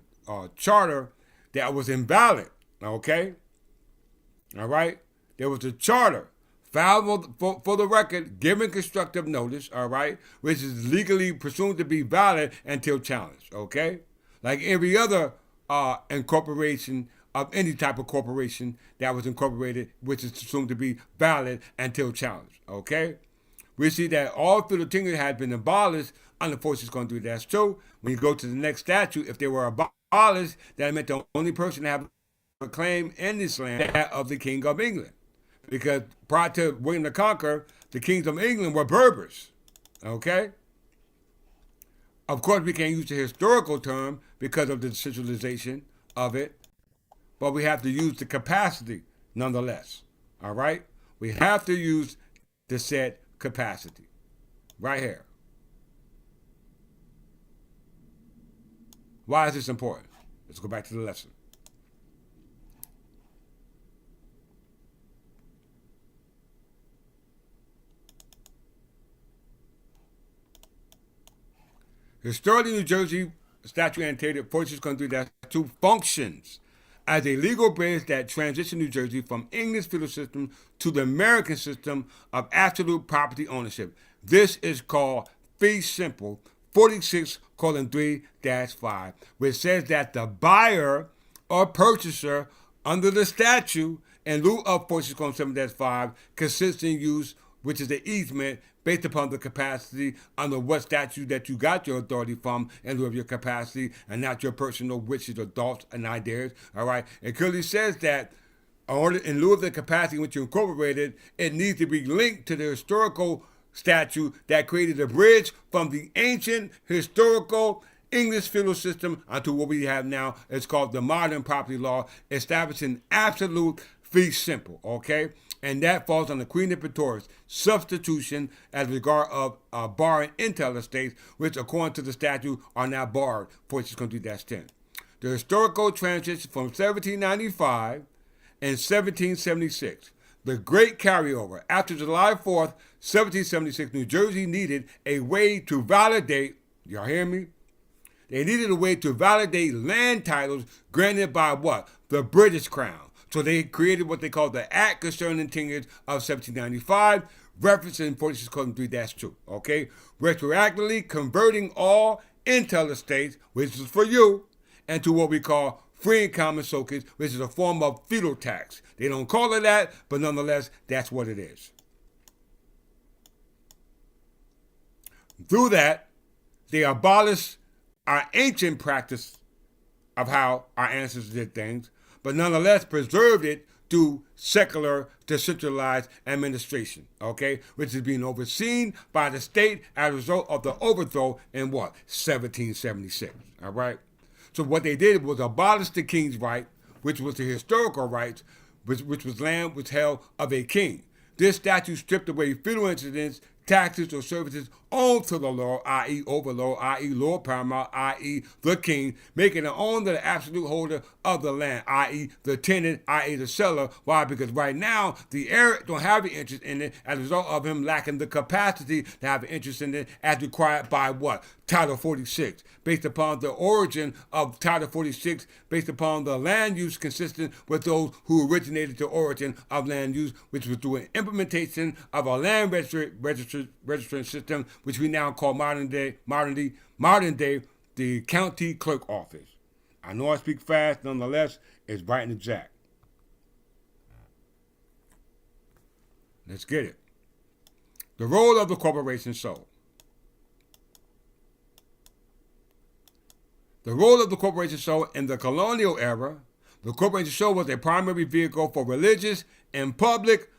charter that was invalid. Okay? All right? There was a charter filed for the record, given constructive notice, all right, which is legally presumed to be valid until challenged, okay? Like every other incorporation of any type of corporation that was incorporated, which is assumed to be valid until challenged, okay? we see that all feudal tenure had been abolished under 46.3. That's true. When you go to the next statute, if they were abolished, that meant the only person to have a claim in this land that of the King of England. Because prior to William the Conqueror, the kings of England were Berbers. Okay? Of course, we can't use the historical term because of the centralization of it, but we have to use the capacity nonetheless. All right? We have to use the said capacity right here. Why is this important? Let's go back to the lesson. Historically, New Jersey statute annotated 46.3-2 functions as a legal bridge that transitioned New Jersey from English feudal system to the American system of absolute property ownership. This is called fee simple 46:3-5, which says that the buyer or purchaser under the statute in lieu of 46:7-5 consists in use, which is the easement based upon the capacity under what statute that you got your authority from in lieu of your capacity and not your personal wishes or thoughts and ideas. All right. It clearly says that in lieu of the capacity in which you incorporated, it needs to be linked to the historical statute that created a bridge from the ancient historical English feudal system onto what we have now. It's called the modern property law, establishing absolute fee simple. Okay. And that falls on the Queen Imperator's substitution as regard of barring intel estates, which according to the statute are now barred, 46:10. The historical transition from 1795 and 1776. The great carryover. After July 4th, 1776, New Jersey needed a way to validate, y'all hear me? They needed a way to validate land titles granted by what? The British Crown. So they created what they call the Act Concerning Tenures of 1795, referencing 46:3-2, okay? Retroactively converting all intel estates, which is for you, into what we call free and common soakage, which is a form of feudal tax. They don't call it that, but nonetheless, that's what it is. Through that, they abolished our ancient practice of how our ancestors did things, but nonetheless preserved it through secular decentralized administration, okay, which is being overseen by the state as a result of the overthrow in what? 1776, all right? So what they did was abolish the king's right, which was the historical rights, which was land was held of a king. This statute stripped away feudal incidents, taxes, or services owned to the Lord, i.e. overlord, i.e. Lord Paramount, i.e. the king, making it owned to the absolute holder of the land, i.e. the tenant, i.e. the seller. Why? Because right now, the heir don't have the interest in it as a result of him lacking the capacity to have an interest in it as required by what? Title 46, based upon the origin of Title 46, based upon the land use consistent with those who originated the origin of land use, which was through an implementation of a land registering system, which we now call modern day the county clerk office. I know I speak fast, nonetheless, it's right and exact. Let's get it. The role of the corporation soul. The role of the corporation soul in the colonial era, the corporation soul was a primary vehicle for religious and public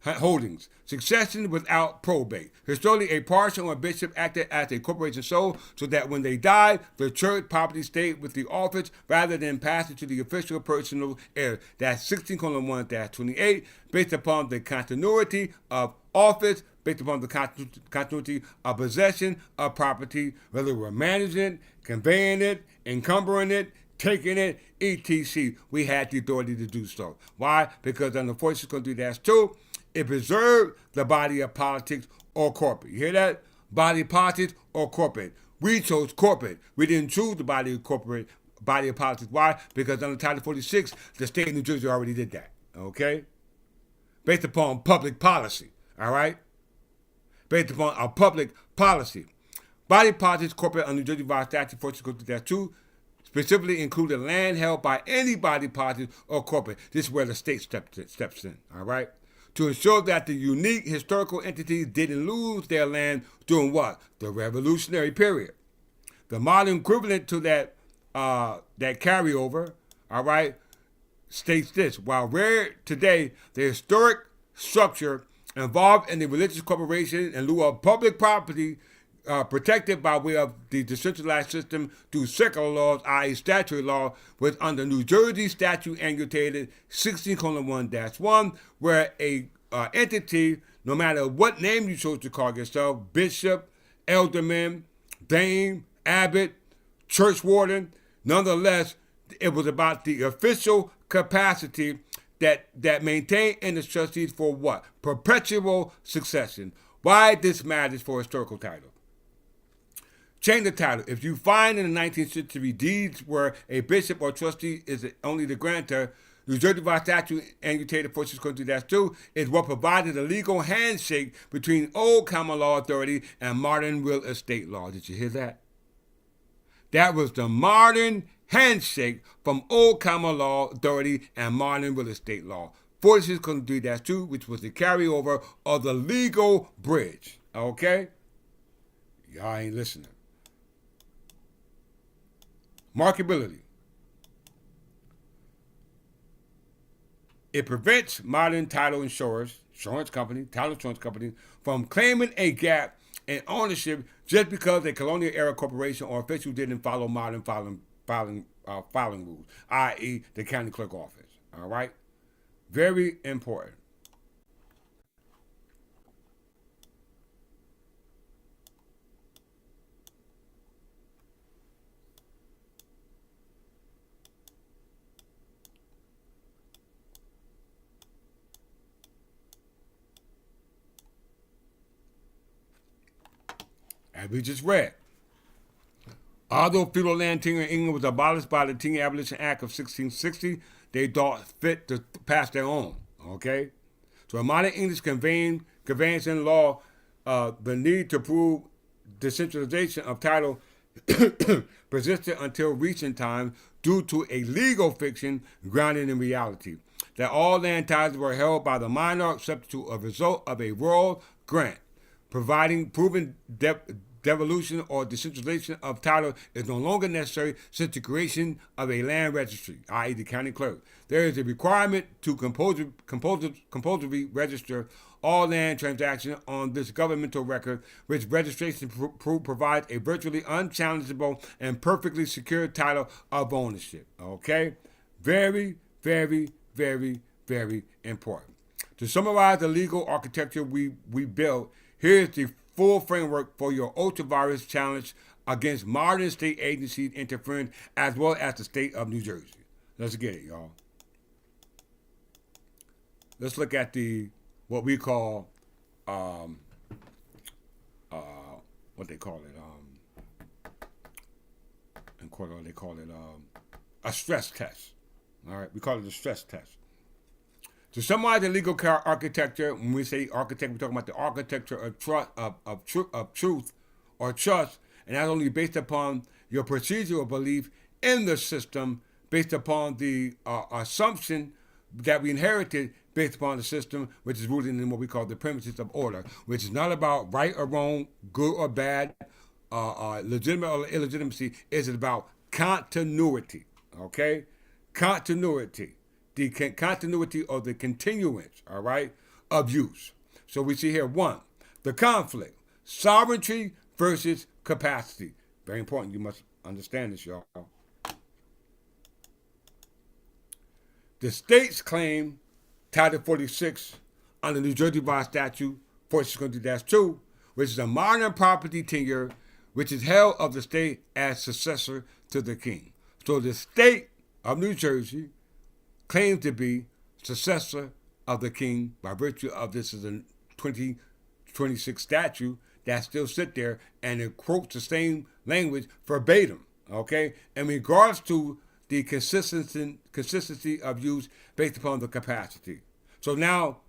holdings, succession without probate. Historically, a parson or bishop acted as a corporation soul so that when they died, the church property stayed with the office rather than passing to the official personal heir. That's 16:1-28, based upon the continuity of office, based upon the continuity of possession of property, whether we're managing it, conveying it, encumbering it, taking it, etc. We had the authority to do so. Why? Because under 46:3-2, it preserved the body of politics or corporate. You hear that? Body of politics or corporate. We chose corporate. We didn't choose the body of politics. Why? Because under Title 46, the state of New Jersey already did that. Okay? Based upon public policy. All right? Based upon a public policy. Body politics corporate under New Jersey Revised Statute 46:2 specifically included land held by any body politic or corporate. This is where the state steps in. All right? to ensure that the unique historical entities didn't lose their land during what? The Revolutionary period. The modern equivalent to that carryover, all right, states this: while rare today, the historic structure involved in the religious corporation in lieu of public property protected by way of the decentralized system through secular laws, i.e. statutory law, was under New Jersey statute annotated 16:1-1, where a entity, no matter what name you chose to call yourself, bishop, alderman, dame, abbot, church warden, nonetheless, it was about the official capacity that maintained in the trustees for what? Perpetual succession. Why this matters for historical title. Change the title. If you find in the 19th century deeds where a bishop or trustee is only the grantor, New Jersey by statute annotated 46:2 is what provided a legal handshake between old common law authority and modern real estate law. Did you hear that? That was the modern handshake from old common law authority and modern real estate law. 46:2, which was the carryover of the legal bridge. Okay? Y'all ain't listening. Marketability. It prevents modern title insurance companies, from claiming a gap in ownership just because a colonial era corporation or official didn't follow modern filing rules, i.e. the county clerk office. All right? Very important. As we just read, although feudal land tenure in England was abolished by the Tenure Abolition Act of 1660, they thought fit to pass their own. Okay? So in modern English conveyancing law, the need to prove decentralization of title persisted until recent times due to a legal fiction grounded in reality, that all land titles were held by the monarch subject to a result of a royal grant, proving devolution or decentralization of title is no longer necessary since the creation of a land registry, i.e. the county clerk. There is a requirement to compulsory register all land transactions on this governmental record, which registration provides a virtually unchallengeable and perfectly secure title of ownership. Okay? Very, very, very, very important. To summarize the legal architecture we built, here's the full framework for your ultra-virus challenge against modern state agencies interference as well as the state of New Jersey. Let's get it, y'all. Let's look at what we call what they call it in court law they call it a stress test. All right, we call it a stress test. To summarize the legal architecture, when we say architecture, we're talking about the architecture of truth or trust, and that's only based upon your procedural belief in the system, based upon the assumption that we inherited based upon the system, which is rooted in what we call the premises of order, which is not about right or wrong, good or bad, legitimate or illegitimacy. It's about continuity, okay? Continuity. The continuity or the continuance, all right, of use. So we see here, 1, the conflict, sovereignty versus capacity. Very important. You must understand this, y'all. The states claim Title 46 under New Jersey by statute 46:2, which is a modern property tenure, which is held of the state as successor to the king. So the state of New Jersey claims to be successor of the king by virtue of this is a 2026 statute that still sit there and it quotes the same language verbatim, okay? In regards to the consistency of use based upon the capacity. So now,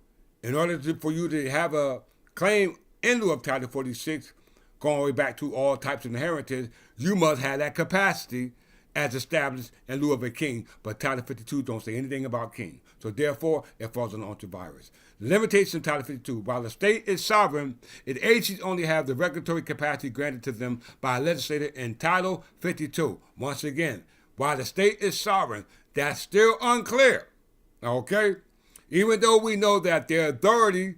in order for you to have a claim in lieu of Title 46, going way back to all types of inheritance, you must have that capacity as established in lieu of a king, but Title 52 don't say anything about king. So therefore, it falls on ultravirus. Limitation of Title 52. While the state is sovereign, its agencies only have the regulatory capacity granted to them by a legislator in Title 52. Once again, while the state is sovereign, that's still unclear. Okay? Even though we know that their authority,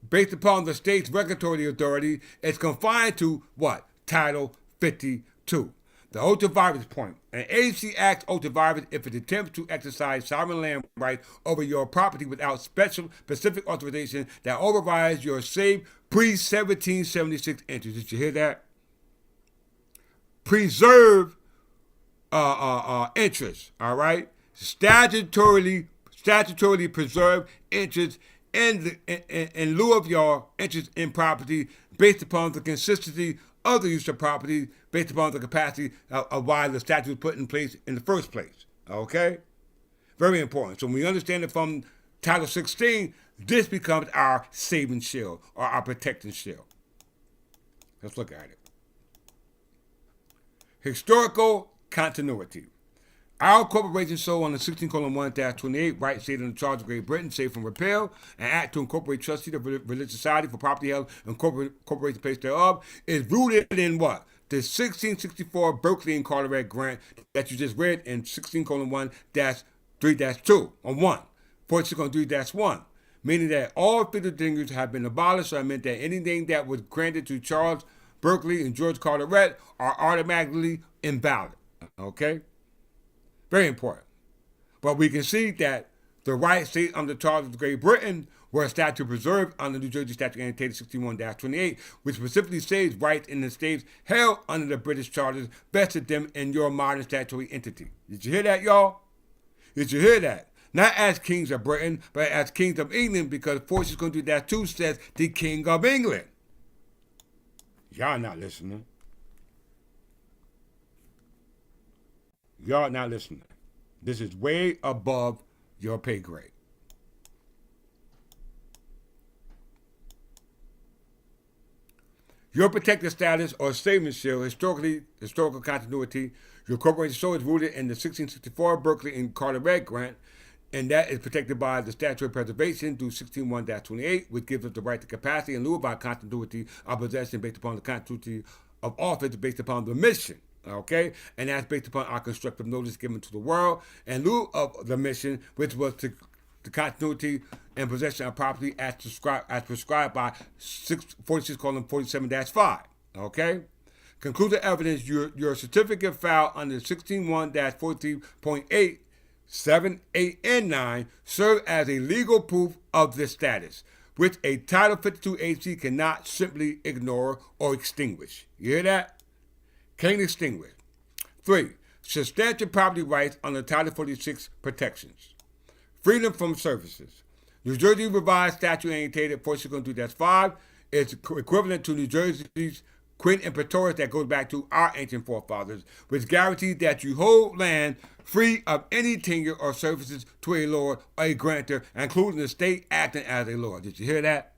based upon the state's regulatory authority, is confined to what? Title 52. The ultravirus point. An agency acts ultravirus if it attempts to exercise sovereign land rights over your property without specific authorization that overrides your safe pre-1776 interests. Did you hear that? Preserve interests, all right? Statutorily preserve interests in lieu of your interest in property based upon the consistency of the use of property based upon the capacity of why the statute was put in place in the first place. Okay? Very important. So when we understand it from Title 16, this becomes our saving shield or our protecting shield. Let's look at it. Historical continuity. Our corporation so on the 16:1-28 right stated in the Charter of Great Britain, safe from repeal, an act to incorporate trustees of religious society for property held and corporation place thereof, is rooted in what? The 1664 Berkeley and Carteret grant that you just read in 16:1-3-2 on 1, 46:3-1, meaning that all feudal tenures have been abolished. So I meant that anything that was granted to Charles Berkeley and George Carteret are automatically invalid. Okay? Very important. But we can see that the rights stated under the Charter of Great Britain were a statute preserved under New Jersey Statute annotated 61-28, which specifically says rights in the states held under the British charters vested them in your modern statutory entity. Did you hear that, y'all? Did you hear that? Not as kings of Britain, but as kings of England, because 46:2-2 says the King of England. Y'all not listening. Y'all not listening. This is way above your pay grade. Your protected status or saving shield, historical continuity, your corporation so is rooted in the 1664 Berkeley and Carteret grant, and that is protected by the statutory preservation through 16:1-28, which gives us the right to capacity in lieu of our continuity of possession based upon the continuity of office based upon the mission. Okay, and that's based upon our constructive notice given to the world in lieu of the mission, which was to the continuity and possession of property as prescribed by 46:47-5. Okay, conclusive evidence: your certificate filed under 16:1-14.8, 7, 8, and 9 serve as a legal proof of this status, which a Title 52 agency cannot simply ignore or extinguish. You hear that? Can't extinguish. 3. Substantial property rights under Title 46 protections. Freedom from services. New Jersey Revised Statute annotated 46:2-5 is equivalent to New Jersey's Quid Imperators that goes back to our ancient forefathers, which guarantees that you hold land free of any tenure or services to a lord or a grantor, including the state acting as a lord. Did you hear that?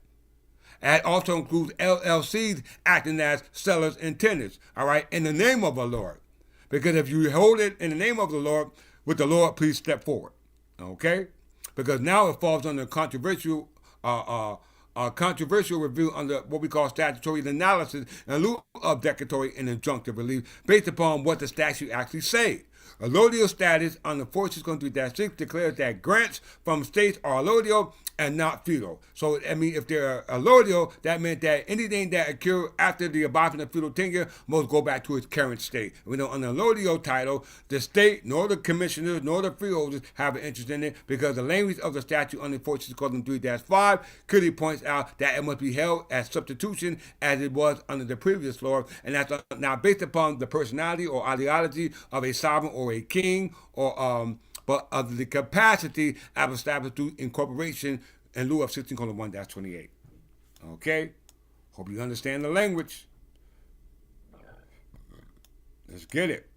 That also includes LLCs acting as sellers and tenants, all right, in the name of a lord. Because if you hold it in the name of the Lord, with the Lord, please step forward, okay? Because now it falls under controversial review under what we call statutory analysis in lieu of declaratory and injunctive relief based upon what the statute actually says. Allodial status under 46:3-6 declares that grants from states are allodial and not feudal. So, I mean, if they're allodial, that meant that anything that occurred after the abolishment of feudal tenure must go back to its current state. We know under allodial title, the state, nor the commissioners, nor the freeholders have an interest in it because the language of the statute under 46:3-5 clearly points out that it must be held as substitution as it was under the previous law, and that's now based upon the personality or ideology of a sovereign or a king, or but of the capacity as established through incorporation in lieu of 16:1-28. Okay? Hope you understand the language. Let's get it.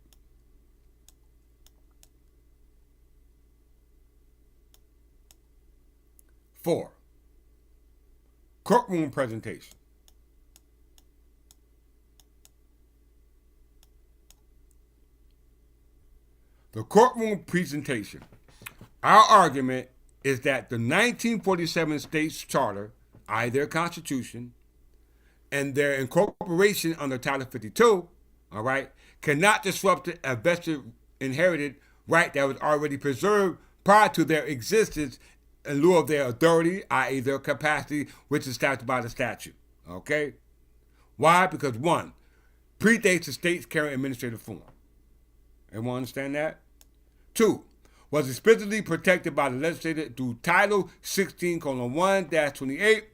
4. Courtroom presentation. The courtroom presentation. Our argument is that the 1947 state's charter, i.e., their constitution, and their incorporation under Title 52, all right, cannot disrupt a vested inherited right that was already preserved prior to their existence in lieu of their authority, i.e., their capacity, which is established by the statute. Okay? Why? Because one, predates the state's current administrative form. Everyone understand that? Two, was explicitly protected by the legislature through Title 16:1-28,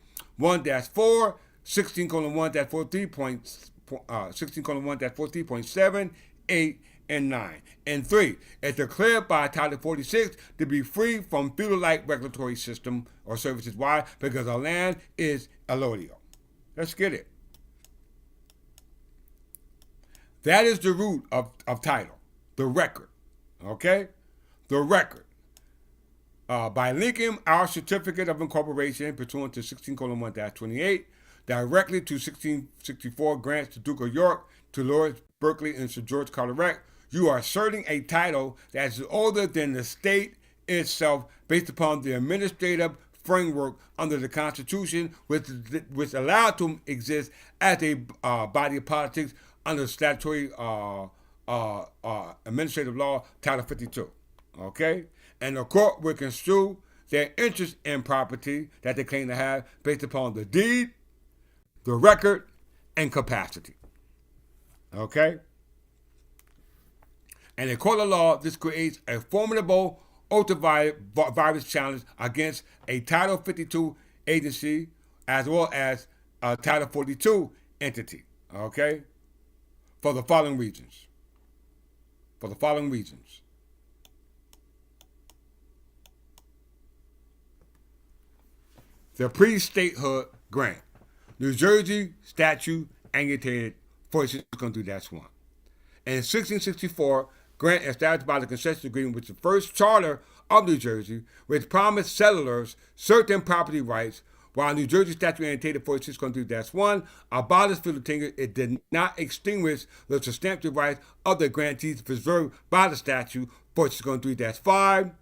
1-4, 16:1-43.7, 8, and 9. And 3, is declared by Title 46 to be free from feudal-like regulatory system or services. Why? Because our land is allodial. Let's get it. That is the root of title, the record. Okay? The record. By linking our certificate of incorporation pursuant to 16:1-28 directly to 1664 grants to Duke of York, to Lords Berkeley and Sir George Carteret, you are asserting a title that is older than the state itself based upon the administrative framework under the Constitution, which allowed to exist as a body of politics under statutory administrative law, Title 52. Okay? And the court will construe their interest in property that they claim to have based upon the deed, the record, and capacity. Okay? And in court of law, this creates a formidable ultra-virus challenge against a Title 52 agency as well as a Title 42 entity. Okay? For the following reasons. The pre-statehood grant. New Jersey statute annotated 46-1. In 1664, grant established by the concession agreement was the first charter of New Jersey, which promised settlers certain property rights, while New Jersey statute annotated 46-1 abolished feudal tenure. It did not extinguish the substantive rights of the grantees preserved by the statute 46-5,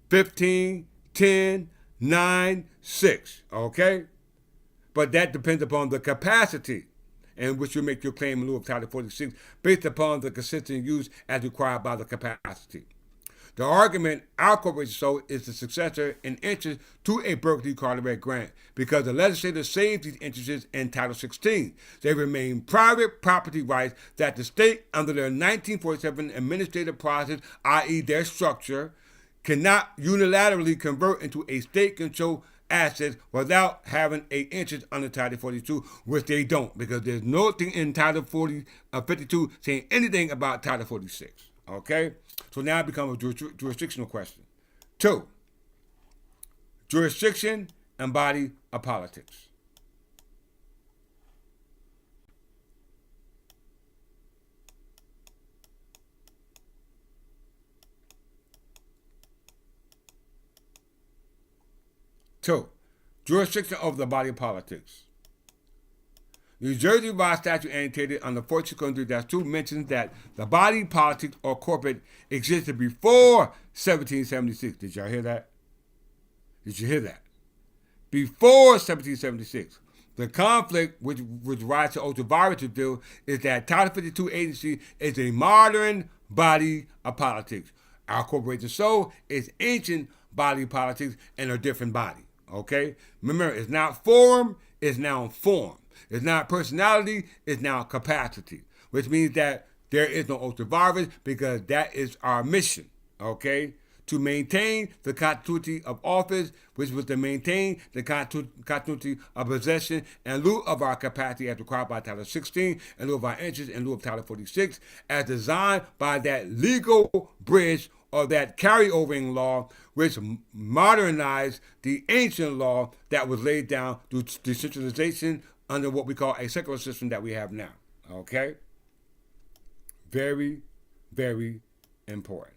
15, 10, 9, 6. Okay? But that depends upon the capacity in which you make your claim in lieu of Title 46 based upon the consistent use as required by the capacity. The argument our corporation sold is the successor in interest to a Berkeley Carteret grant because the legislature saved these interests in Title 16. They remain private property rights that the state, under their 1947 administrative process, i.e. their structure, cannot unilaterally convert into a state-controlled assets without having an interest under Title 42, which they don't, because there's nothing in Title 52 saying anything about Title 46. Okay? So now it becomes a jurisdictional question. 2, jurisdiction and body of politics. Two, jurisdiction of the body of politics. New Jersey revised statute annotated under 46-2 mentions that the body politic or corporate existed before 1776. Did y'all hear that? Did you hear that? Before 1776. The conflict which rises to ultra-virus reveal is that Title 52 agency is a modern body of politics. Our corporation soul is ancient body politics and a different body. Okay? Remember, it's not form, it's now form. It's not personality, it's now capacity. Which means that there is no ultra-virus because that is our mission. Okay? To maintain the continuity of office, which was to maintain the continuity of possession in lieu of our capacity as required by Title 16, in lieu of our interest, in lieu of Title 46, as designed by that legal bridge or that carryovering law which modernized the ancient law that was laid down through decentralization under what we call a secular system that we have now. Okay? Very, very important.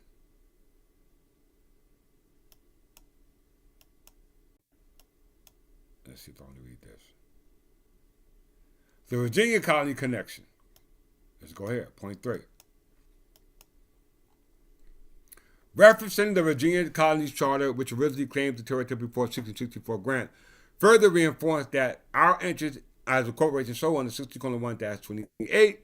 Let's see if I want to read this. The Virginia Colony Connection. Let's go here. Point 3. Referencing the Virginia Colonies Charter, which originally claimed the territory before 1664 grant, further reinforced that our interest as a corporation so on the 16:1-28,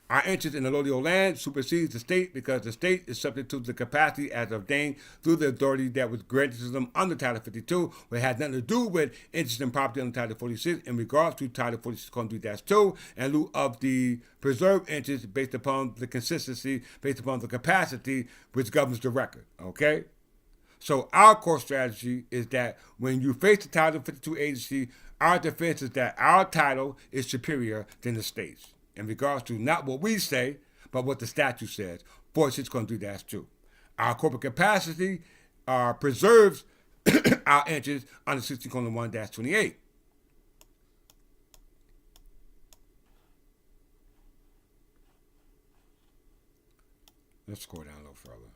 our interest in the allodial land supersedes the state because the state is subject to the capacity as ordained through the authority that was granted to them under Title 52, but it has nothing to do with interest in property under Title 46 in regards to Title 46:3-2 in lieu of the preserved interest based upon the consistency, based upon the capacity which governs the record. Okay? So our core strategy is that when you face the Title 52 agency, our defense is that our title is superior than the state's in regards to not what we say, but what the statute says, 46:3-2. Our corporate capacity preserves our interest under 16:1-28. Let's scroll down a little further.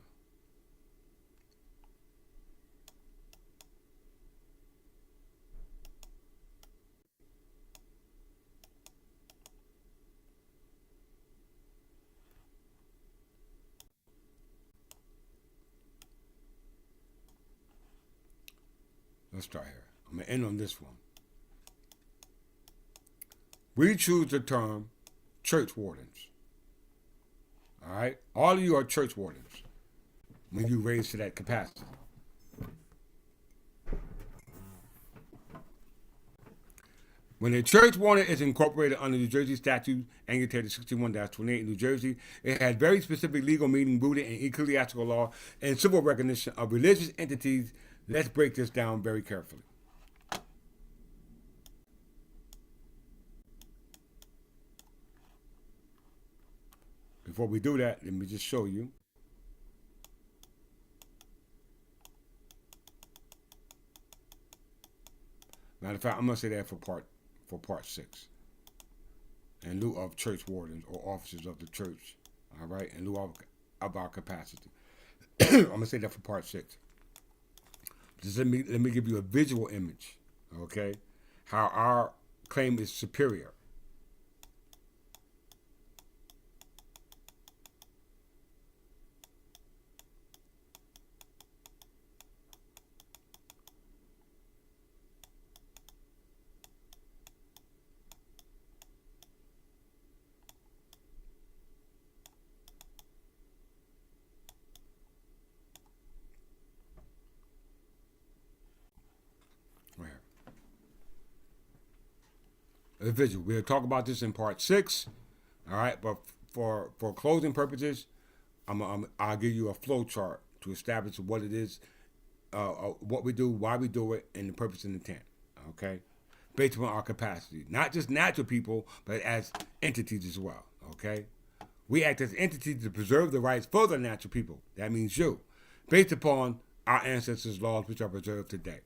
Let's start here. I'm going to end on this one. We choose the term church wardens. All right? All of you are church wardens when you raise to that capacity. When a church warden is incorporated under New Jersey Statute Annotated 61-28 in New Jersey, it has very specific legal meaning rooted in ecclesiastical law and civil recognition of religious entities. Let's break this down very carefully. Before we do that, let me just show you. Matter of fact, I'm going to say that for part 6. In lieu of church wardens or officers of the church. All right? In lieu of our capacity. I'm going to say that for part 6. Just let me give you a visual image, okay? How our claim is superior. A visual. We'll talk about this in part 6. All right, but for closing purposes, I'll give you a flow chart to establish what it is, what we do, why we do it, and the purpose and intent. Okay, based on our capacity, not just natural people, but as entities as well. Okay, we act as entities to preserve the rights for the natural people. That means you, based upon our ancestors' laws, which are preserved today.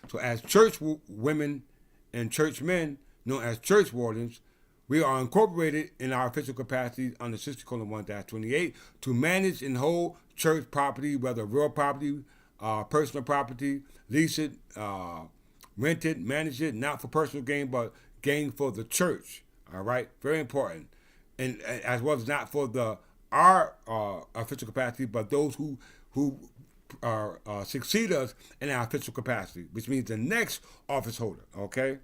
So, as church women and church men, known as church wardens, we are incorporated in our official capacities under 60:1-28 to manage and hold church property, whether real property, personal property, lease it, rent it, manage it, not for personal gain, but gain for the church. All right, very important, and as well as not for our official capacity, but those who succeed us in our official capacity, which means the next office holder. Okay.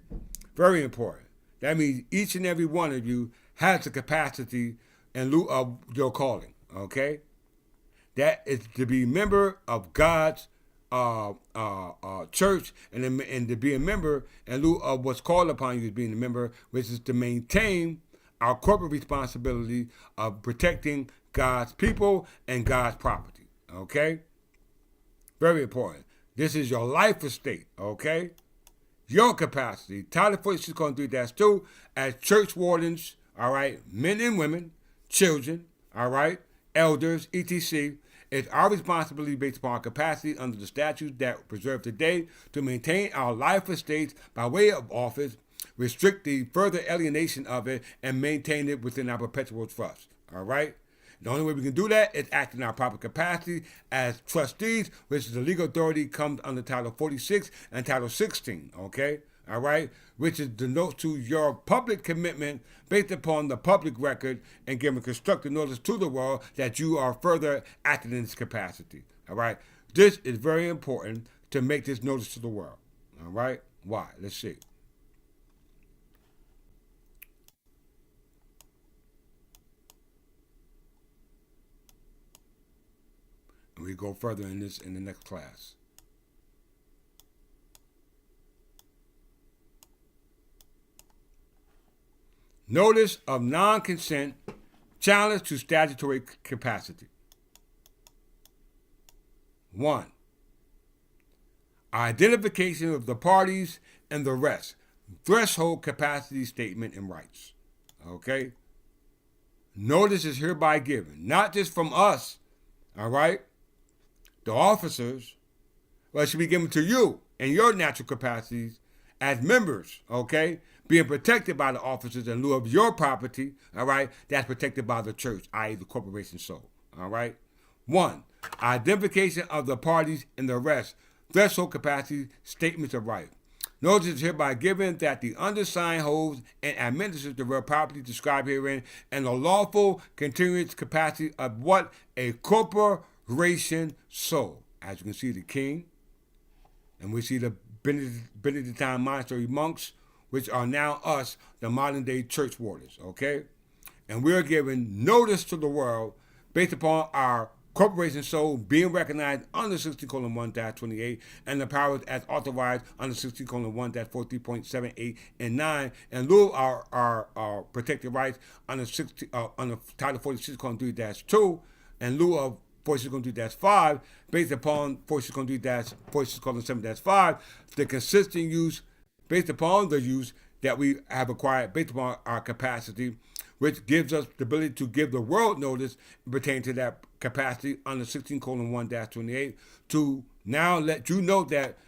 Very important. That means each and every one of you has the capacity in lieu of your calling. Okay? That is to be a member of God's church and to be a member in lieu of what's called upon you as being a member, which is to maintain our corporate responsibility of protecting God's people and God's property. Okay? Very important. This is your life estate. Okay? Your capacity, Title 46:3-2, as church wardens, all right, men and women, children, all right, elders, etc., it's our responsibility based upon our capacity under the statutes that preserve today to maintain our life estates by way of office, restrict the further alienation of it, and maintain it within our perpetual trust, all right? The only way we can do that is act in our proper capacity as trustees, which is the legal authority comes under Title 46 and Title 16, okay? All right? Which is denotes to your public commitment based upon the public record and giving constructive notice to the world that you are further acting in this capacity. All right. This is very important to make this notice to the world. All right. Why? Let's see. And we go further in this in the next class. Notice of non-consent challenge to statutory capacity. 1. Identification of the parties and the rest. Threshold capacity statement and rights. Okay? Notice is hereby given, not just from us, all right, the officers, but it should be given to you in your natural capacities as members, okay, being protected by the officers in lieu of your property, all right, that's protected by the church, i.e. the corporation soul, all right? 1. Identification of the parties and the rest. Threshold capacity statements of right. Notice is hereby given that the undersigned holds and administers the real property described herein and the lawful continuance capacity of what a corporation soul. As you can see, the king, and we see the Benedictine monastery monks, which are now us, the modern day church wardens, okay? And we're giving notice to the world based upon our corporation soul being recognized under 16:1-28 and the powers as authorized under 16:1-43.78 and 9 in lieu of our protected rights under Title 46:3-2 in lieu of 46:3-5 based upon 46:3-46:7-5 the consistent use based upon the use that we have acquired based upon our capacity, which gives us the ability to give the world notice pertaining to that capacity under 16:1-28 to now let you know that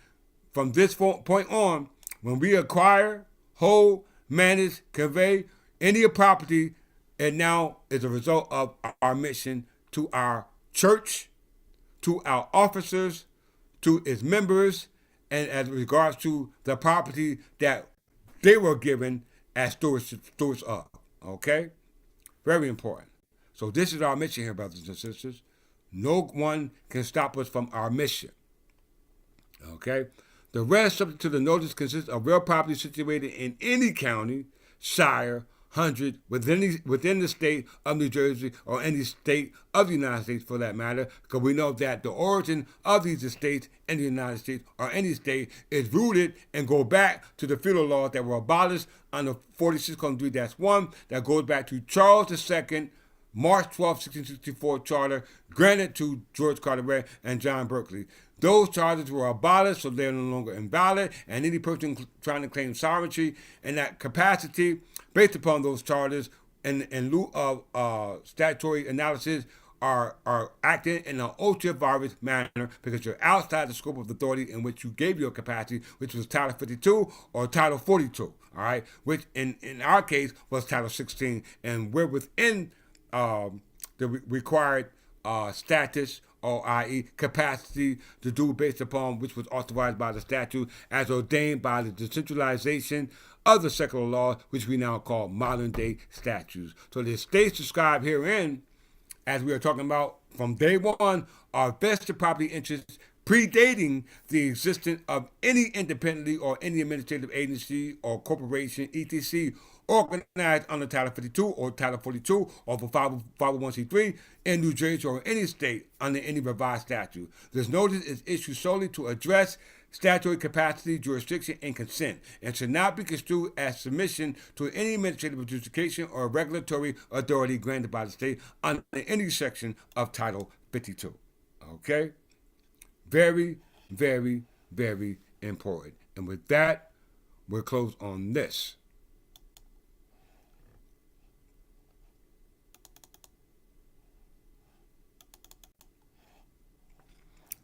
from this point on, when we acquire, hold, manage, convey any property, it now is a result of our mission to our church, to our officers, to its members, and as regards to the property that they were given as stewards of. Okay? Very important. So this is our mission here, brothers and sisters. No one can stop us from our mission. Okay? The rest, subject to the notice, consists of real property situated in any county, shire, hundred, within the state of New Jersey or any state of the United States for that matter, because we know that the origin of these estates in the United States or any state is rooted and go back to the feudal laws that were abolished under 46:3-1 that goes back to Charles II, March 12, 1664 charter granted to George Carteret and John Berkeley. Those charters were abolished, so they're no longer invalid, and any person trying to claim sovereignty in that capacity based upon those charters in lieu of statutory analysis are acting in an ultra-virus manner because you're outside the scope of authority in which you gave your capacity, which was Title 52 or Title 42, all right, which in our case was Title 16, and we're within the required status or i.e. capacity to do based upon which was authorized by the statute as ordained by the decentralization of the secular law, which we now call modern day statutes. So the estates described herein, as we are talking about from day one, are vested property interests predating the existence of any independently or any administrative agency or corporation, etc., organized under Title 52 or Title 42 or for 501c3 in New Jersey or any state under any revised statute. This notice is issued solely to address statutory capacity, jurisdiction, and consent, and should not be construed as submission to any administrative adjudication or regulatory authority granted by the state under any section of Title 52. Okay? Very, very, very important. And with that, we'll close on this.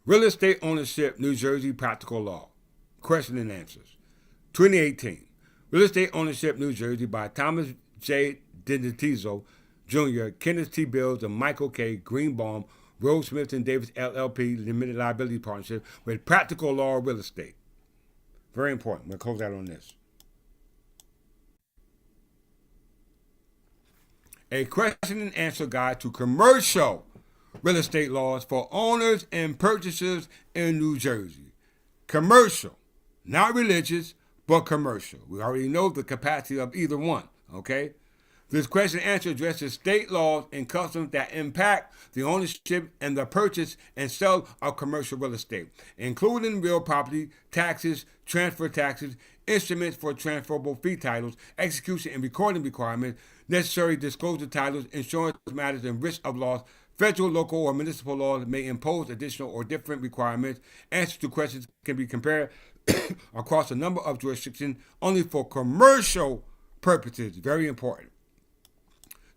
Real Estate Ownership, New Jersey Practical Law. Question and answers. 2018. Real Estate Ownership, New Jersey by Thomas J. Dentizzo Jr., Kenneth T. Bills, and Michael K. Greenbaum, Rose Smith and Davis LLP Limited Liability Partnership with Practical Law Real Estate. Very important. We'll close out on this. A question and answer guide to commercial real estate laws for owners and purchasers in New Jersey. Commercial, not religious, but commercial. We already know the capacity of either one, okay? This question and answer addresses state laws and customs that impact the ownership and the purchase and sale of commercial real estate, including real property, taxes, transfer taxes, instruments for transferable fee titles, execution and recording requirements, necessary disclosure titles, insurance matters, and risk of loss. Federal, local, or municipal laws may impose additional or different requirements. Answers to questions can be compared across a number of jurisdictions only for commercial purposes. Very important.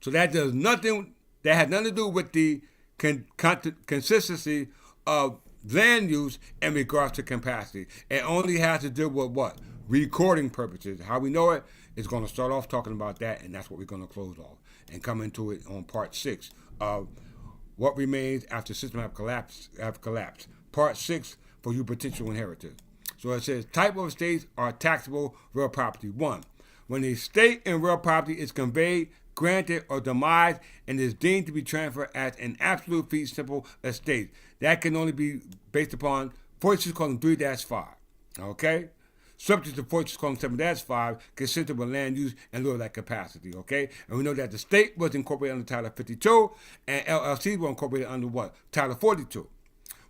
So that does nothing. That has nothing to do with the consistency of land use in regards to capacity. It only has to do with what? Recording purposes. How we know it is going to start off talking about that, and that's what we're going to close off and come into it on part 6 of what remains after systems have collapsed. Part 6 for you potential inheritors. So it says type of estates are taxable real property. 1. When the estate in real property is conveyed, granted, or demised and is deemed to be transferred as an absolute fee simple estate. That can only be based upon 46 column 3-5. Okay? Subject to 46 column 7-5, consistent with land use and lieu of that capacity. Okay? And we know that the state was incorporated under Title 52 and LLCs were incorporated under what? Title 42.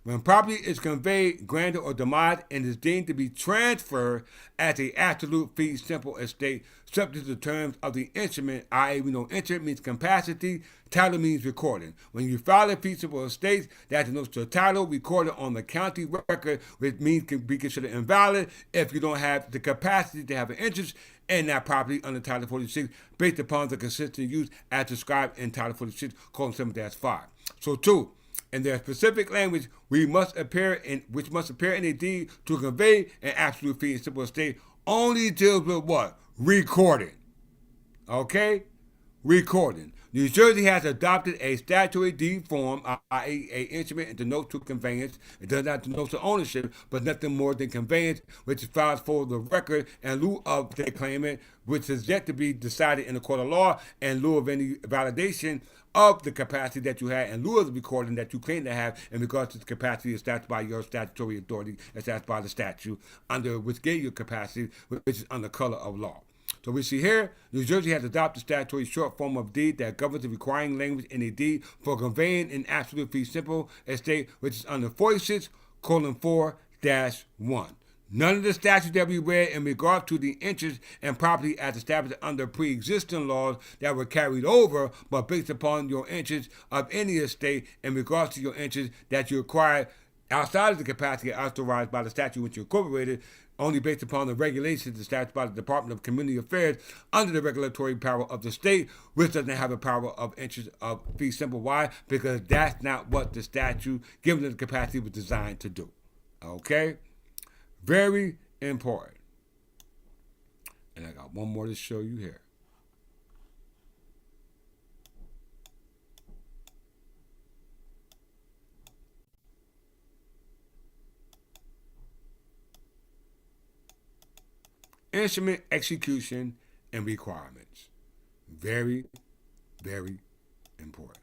When property is conveyed, granted, or demised and is deemed to be transferred as an absolute fee simple estate, subject to the terms of the instrument, i.e., we know instrument means capacity, title means recording. When you file a fee simple estate, that denotes the title recorded on the county record, which means can be considered invalid if you don't have the capacity to have an interest in that property under Title 46, based upon the consistent use as described in Title 46, column 7-5. So 2. In their specific language, which must appear in a deed to convey an absolute fee simple estate, only deals with what? Recording. Okay? Recording. New Jersey has adopted a statutory deed form, i.e., an instrument and denotes to conveyance. It does not denote to ownership, but nothing more than conveyance, which is filed for the record in lieu of the claimant, which is yet to be decided in the court of law in lieu of any validation of the capacity that you had in lieu of the recording that you claim to have in regards to the capacity established by your statutory authority, established by the statute, under which gave you capacity, which is under color of law. So we see here, New Jersey has adopted a statutory short form of deed that governs the requiring language in a deed for conveying an absolute fee simple estate, which is under 46, colon 4-1. None of the statutes that we read in regard to the interest and property as established under pre-existing laws that were carried over, but based upon your interest of any estate in regards to your interest that you acquired outside of the capacity authorized by the statute which you incorporated, only based upon the regulations established by the Department of Community Affairs under the regulatory power of the state, which doesn't have a power of interest of fee simple. Why? Because that's not what the statute, given the capacity, was designed to do. Okay? Very important. And I got one more to show you here. Instrument execution and requirements. Very, very important.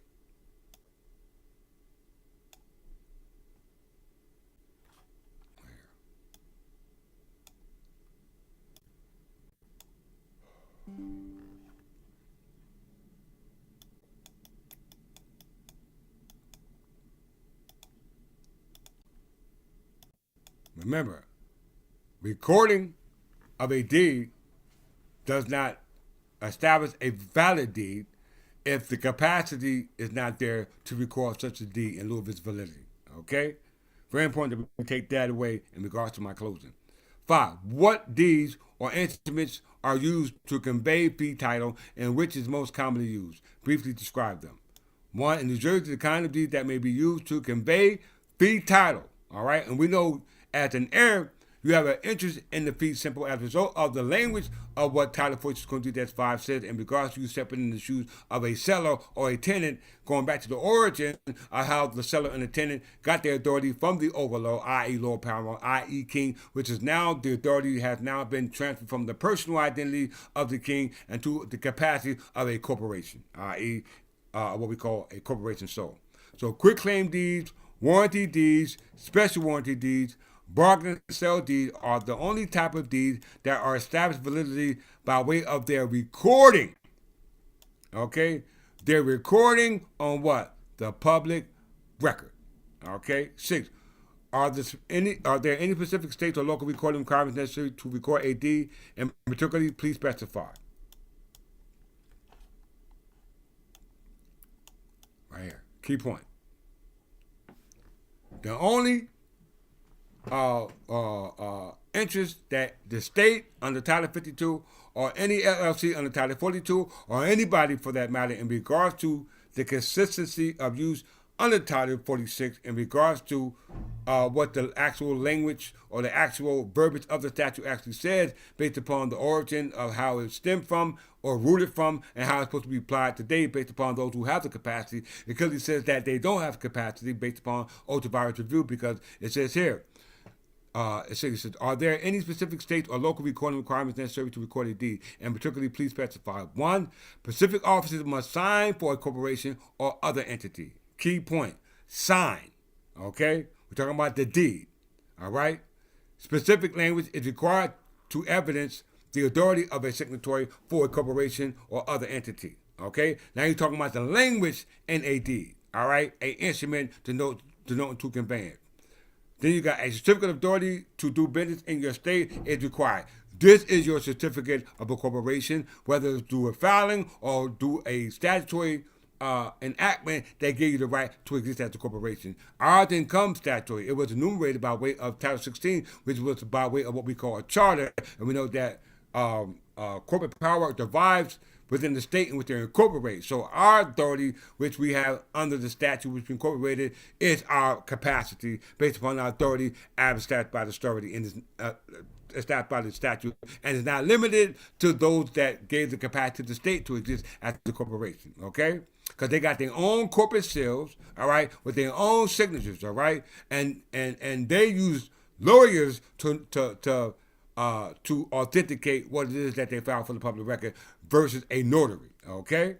Remember, recording of a deed does not establish a valid deed if the capacity is not there to record such a deed in lieu of its validity. Okay? Very important that we take that away in regards to my closing. 5. What deeds or instruments are used to convey fee title and which is most commonly used? Briefly describe them. 1. In New Jersey, the kind of deed that may be used to convey fee title. All right? And we know as an heir, you have an interest in the fee simple as a result of the language of what Title 46.2-5 says in regards to you stepping in the shoes of a seller or a tenant, going back to the origin of how the seller and the tenant got their authority from the overlord, i.e. Lord Paramount, i.e. King, which is now the authority has now been transferred from the personal identity of the king and to the capacity of a corporation, i.e. What we call a corporation soul. So quick claim deeds, warranty deeds, special warranty deeds, bargain sale deeds are the only type of deeds that are established validity by way of their recording. Okay? They're recording on what? The public record. Okay? 6. Are there any specific states or local recording requirements necessary to record a deed? And particularly, please specify. Right here. Key point. The only interest that the state under Title 52 or any LLC under Title 42 or anybody for that matter in regards to the consistency of use under Title 46 in regards to what the actual language or the actual verbiage of the statute actually says based upon the origin of how it stemmed from or rooted from and how it's supposed to be applied today based upon those who have the capacity. It clearly says that they don't have capacity based upon ultraviolet review because it says here, it says, are there any specific states or local recording requirements necessary to record a deed? And particularly, please specify. 1. Specific officers must sign for a corporation or other entity. Key point. Sign. Okay? We're talking about the deed. All right? Specific language is required to evidence the authority of a signatory for a corporation or other entity. Okay? Now you're talking about the language in a deed. All right? A instrument to note and to convey it. Then you got a certificate of authority to do business in your state is required. This is your certificate of a corporation, whether it's through a filing or through a statutory enactment that gave you the right to exist as a corporation. Ours didn't come statutory. It was enumerated by way of Title 16, which was by way of what we call a charter. And we know that corporate power derives within the state in which they're incorporated. So our authority, which we have under the statute, which we incorporated, is our capacity based upon our authority established by the authority and is established by the statute, and is not limited to those that gave the capacity to the state to exist as a corporation. Okay, because they got their own corporate seals, all right, with their own signatures, all right, and they use lawyers to authenticate what it is that they filed for the public record versus a notary, okay?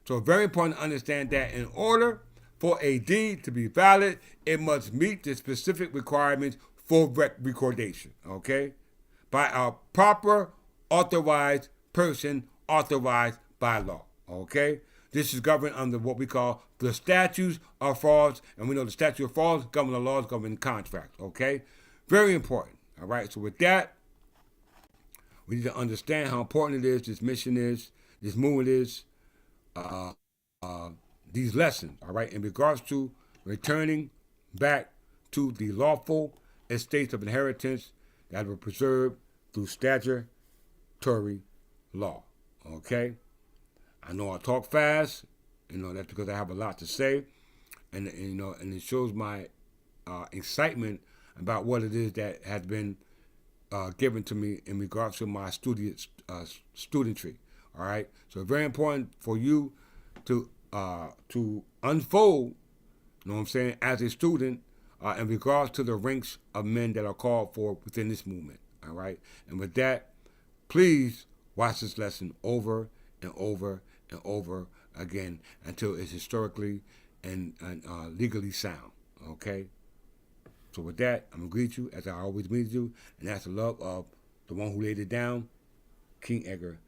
So it's very important to understand that in order for a deed to be valid, it must meet the specific requirements for recordation, okay? By a proper authorized person authorized by law, okay? This is governed under what we call the statutes of frauds, and we know the statute of frauds govern the laws governing contracts, okay? Very important. All right, so with that, we need to understand how important it is, this mission is, this movement is, these lessons, all right, in regards to returning back to the lawful estates of inheritance that were preserved through statutory law, okay? I know I talk fast, that's because I have a lot to say, and it shows my excitement about what it is that has been given to me in regards to my studentry. All right, so very important for you to unfold. You know what I'm saying, as a student, in regards to the ranks of men that are called for within this movement. All right, and with that, please watch this lesson over and over and over again until it's historically and legally sound. Okay. So with that, I'm going to greet you as I always greet you, and that's the love of the one who laid it down, King Edgar.